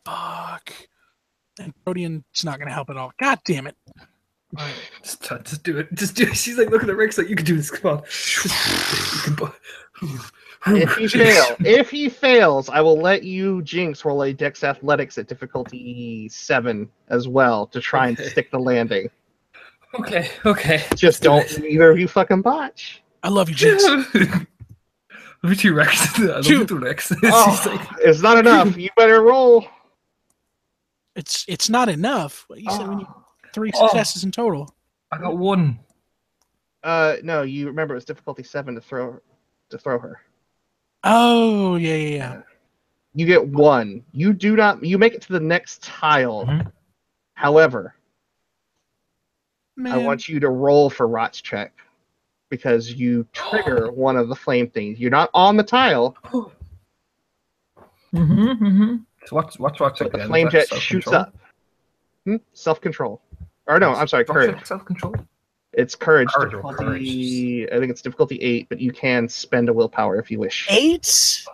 Fuck. And Protean's not going to help at all. God damn it. All right, just do it. Just do it. She's looking at Rex you can do this. Come on. If he fails, I will let you, Jinx, roll a Dex Athletics at difficulty 7 as well to try and stick the landing. Okay. Just don't either of you fucking botch. I love you, Jinx. Look at you, Rex. I love you too, Rex. It's not enough. You better roll. It's not enough. You said we need 3 successes in total. I got 1. No, you remember it's difficulty 7 to throw her. Oh, yeah. You get 1. You make it to the next tile. Mm-hmm. However, I want you to roll for Rot's check because you trigger one of the flame things. You're not on the tile. So what's Rot's check? The flame jet shoots up. Self-control. Or no, I'm sorry, courage. Self-control? It's courage. Difficulty, I think it's difficulty 8, but you can spend a willpower if you wish. 8?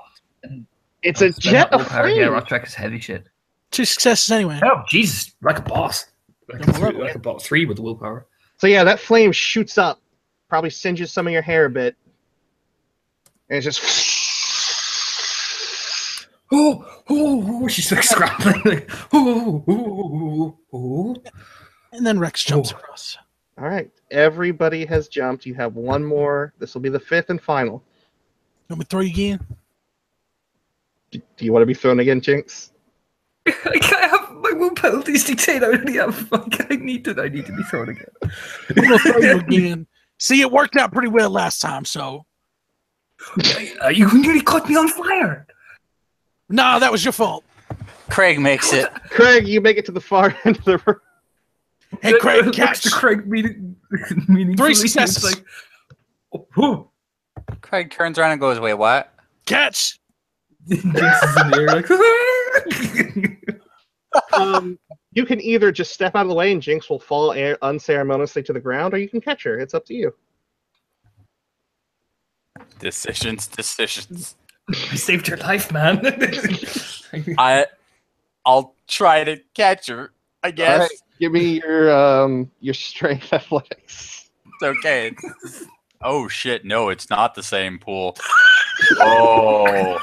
It's a jet of flame. Yeah, Rot's check is heavy shit. 2 successes anyway. Oh, Jesus. Like a boss. Like a boss 3 with the willpower. So yeah, that flame shoots up. Probably singes some of your hair a bit. And it's just... Oh, she's like scrapping. And then Rex jumps across. All right. Everybody has jumped. You have 1 more. This will be the 5th and final. You want me to throw you again? Do you want to be thrown again, Jinx? I can't have my will penalties dictate. I really have. I need to be thrown again. We'll throw you again. See, it worked out pretty well last time, so. You nearly caught me on fire. Nah, that was your fault. Craig makes it. Craig, you make it to the far end of the room. Hey, Craig, Looks catch. to Craig meaningfully. 3 It's successes. like, oh. Craig turns around and goes, "Wait, what?" Catch. Jinx is in the air like. You can either just step out of the way and Jinx will fall unceremoniously to the ground, or you can catch her. It's up to you. Decisions. I saved your life, man. I'll try to catch her. I guess. All right, give me your strength athletics. It's okay. Oh shit! No, it's not the same pool. Oh.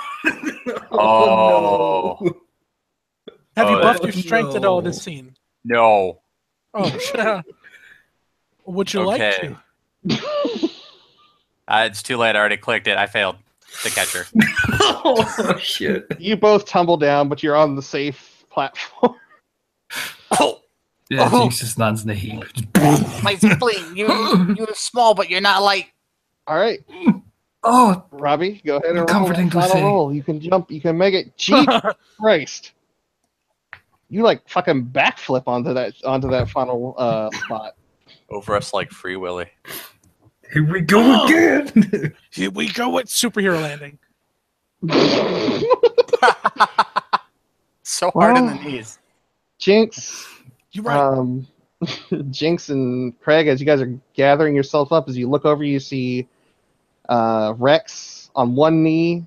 Oh. Have you Oh, buffed your strength at all no. this scene? No. Oh, shit. Would you like Okay. to? It's too late. I already clicked it. I failed to catch her. Oh shit! You both tumble down, but you're on the safe platform. Oh, Yeah, Oh. Jinx just lands in a heap. my spleen. You're small, but you're not light. All right, Oh, Robbie, go ahead and roll Comforting that to final say. roll. You can jump. You can make it. Jesus Christ! You like fucking backflip onto that final spot. Over us like Free Willy. here we go again. Here we go with superhero landing. So hard in the Wow. knees. Jinx, You're right. Jinx and Craig, as you guys are gathering yourself up, as you look over, you see Rex on one knee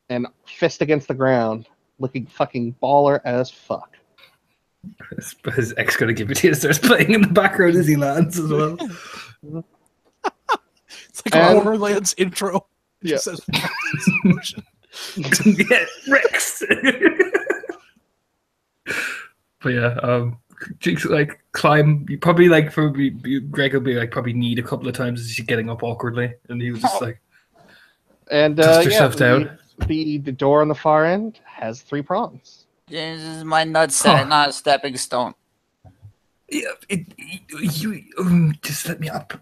and fist against the ground, looking fucking baller as fuck. His ex gonna give it to you. Starts playing in the background as he lands as well. It's like a And- Borderlands intro. It Yeah. just says motion. Yeah, Rex. But yeah, Jinx like climb. You probably Greg will be like probably need a couple of times as she's getting up awkwardly, and he was just like And dust yeah, yourself down. the door on the far end has 3 prongs. This is my nutsack, Huh. not a stepping stone. Yeah, you just let me up.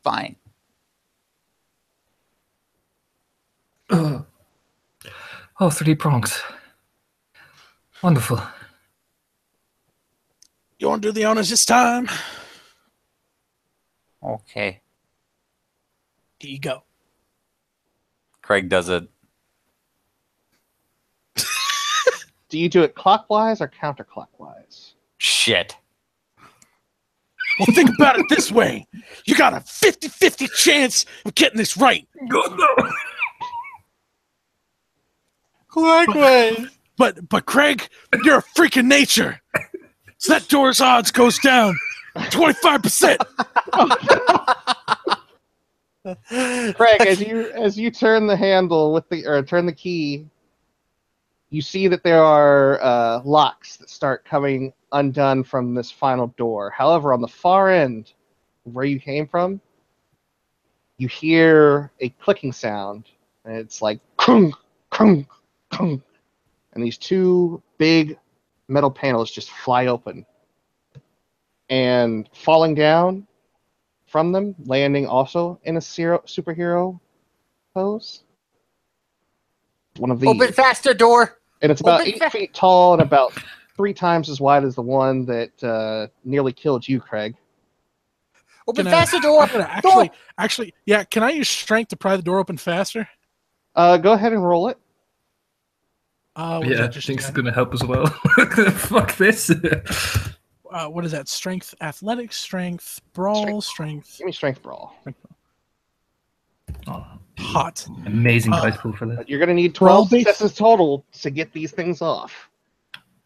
Fine. Oh, 3 prongs. Wonderful. You want to do the honors this time? Okay. Here you go. Craig does it. Do you do it clockwise or counterclockwise? Shit. Well, think about it this way. You got a 50-50 chance of getting this right. No. Clockwise. But Craig, you're a freak of nature. So that door's odds goes down 25%. Craig, as you turn the handle turn the key, you see that there are locks that start coming undone from this final door. However, on the far end, where you came from, you hear a clicking sound, and it's like krunk, krunk, krunk, and these 2 big metal panels just fly open, and falling down from them, landing also in a superhero pose. One of these. Open faster, door. And it's about Open 8 feet tall and about 3 times as wide as the one that nearly killed you, Craig. Open Can I- faster, door. I'm gonna actually, yeah. Can I use strength to pry the door open faster? Go ahead and roll it. What is Yeah, that, Jinx is gonna help as well. Fuck this. what is that? Strength, athletics, strength, brawl, strength. Give me strength brawl. Oh, Hot. amazing dice pool for this. But you're going to need Brawl 12 base- successes total to get these things off.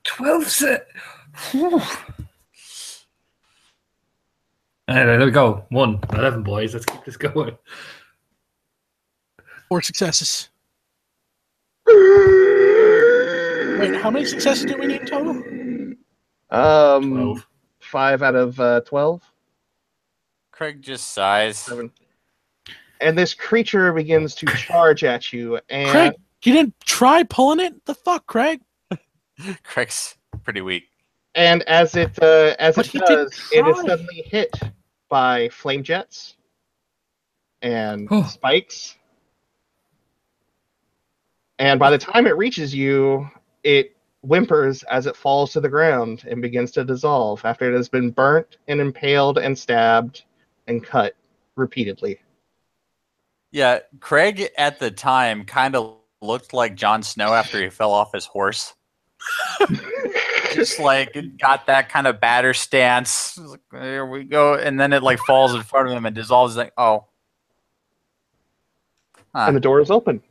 12 set. There we go. 1, 11, boys. Let's keep this going. 4 successes. Wait, how many successes do we need total? 12. 5 out of 12. Craig just sighs. 7. And this creature begins to charge at you. And Craig, You didn't try pulling it? The fuck, Craig? Craig's pretty weak. And as it But he didn't does, it is try. suddenly hit by flame jets and Oh. spikes. And by the time it reaches you, it whimpers as it falls to the ground and begins to dissolve after it has been burnt and impaled and stabbed and cut repeatedly. Yeah, Craig at the time kind of looked like Jon Snow after he fell off his horse. Just like got that kind of batter stance. Like, there we go, and then it like falls in front of him and dissolves. Like, oh, And the door is open.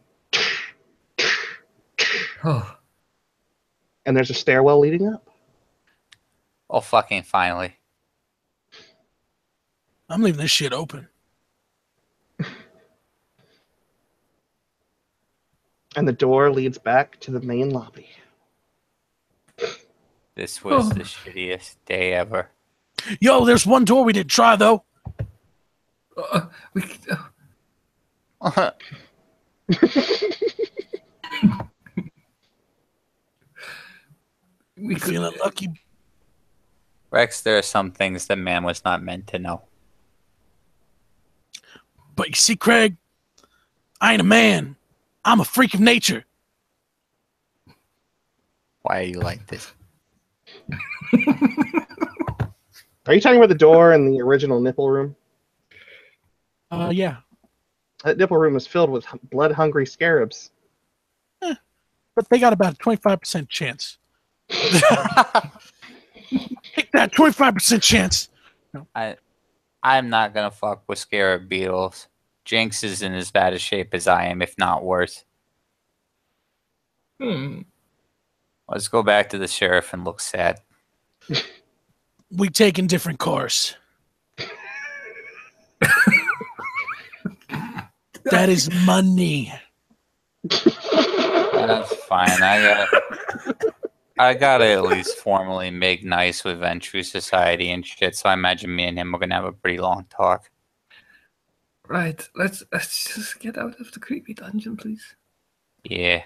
Oh. And there's a stairwell leading up. oh, fucking finally. I'm leaving this shit open. And the door leads back to the main lobby. This was the shittiest day ever. Yo, there's one door we didn't try though. We, we could, Feeling lucky. Rex, there are some things that man was not meant to know. But you see, Craig, I ain't a man. I'm a freak of nature. Why are you like this? Are you talking about the door in the original nipple room? Yeah. That nipple room is filled with blood-hungry scarabs. But they got about a 25% chance. Take that 25% chance. I'm not gonna fuck with scarab beetles. Jinx is in as bad a shape as I am, if not worse. Let's go back to the sheriff and look sad. We taking different course. That is money. That's fine. I gotta at least formally make nice with Ventru Society and shit, so I imagine me and him are gonna have a pretty long talk. right. Let's just get out of the creepy dungeon, please. Yeah.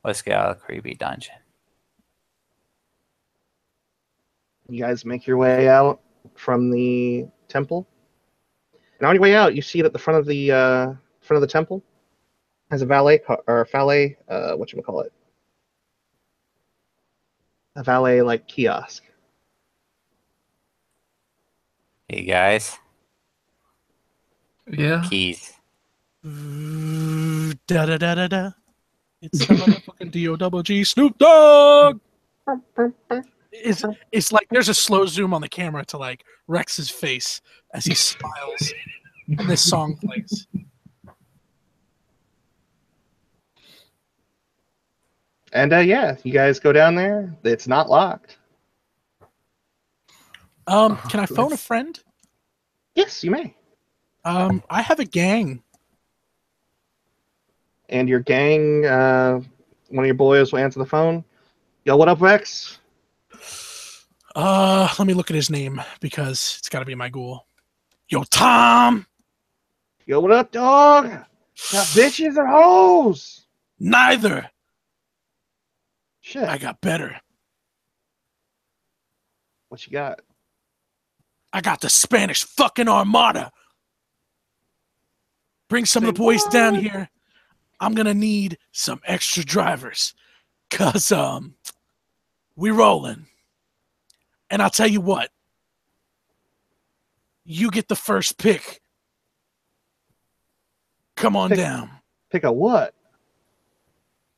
Let's get out of the creepy dungeon. You guys make your way out from the temple. And on your way out, you see it at the front of the temple has a valet whatchamacallit? A valet like kiosk. Hey guys, Yeah. keys. Da da da da da. It's the motherfucking D-O-double-G Snoop Dogg. It's like there's a slow zoom on the camera to like Rex's face as he smiles and this song plays. And yeah, you guys go down there. It's not locked. Can I phone a friend? Yes, you may. I have a gang. And your gang, one of your boys will answer the phone. Yo, what up, Rex? Let me look at his name because it's got to be my ghoul. Yo, Tom. Yo, what up, dog? Got bitches or hoes? Neither. Shit. I got better. What you got? I got the Spanish fucking Armada. Bring some of the boys down here. I'm gonna need some extra drivers, cause we rolling. And I'll tell you what. You get the first pick. Come on down. Pick a what?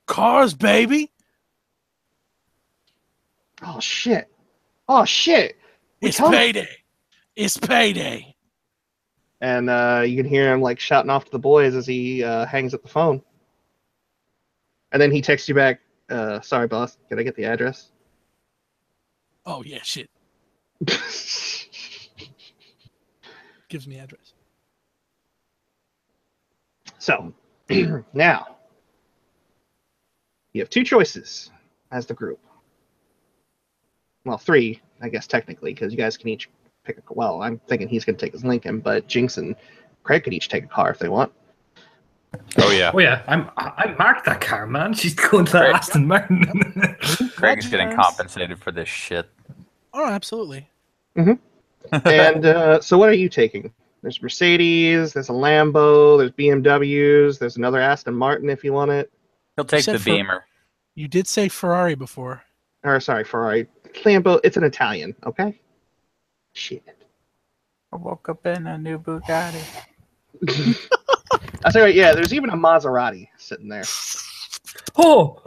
Cars, baby. Oh shit! Oh shit! It's payday. It's payday. And you can hear him like shouting off to the boys as he hangs up the phone. And then he texts you back, sorry boss, can I get the address? Oh yeah, shit. Gives me address. So now you have two choices as the group. Well, three, I guess technically, because you guys can each pick a. Well, I'm thinking he's going to take his Lincoln, but Jinx and Craig could each take a car if they want. Oh yeah. Oh yeah, I marked that car, man. She's going to Great. Aston Martin. Craig's getting Yes. compensated for this shit. Oh, absolutely. And so, what are you taking? There's Mercedes, there's a Lambo, there's BMWs, there's another Aston Martin if you want it. He'll take said the for- Beamer. You did say Ferrari before. Or sorry, Ferrari. Lambo, it's an Italian, okay? Shit. I woke up in a new Bugatti. I say, yeah, there's even a Maserati sitting there. Oh,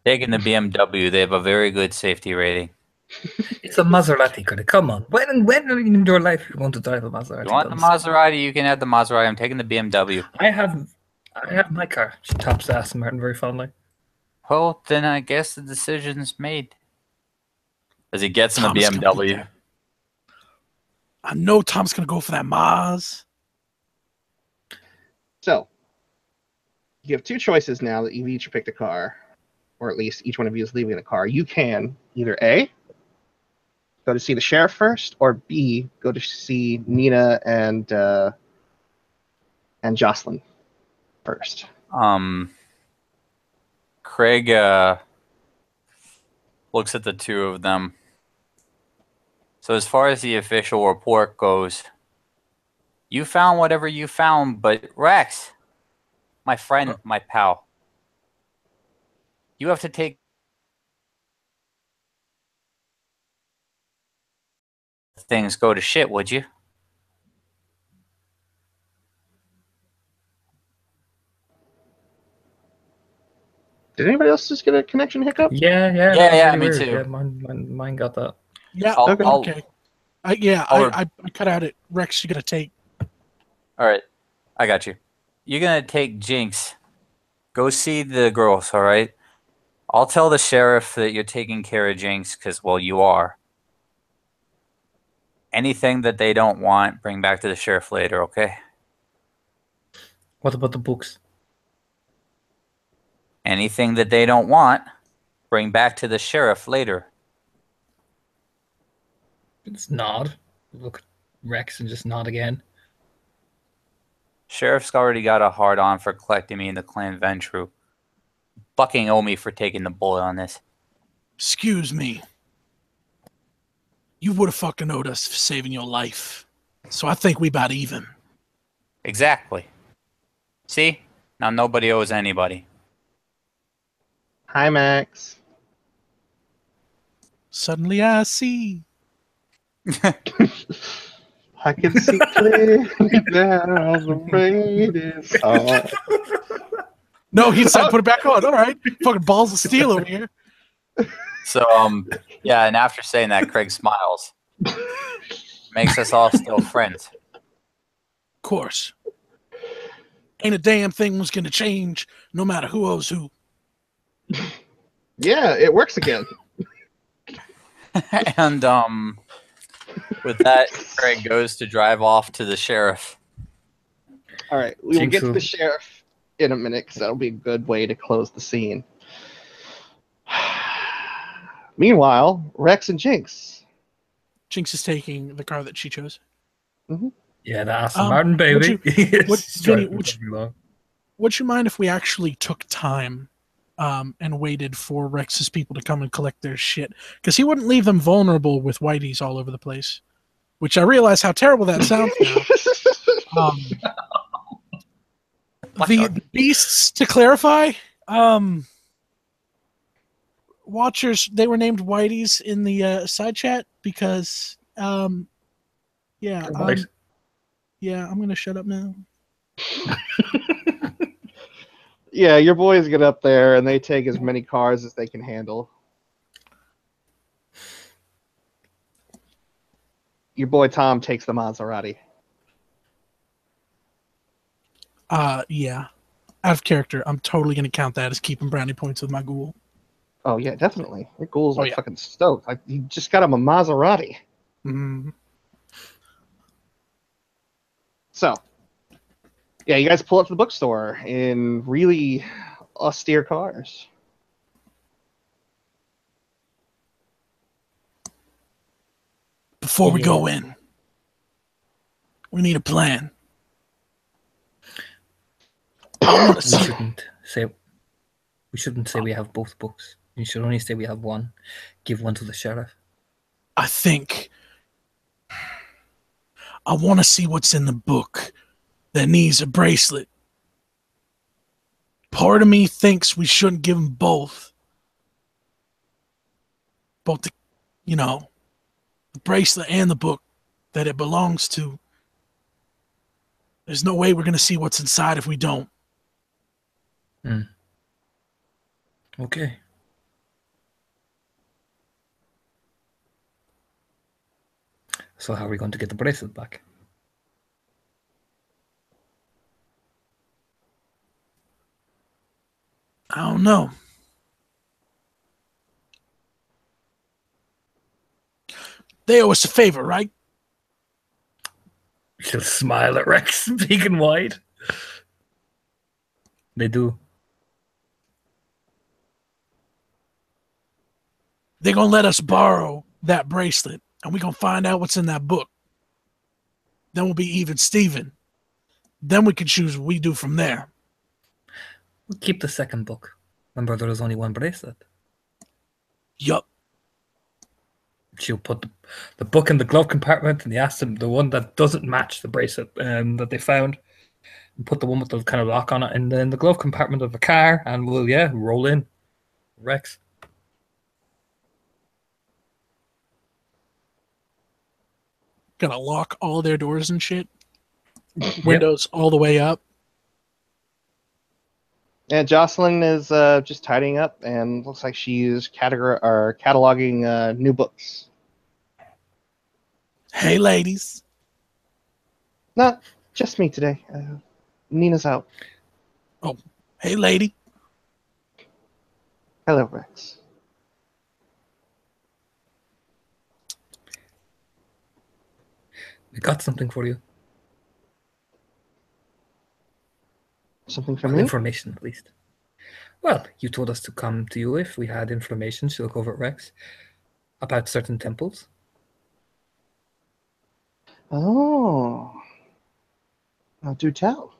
Taking the BMW, they have a very good safety rating. it's a Maserati. Could come on? When in your life you want to drive a Maserati? If you want the Maserati, you can have the Maserati. I'm taking the BMW. I have my car. She tops the Aston Martin very fondly. Well, then I guess the decision's made. As he gets in the Tom's gonna be BMW. there. I know Tom's gonna go for that Maz. So, you have two choices now that you've each picked a car, or at least each one of you is leaving a car. You can either A, go to see the sheriff first, or B, go to see Nina and Jocelyn first. Craig looks at the two of them. So as far as the official report goes, you found whatever you found, but Rex, my friend, my pal, you have to take things go to shit, would you? Did anybody else just get a connection hiccup? Yeah, Yeah, that was yeah, really me weird. too. Yeah, mine got that. Yeah. Okay. Okay. I'll- I cut out it. Rex, you gotta take. All right, I got you. You're gonna take Jinx. Go see the girls, all right? I'll tell the sheriff that you're taking care of Jinx because, well, you are. Anything that they don't want, bring back to the sheriff later, okay? What about the books? Anything that they don't want, bring back to the sheriff later. Just nod. Look at Rex and just nod again. Sheriff's already got a hard on for collecting me in the clan Ventru. Fucking owe me for taking the bullet on this. Excuse me. You would have fucking owed us for saving your life. So I think we about even. Exactly. See? Now nobody owes anybody. Hi, Max. Suddenly I see. I can see clearly now the rain is on. No, he decided to put it back on. All right. Fucking balls of steel over here. So, yeah, and after saying that, Craig smiles. Makes us all still friends. Of course. Ain't a damn thing was gonna change no matter who owes who. Yeah, it works again. And, with that, Craig goes to drive off to the sheriff. All right, we will get to Jinxu. the sheriff in a minute because that'll be a good way to close the scene. Meanwhile, Rex and Jinx. Jinx is taking the car that she chose. Yeah, the Aston Um, Martin, baby. Vinny, would you mind if we actually took time and waited for Rex's people to come and collect their shit? Because he wouldn't leave them vulnerable with whiteys all over the place. Which I realize how terrible that sounds now. The beasts, to clarify, watchers, they were named whiteys in the side chat because, yeah, Right. yeah, I'm gonna shut up now. Yeah, your boys get up there and they take as many cars as they can handle. Your boy Tom takes the Maserati. Yeah. Out of character, I'm totally gonna count that as keeping brownie points with my ghoul. Oh yeah, definitely. Your ghoul's Oh, like yeah. fucking stoked. Like you just got him a Maserati. Mm. So, yeah, you guys pull up to the bookstore in really austere cars. Before we go in, we need a plan. I want to We see. shouldn't say we have both books. You should only say we have one. Give one to the sheriff. I think I want to see what's in the book that needs a bracelet. Part of me thinks we shouldn't give them both. Both the, the bracelet and the book that it belongs to. There's no way we're going to see what's inside if we don't. Okay. So how are we going to get the bracelet back? I don't know. They owe us a favor, right? She'll smile at Rex, big and wide. They do. They're going to let us borrow that bracelet, and we're going to find out what's in that book. Then we'll be even Steven. Then we can choose what we do from there. We'll keep the second book. Remember, there was only one bracelet. Yup. She'll put the book in the glove compartment, and they asked him the one that doesn't match the bracelet that they found, and put the one with the kind of lock on it in the glove compartment of the car, and we'll roll in. Rex. Gonna lock all their doors and shit. Windows all the way up. Yeah, Jocelyn is just tidying up, and looks like she's cataloging new books. Hey, ladies. Not just me today. Nina's out. Oh, hey, lady. Hello, Rex. We got something for you. Something for Well, me? information, at least. Well, you told us to come to you if we had information to look over at Rex about certain temples. Oh. Well, do tell.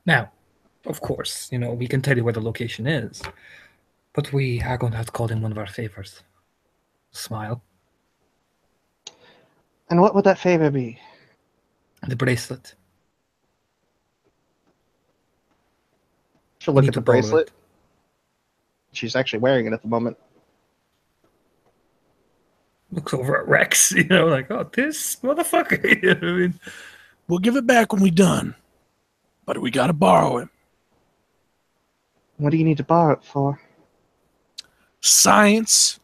Now, of course, we can tell you where the location is, but we are going to have to call in one of our favors. Smile. And what would that favor be? The bracelet. She'll We look need at to the borrow bracelet. it. She's actually wearing it at the moment. Looks over at Rex, like, oh, this motherfucker. You know what I mean? We'll give it back when we're done. But we gotta borrow it. What do you need to borrow it for? Science.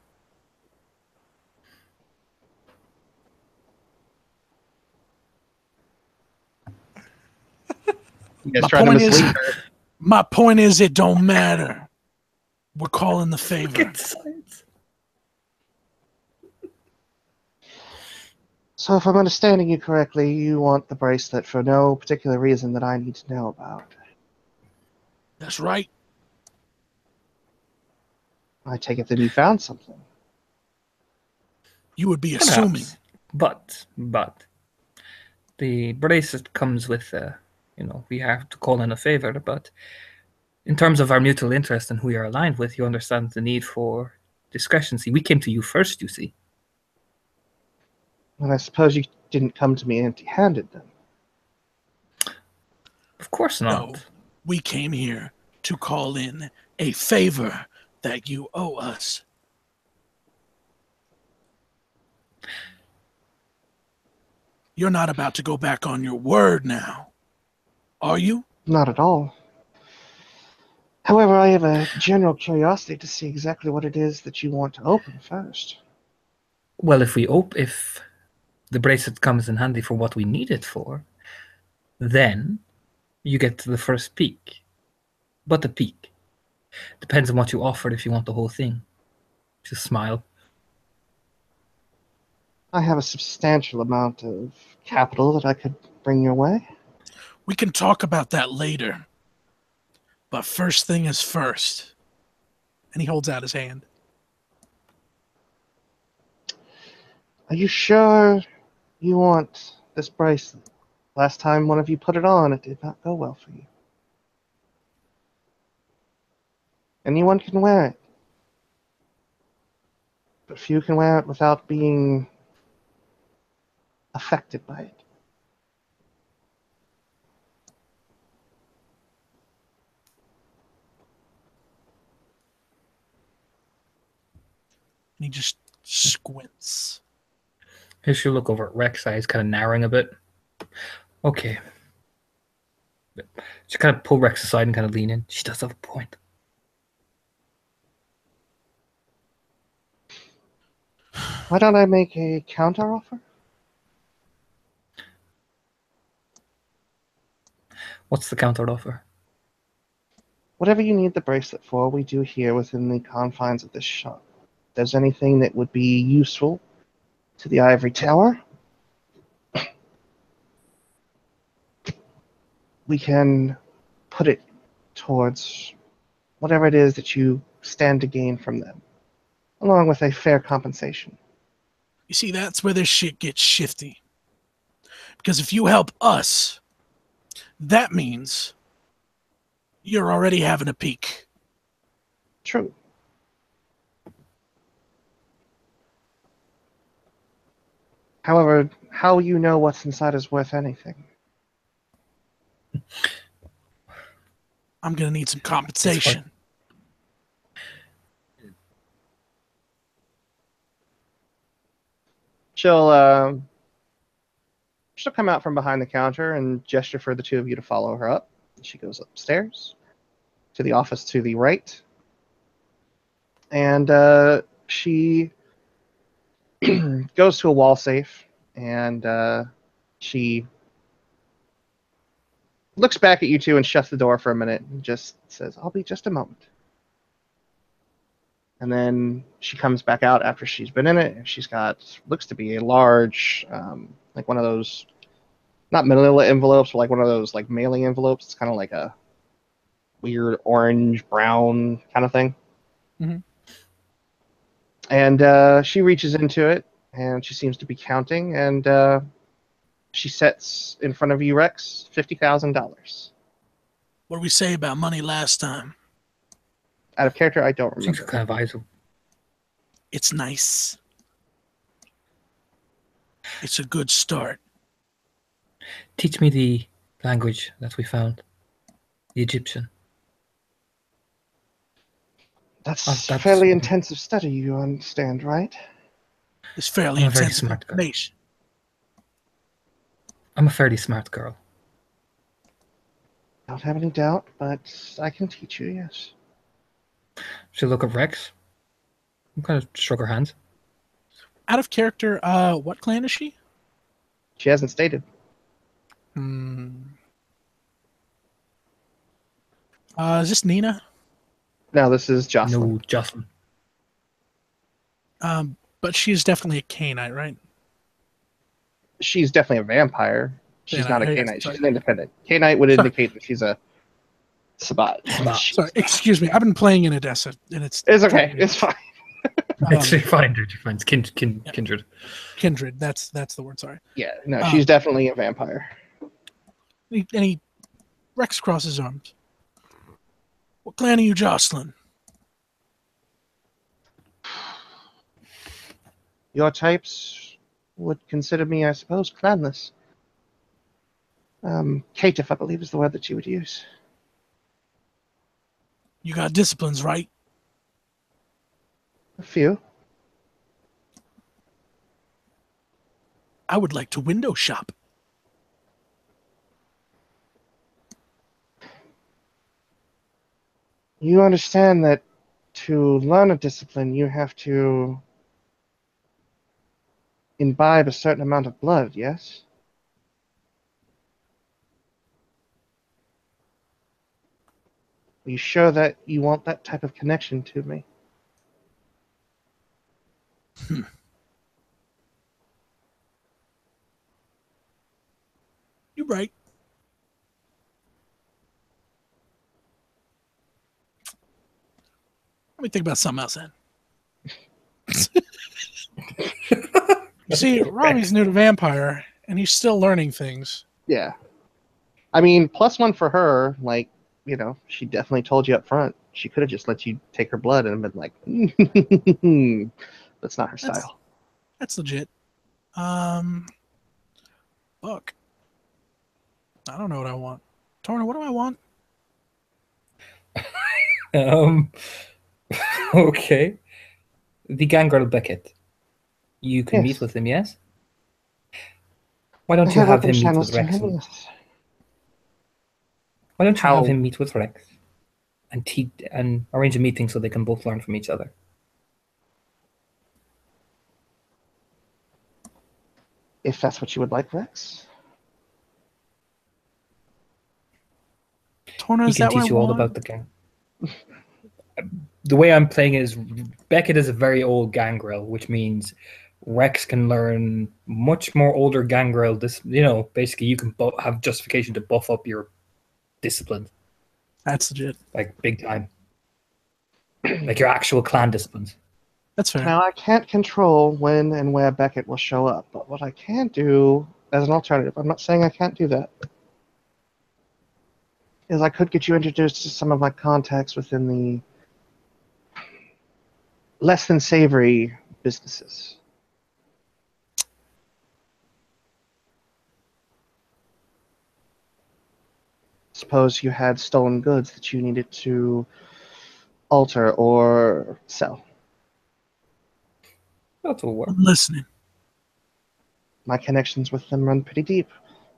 You guys trying to mislead her? My point is, it don't matter. We're calling the favor. Get science. So if I'm understanding you correctly, you want the bracelet for no particular reason that I need to know about. That's right. I take it that you found something. You would be Perhaps. assuming. But the bracelet comes with, we have to call in a favor. But in terms of our mutual interest and who you're aligned with, you understand the need for discretion. See, we came to you first, you see. And I suppose you didn't come to me empty-handed then. Of course not. No, we came here to call in a favor that you owe us. You're not about to go back on your word now, are you? Not at all. However, I have a general curiosity to see exactly what it is that you want to open first. Well, if the bracelet comes in handy for what we need it for, then you get to the first peak. But the peak depends on what you offer if you want the whole thing. Just smile. I have a substantial amount of capital that I could bring your way. We can talk about that later. But first thing is first. And he holds out his hand. Are you sure you want this bracelet. Last time one of you put it on, it did not go well for you. Anyone can wear it. But few can wear it without being affected by it. And he just squints. I should look over at Rex, eyes kind of narrowing a bit. Okay. Just kind of pull Rex aside and kind of lean in. She does have a point. Why don't I make a counter offer? What's the counter offer? Whatever you need the bracelet for, we do here within the confines of this shop. If there's anything that would be useful to the Ivory Tower, we can put it towards whatever it is that you stand to gain from them, along with a fair compensation. You see, that's where this shit gets shifty. Because if you help us, that means you're already having a peak. True. However, how you know what's inside is worth anything. I'm going to need some compensation. She'll come out from behind the counter and gesture for the two of you to follow her up. She goes upstairs to the office to the right, and she goes to a wall safe, and she looks back at you two and shuts the door for a minute and just says, "I'll be just a moment." And then she comes back out after she's been in it, and she's got, looks to be a large, like one of those, not manila envelopes, but like one of those like mailing envelopes. It's kind of like a weird orange, brown kind of thing. Mm-hmm. And she reaches into it, and she seems to be counting, and she sets in front of you, Rex, $50,000. What did we say about money last time? Out of character, I don't She's remember. kind of eyes. It's nice. It's a good start. Teach me the language that we found. The Egyptian. That's that's- fairly intensive study, you understand, right? It's fairly I'm a very intensive smart guy. information. I'm a fairly smart girl. Don't have any doubt, but I can teach you, yes. She'll look at Rex. I'm kind of shrug her hands. Out of character, what clan is she? She hasn't stated. Is this Nina? No, this is Jocelyn. No, Jocelyn. But she's definitely a Canite, right? She's definitely a vampire. She's Canite, not a yes, Canite. sorry. She's an independent. Canite would Sorry. indicate that she's a Sabat. Sorry, excuse me. I've been playing in Odessa, and it's okay. It's fine. It's fine, dude. You're fine. It's kindred. Kindred. That's the word. Sorry. Yeah, no, she's definitely a vampire. And he Rex crosses his arms. What clan are you, Jocelyn? Your types would consider me, I suppose, clanless. Caitiff, I believe, is the word that you would use. You got disciplines, right? A few. I would like to window shop. You understand that to learn a discipline, you have to imbibe a certain amount of blood, yes? Are you sure that you want that type of connection to me? You're right. Let me think about something else then. You see, Robbie's new to vampire, And he's still learning things. Yeah. I mean, +1 for her, like, she definitely told you up front. She could have just let you take her blood and been like, that's not her style. That's legit. Fuck. I don't know what I want. Torna, what do I want? Okay. The gangrel Beckett. You can Yes. meet with him, yes? Why don't I you have have open him meet channels with to Rex? him, yes. Why don't you How- have him meet with Rex and arrange a meeting so they can both learn from each other? If that's what you would like, Rex. Torna, He is can that what I teach you all want? about the gang. The way I'm playing it is Beckett is a very old gangrel, which means Rex can learn much more older gangrel. Basically you can have justification to buff up your discipline, That's legit. like big time, like your actual clan disciplines. That's fair. Now, I can't control when and where Beckett will show up, but what I can do as an alternative, I'm not saying I can't do that, is I could get you introduced to some of my contacts within the less than savory businesses. Suppose you had stolen goods that you needed to alter or sell. That will work. I'm listening. My connections with them run pretty deep,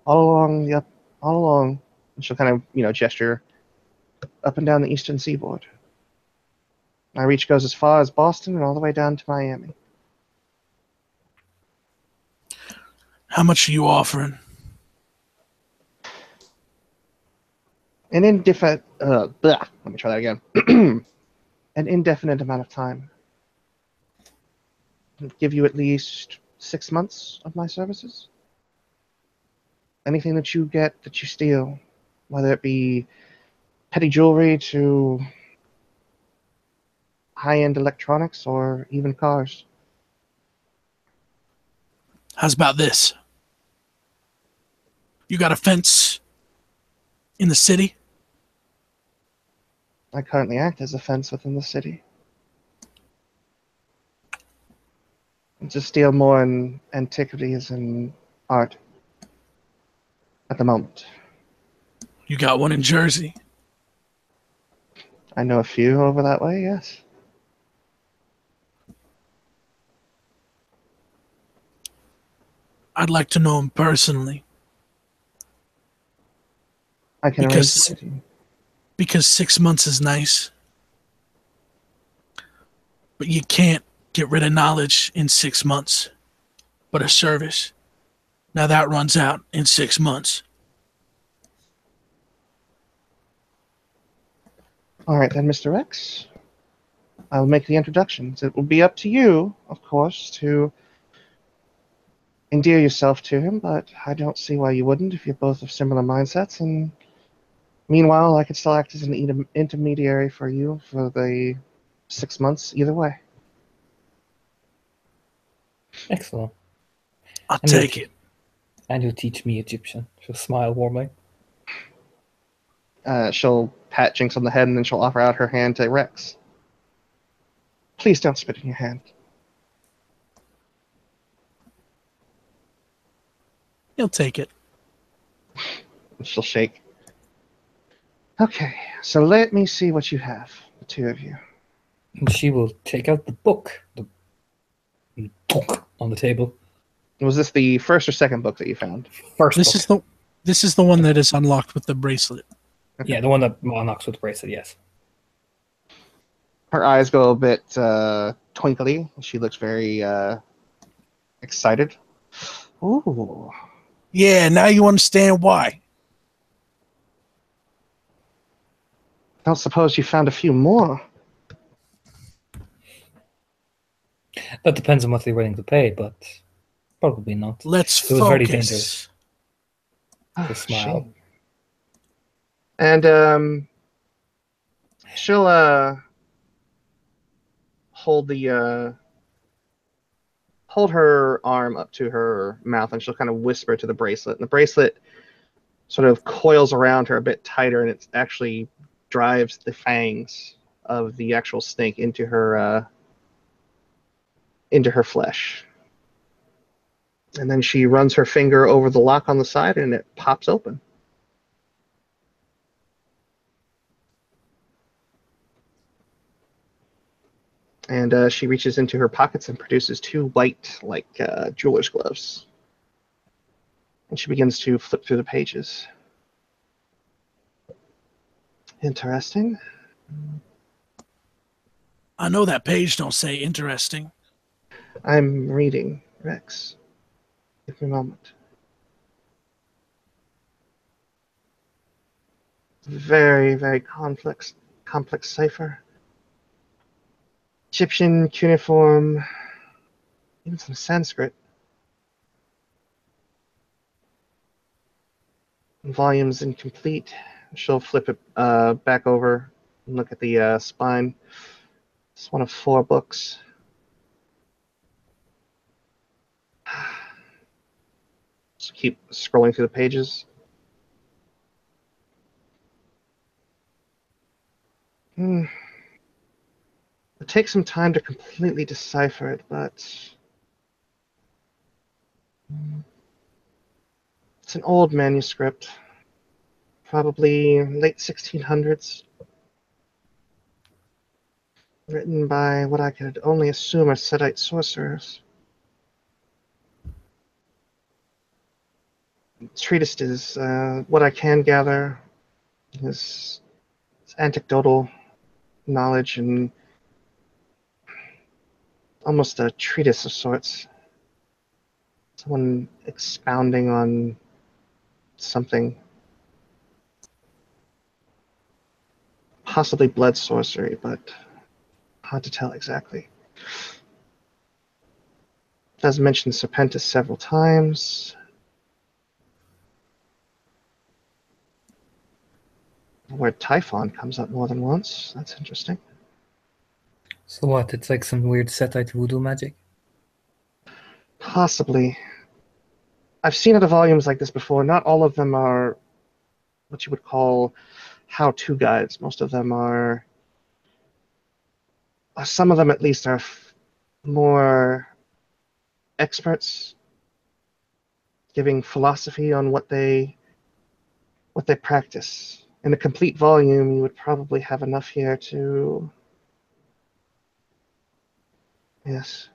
all along. And she'll kind of, gesture up and down the eastern seaboard. My reach goes as far as Boston and all the way down to Miami. How much are you offering? An indefinite. Let me try that again. An indefinite amount of time. I'll give you at least 6 months of my services. Anything that you get, that you steal, whether it be petty jewelry to high-end electronics or even cars. How's about this? You got a fence in the city? I currently act as a fence within the city. To steal more in antiquities and art at the moment. You got one in Jersey? I know a few over that way, yes. I'd like to know him personally. I can Because- arrange it. Because 6 months is nice. But you can't get rid of knowledge in 6 months. But a service, now that runs out in 6 months. All right, then, Mr. X. I'll make the introductions. It will be up to you, of course, to endear yourself to him, but I don't see why you wouldn't if you're both of similar mindsets. And meanwhile, I could still act as an intermediary for you for the 6 months either way. Excellent. I'll And you'll take te- it. And you'll teach me Egyptian. She'll smile warmly. She'll pat Jinx on the head and then she'll offer out her hand to Rex. Please don't spit in your hand. He'll take it. She'll shake. Okay, so let me see what you have, the two of you. And she will take out the book. The book on the table. Was this the first or second book that you found? First This book. is the one that is unlocked with the bracelet. Yeah, the one that unlocks with the bracelet, yes. Her eyes go a bit twinkly. She looks very excited. Ooh. Yeah, now you understand why. Don't suppose you found a few more. That depends on what they're willing to pay, but probably not. Let's It was very focus. dangerous. Oh, To smile. shame. And she'll hold the hold her arm up to her mouth, and she'll kind of whisper to the bracelet. And the bracelet sort of coils around her a bit tighter, and it actually drives the fangs of the actual snake into her flesh. And then she runs her finger over the lock on the side, and it pops open. And she reaches into her pockets and produces two white, like jeweler's gloves. And she begins to flip through the pages. Interesting. I know that page don't say interesting. I'm reading, Rex. Give me a moment. Very, very complex cipher. Egyptian, cuneiform, even some Sanskrit. Volume's incomplete. She'll flip it back over and look at the spine. It's one of 4 books. Just keep scrolling through the pages. It takes some time to completely decipher it, but it's an old manuscript, probably late 1600s, written by what I could only assume are Sedite sorcerers. Treatises, what I can gather, is anecdotal knowledge and almost a treatise of sorts. Someone expounding on something. Possibly blood sorcery, but hard to tell exactly. It does mention Serpentis several times. The word Typhon comes up more than once. That's interesting. So what? It's like some weird Setite voodoo magic? Possibly. I've seen other volumes like this before. Not all of them are what you would call how-to guides. Most of them are, some of them at least, are more experts giving philosophy on what they practice. In a complete volume, you would probably have enough here to... Yes.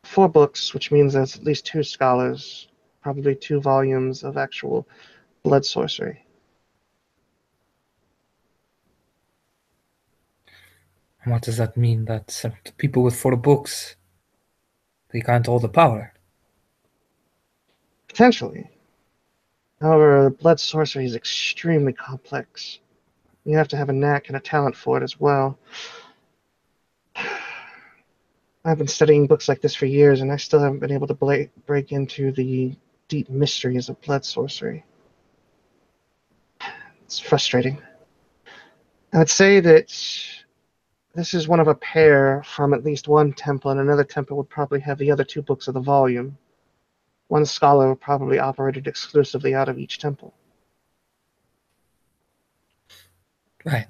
4 books, which means there's at least 2 scholars, probably 2 volumes of actual blood sorcery. And what does that mean? That some people with 4 books, they can't hold the power? Potentially. However, blood sorcery is extremely complex. You have to have a knack and a talent for it as well. I've been studying books like this for years, and I still haven't been able to break into the deep mysteries of blood sorcery. It's frustrating. I would say that this is one of a pair from at least one temple, and another temple would probably have the other 2 books of the volume. One scholar probably operated exclusively out of each temple. Right.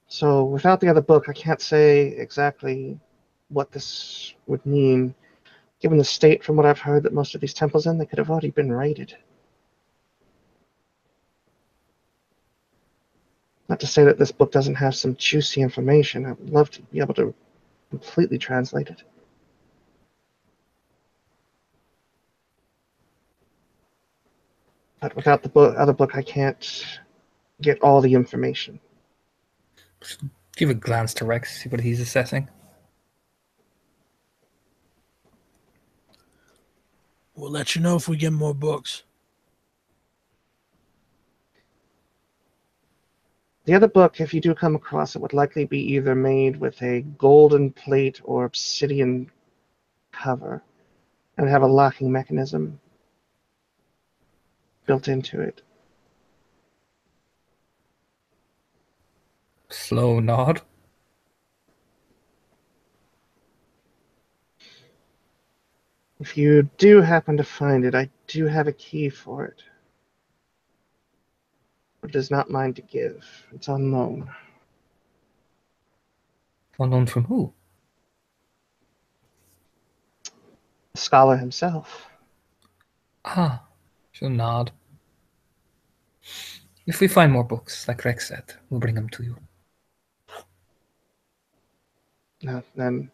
So without the other book, I can't say exactly what this would mean. Given the state, from what I've heard, that most of these temples in, they could have already been raided. Not to say that this book doesn't have some juicy information. I would love to be able to completely translate it. But without the other book, I can't get all the information. Give a glance to Rex, see what he's assessing. We'll let you know if we get more books. The other book, if you do come across it, would likely be either made with a golden plate or obsidian cover and have a locking mechanism built into it. Slow nod. If you do happen to find it, I do have a key for it. It is not mine to give. It's on loan. Unknown from who? The scholar himself. Ah, she'll nod. If we find more books, like Rex said, we'll bring them to you. Then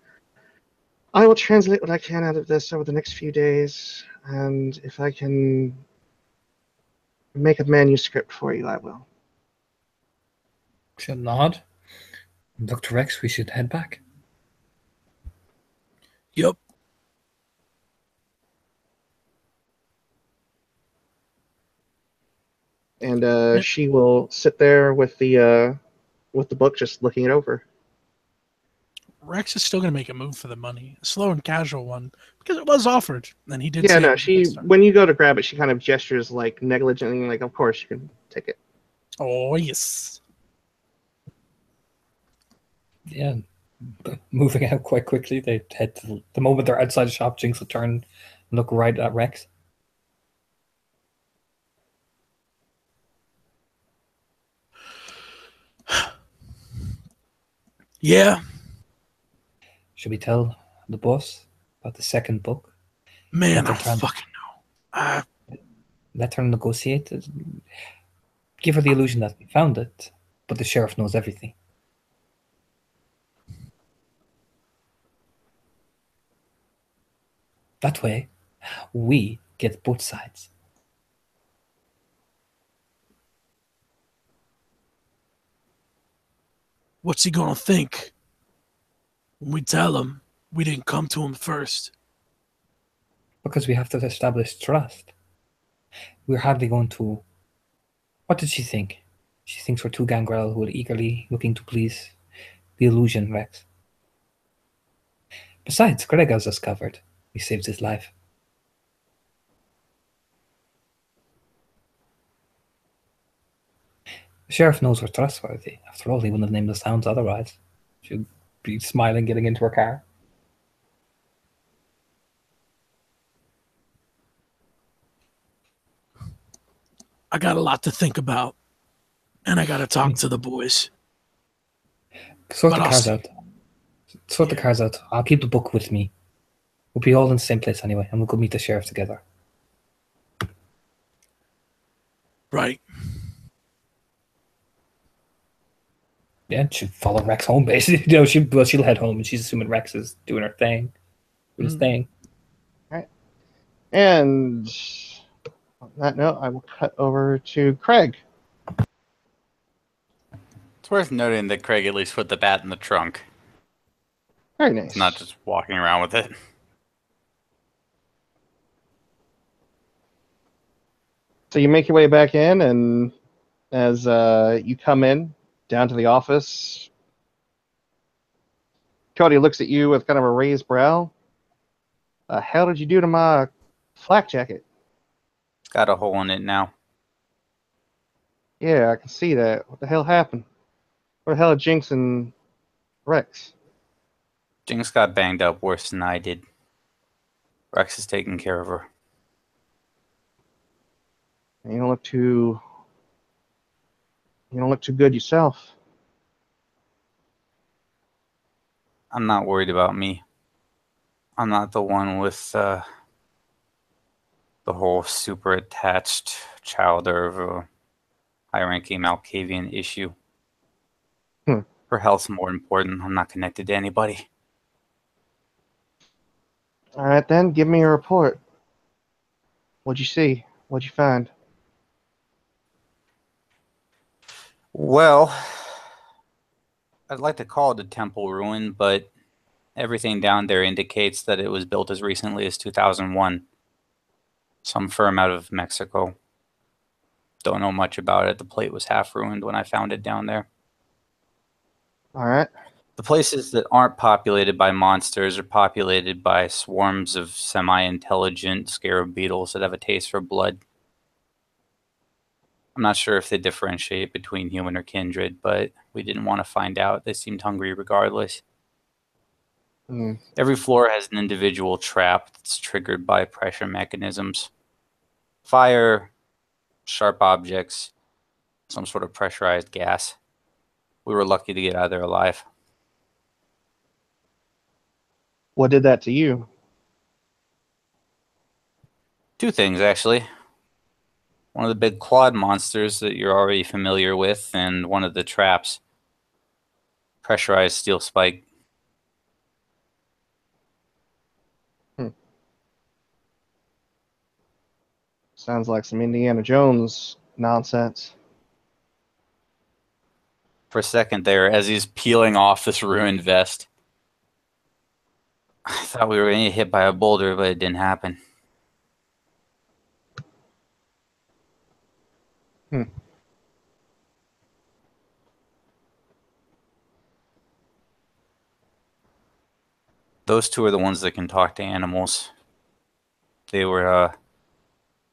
I will translate what I can out of this over the next few days, and if I can make a manuscript for you, I will. She'll nod. Dr. Rex, we should head back. Yep. And she will sit there with the book, just looking it over. Rex is still going to make a move for the money, a slow and casual one, because it was offered, and he did. Yeah, say no, it was a good she start. when you go to grab it, she kind of gestures like negligently, like, "Of course you can take it." Oh yes. Yeah, moving out quite quickly. They head to the moment they're outside the shop. Jinx will turn and look right at Rex. Yeah, Should we tell the boss about the second book? man, Let I her try- fucking know. Let her negotiate. Give her the illusion that we found it, but the sheriff knows everything. That way, we get both sides. What's he gonna think when we tell him we didn't come to him first? Because we have to establish trust. We're hardly going to. What did she think? She thinks we're two gangrel who are eagerly looking to please the illusion Rex. Besides, Greg has us covered. We saved his life. The sheriff knows we're trustworthy. After all, he wouldn't have named us hounds otherwise. She'd be smiling, getting into her car. I got a lot to think about, and I gotta talk to the boys. Sort But the I'll cars see. out. Sort the cars out. I'll keep the book with me. We'll be all in the same place anyway, and we'll go meet the sheriff together. Right. Yeah, she'll follow Rex home, basically. She'll head home, and she's assuming Rex is doing her thing. Doing his thing. And on that note, I will cut over to Craig. It's worth noting that Craig at least put the bat in the trunk. Very nice. It's not just walking around with it. So you make your way back in, and as you come in down to the office, Cody looks at you with kind of a raised brow. The hell did you do to my flak jacket? It's got a hole in it now. Yeah, I can see that. What the hell happened? What the hell are Jinx and Rex? Jinx got banged up worse than I did. Rex is taking care of her. You don't look too good yourself. I'm not worried about me. I'm not the one with the whole super attached child of a high-ranking Malkavian issue. Her health's more important. I'm not connected to anybody. All right, then, give me a report. What'd you see? What'd you find? Well, I'd like to call it a temple ruin, but everything down there indicates that it was built as recently as 2001. Some firm out of Mexico. Don't know much about it. The plate was half ruined when I found it down there. All right. The places that aren't populated by monsters are populated by swarms of semi-intelligent scarab beetles that have a taste for blood. I'm not sure if they differentiate between human or kindred, but We didn't want to find out. They seemed hungry regardless. Hmm. Every floor has an individual trap that's triggered by pressure mechanisms. Fire, sharp objects, some sort of pressurized gas. We were lucky to get out of there alive. What did that to you? Two things, actually. One of the big quad monsters that you're already familiar with, and one of the traps. Pressurized steel spike. Sounds like some Indiana Jones nonsense. For a second there, as he's peeling off this ruined vest, I thought we were going to get hit by a boulder, but it didn't happen. Hmm. Those two are the ones that can talk to animals. They were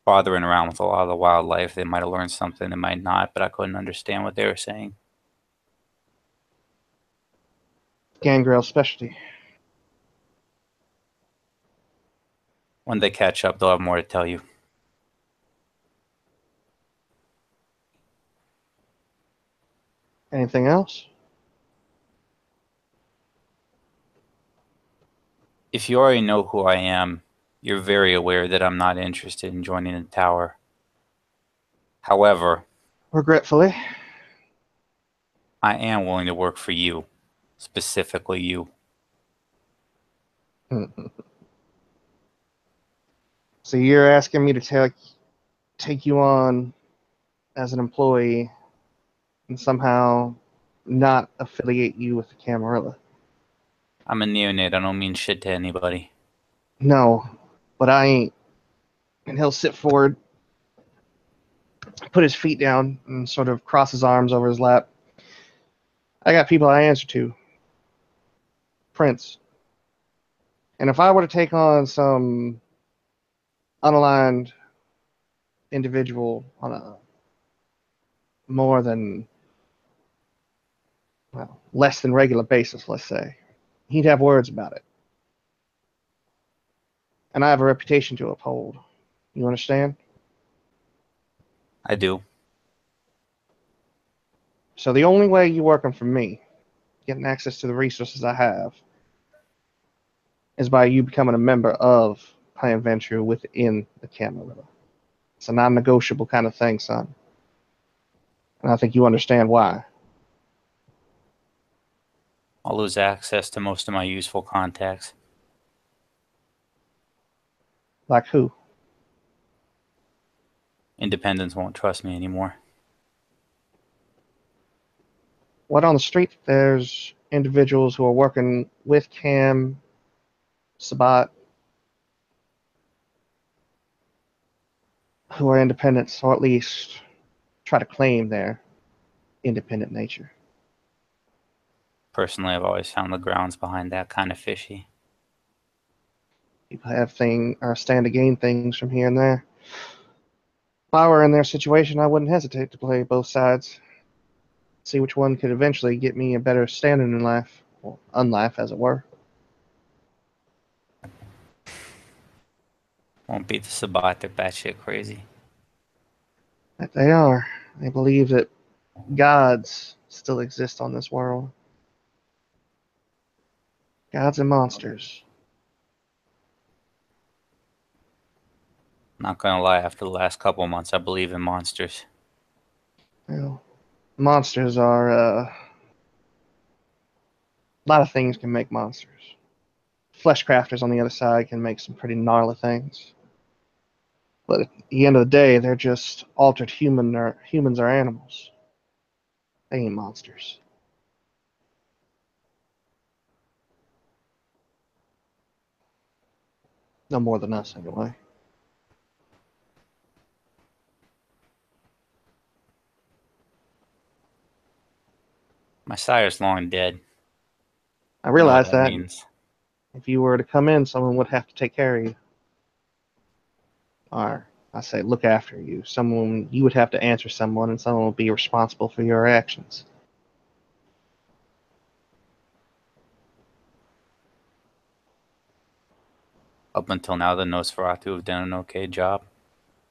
bothering around with a lot of the wildlife. They might have learned something, they might not, but I couldn't understand what they were saying. Gangrel specialty. When they catch up, they'll have more to tell you. Anything else? If you already know who I am, you're very aware that I'm not interested in joining the tower. However, Regretfully. I am willing to work for you, specifically you. So you're asking me to take you on as an employee and somehow not affiliate you with the Camarilla? I'm a neonate. I don't mean shit to anybody. No, but I ain't. And he'll sit forward, put his feet down, and sort of cross his arms over his lap. I got people I answer to. Prince. And if I were to take on some unaligned individual on a more than, well, less than regular basis, let's say, he'd have words about it. And I have a reputation to uphold. You understand? I do. So the only way you working for me, getting access to the resources I have, is by you becoming a member of Clan Venture within the Camarilla. It's a non-negotiable kind of thing, son. And I think you understand why. I'll lose access to most of my useful contacts. Like who? Independents won't trust me anymore. What on the street? There's individuals who are working with Cam, Sabat, who are independents, or at least try to claim their independent nature. Personally, I've always found the grounds behind that kind of fishy. People stand to gain things from here and there. If I were in their situation, I wouldn't hesitate to play both sides. See which one could eventually get me a better standing in life, or unlife, as it were. Won't beat the Sabat, they're batshit crazy. That they are. They believe that gods still exist on this world. Gods and monsters. Not gonna lie, after the last couple of months, I believe in monsters. Well, monsters are a lot of things can make monsters. Flesh crafters on the other side can make some pretty gnarly things. But at the end of the day, they're just altered humans or animals. They ain't monsters. No more than us, anyway. My sire's long dead. I realize I know what that. means. If you were to come in, someone would have to take care of you. Or, I say, look after you. You would have to answer someone, and someone would be responsible for your actions. Up until now, the Nosferatu have done an okay job.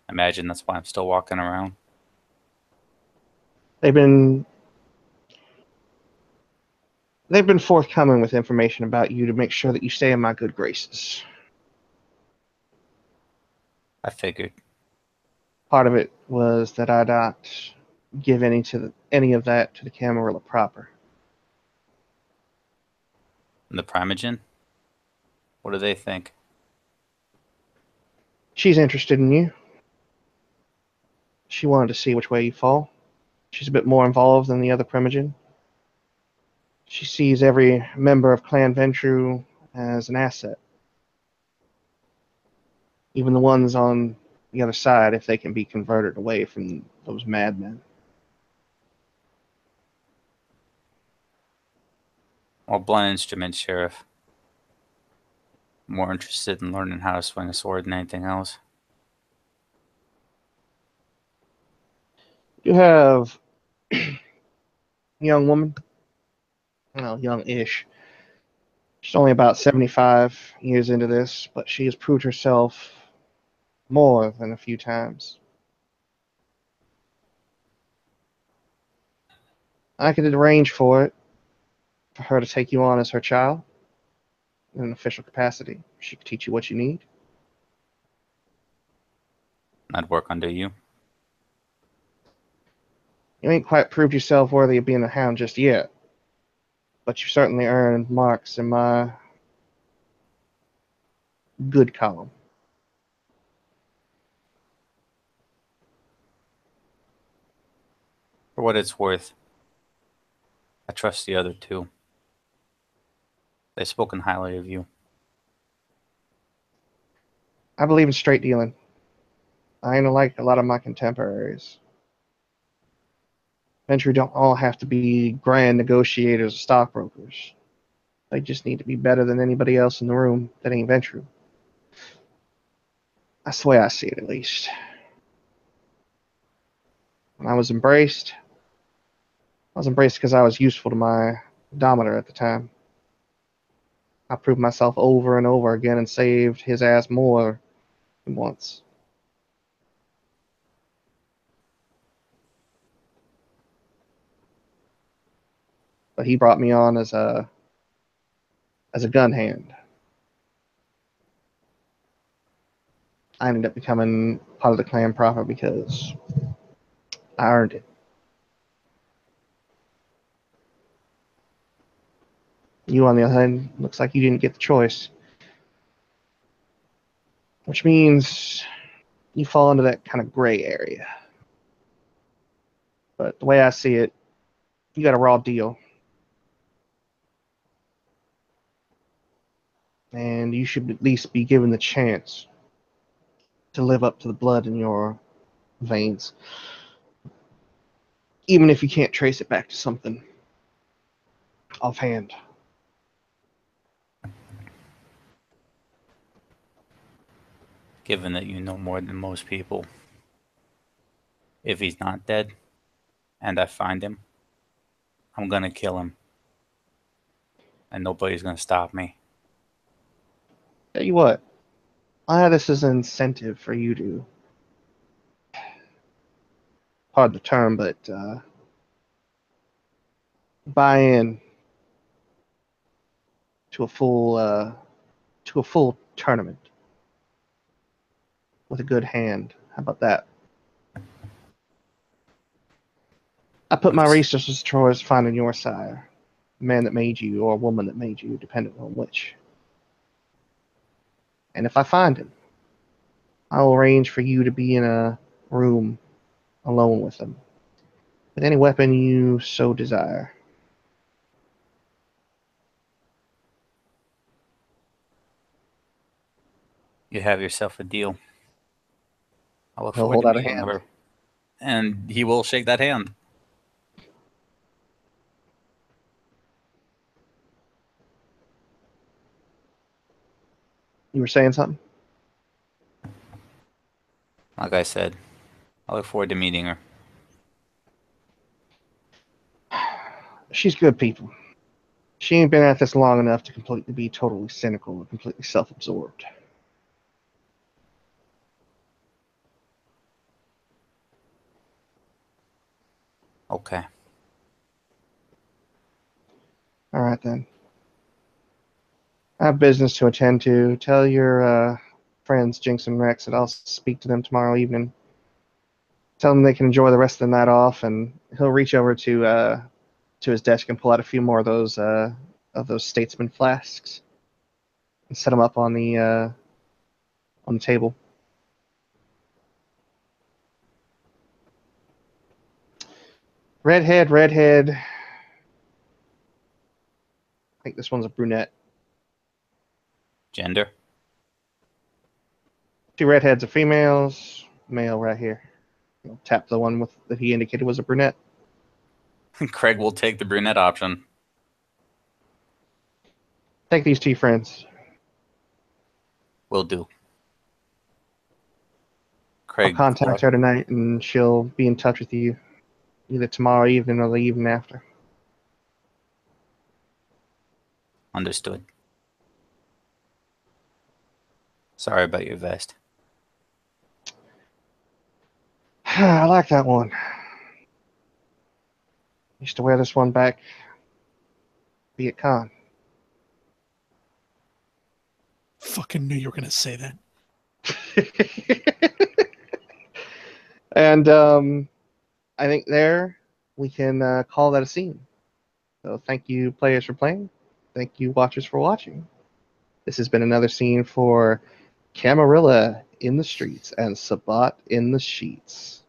I imagine that's why I'm still walking around. They've been forthcoming with information about you to make sure that you stay in my good graces. I figured. Part of it was that I not give any of that to the Camarilla proper. And the Primogen? What do they think? She's interested in you. She wanted to see which way you fall. She's a bit more involved than the other Primogen. She sees every member of Clan Ventru as an asset. Even the ones on the other side, if they can be converted away from those madmen. Well, blunt instrument, Sheriff. More interested in learning how to swing a sword than anything else. You have a young woman, well, young-ish. She's only about 75 years into this, but she has proved herself more than a few times. I could arrange for her to take you on as her child in an official capacity. She could teach you what you need. I'd work under you. You ain't quite proved yourself worthy of being a hound just yet, but you certainly earned marks in my good column. For what it's worth, I trust the other two. They've spoken highly of you. I believe in straight dealing. I ain't like a lot of my contemporaries. Ventry don't all have to be grand negotiators or stockbrokers. They just need to be better than anybody else in the room that ain't Ventry. That's the way I see it, at least. When I was embraced because I was useful to my Dominator at the time. I proved myself over and over again and saved his ass more than once. But he brought me on as a gun hand. I ended up becoming part of the clan proper because I earned it. You, on the other hand, looks like you didn't get the choice. Which means you fall into that kind of gray area. But the way I see it, you got a raw deal. And you should at least be given the chance to live up to the blood in your veins. Even if you can't trace it back to something offhand. Given that you know more than most people. If he's not dead, and I find him, I'm gonna kill him. And nobody's gonna stop me. Tell you what, I have this as an incentive for you to, pardon the term, but buy in to a full tournament with a good hand. How about that? I put my resources towards finding your sire, the man that made you or a woman that made you, depending on which. And if I find him, I'll arrange for you to be in a room alone with him, with any weapon you so desire. You have yourself a deal. I look He'll forward hold to out a meeting hand. her. And he will shake that hand. You were saying something? Like I said, I look forward to meeting her. She's good people. She ain't been at this long enough to completely be totally cynical or completely self-absorbed. Okay. All right, then. I have business to attend to. Tell your friends, Jinx and Rex, that I'll speak to them tomorrow evening. Tell them they can enjoy the rest of the night off, and he'll reach over to his desk and pull out a few more of those Statesman flasks and set them up on the table. Redhead. I think this one's a brunette. Gender. 2 redheads are females. Male right here. I'll tap the one that he indicated was a brunette. Craig will take the brunette option. Take these 2 friends. Will do. I'll Craig. contact her tonight, and she'll be in touch with you either tomorrow evening or the evening after. Understood. Sorry about your vest. I like that one. Used to wear this one back be at con. Fucking knew you were gonna say that. And I think there we can call that a scene. So thank you, players, for playing. Thank you, watchers, for watching. This has been another scene for Camarilla in the streets and Sabat in the sheets.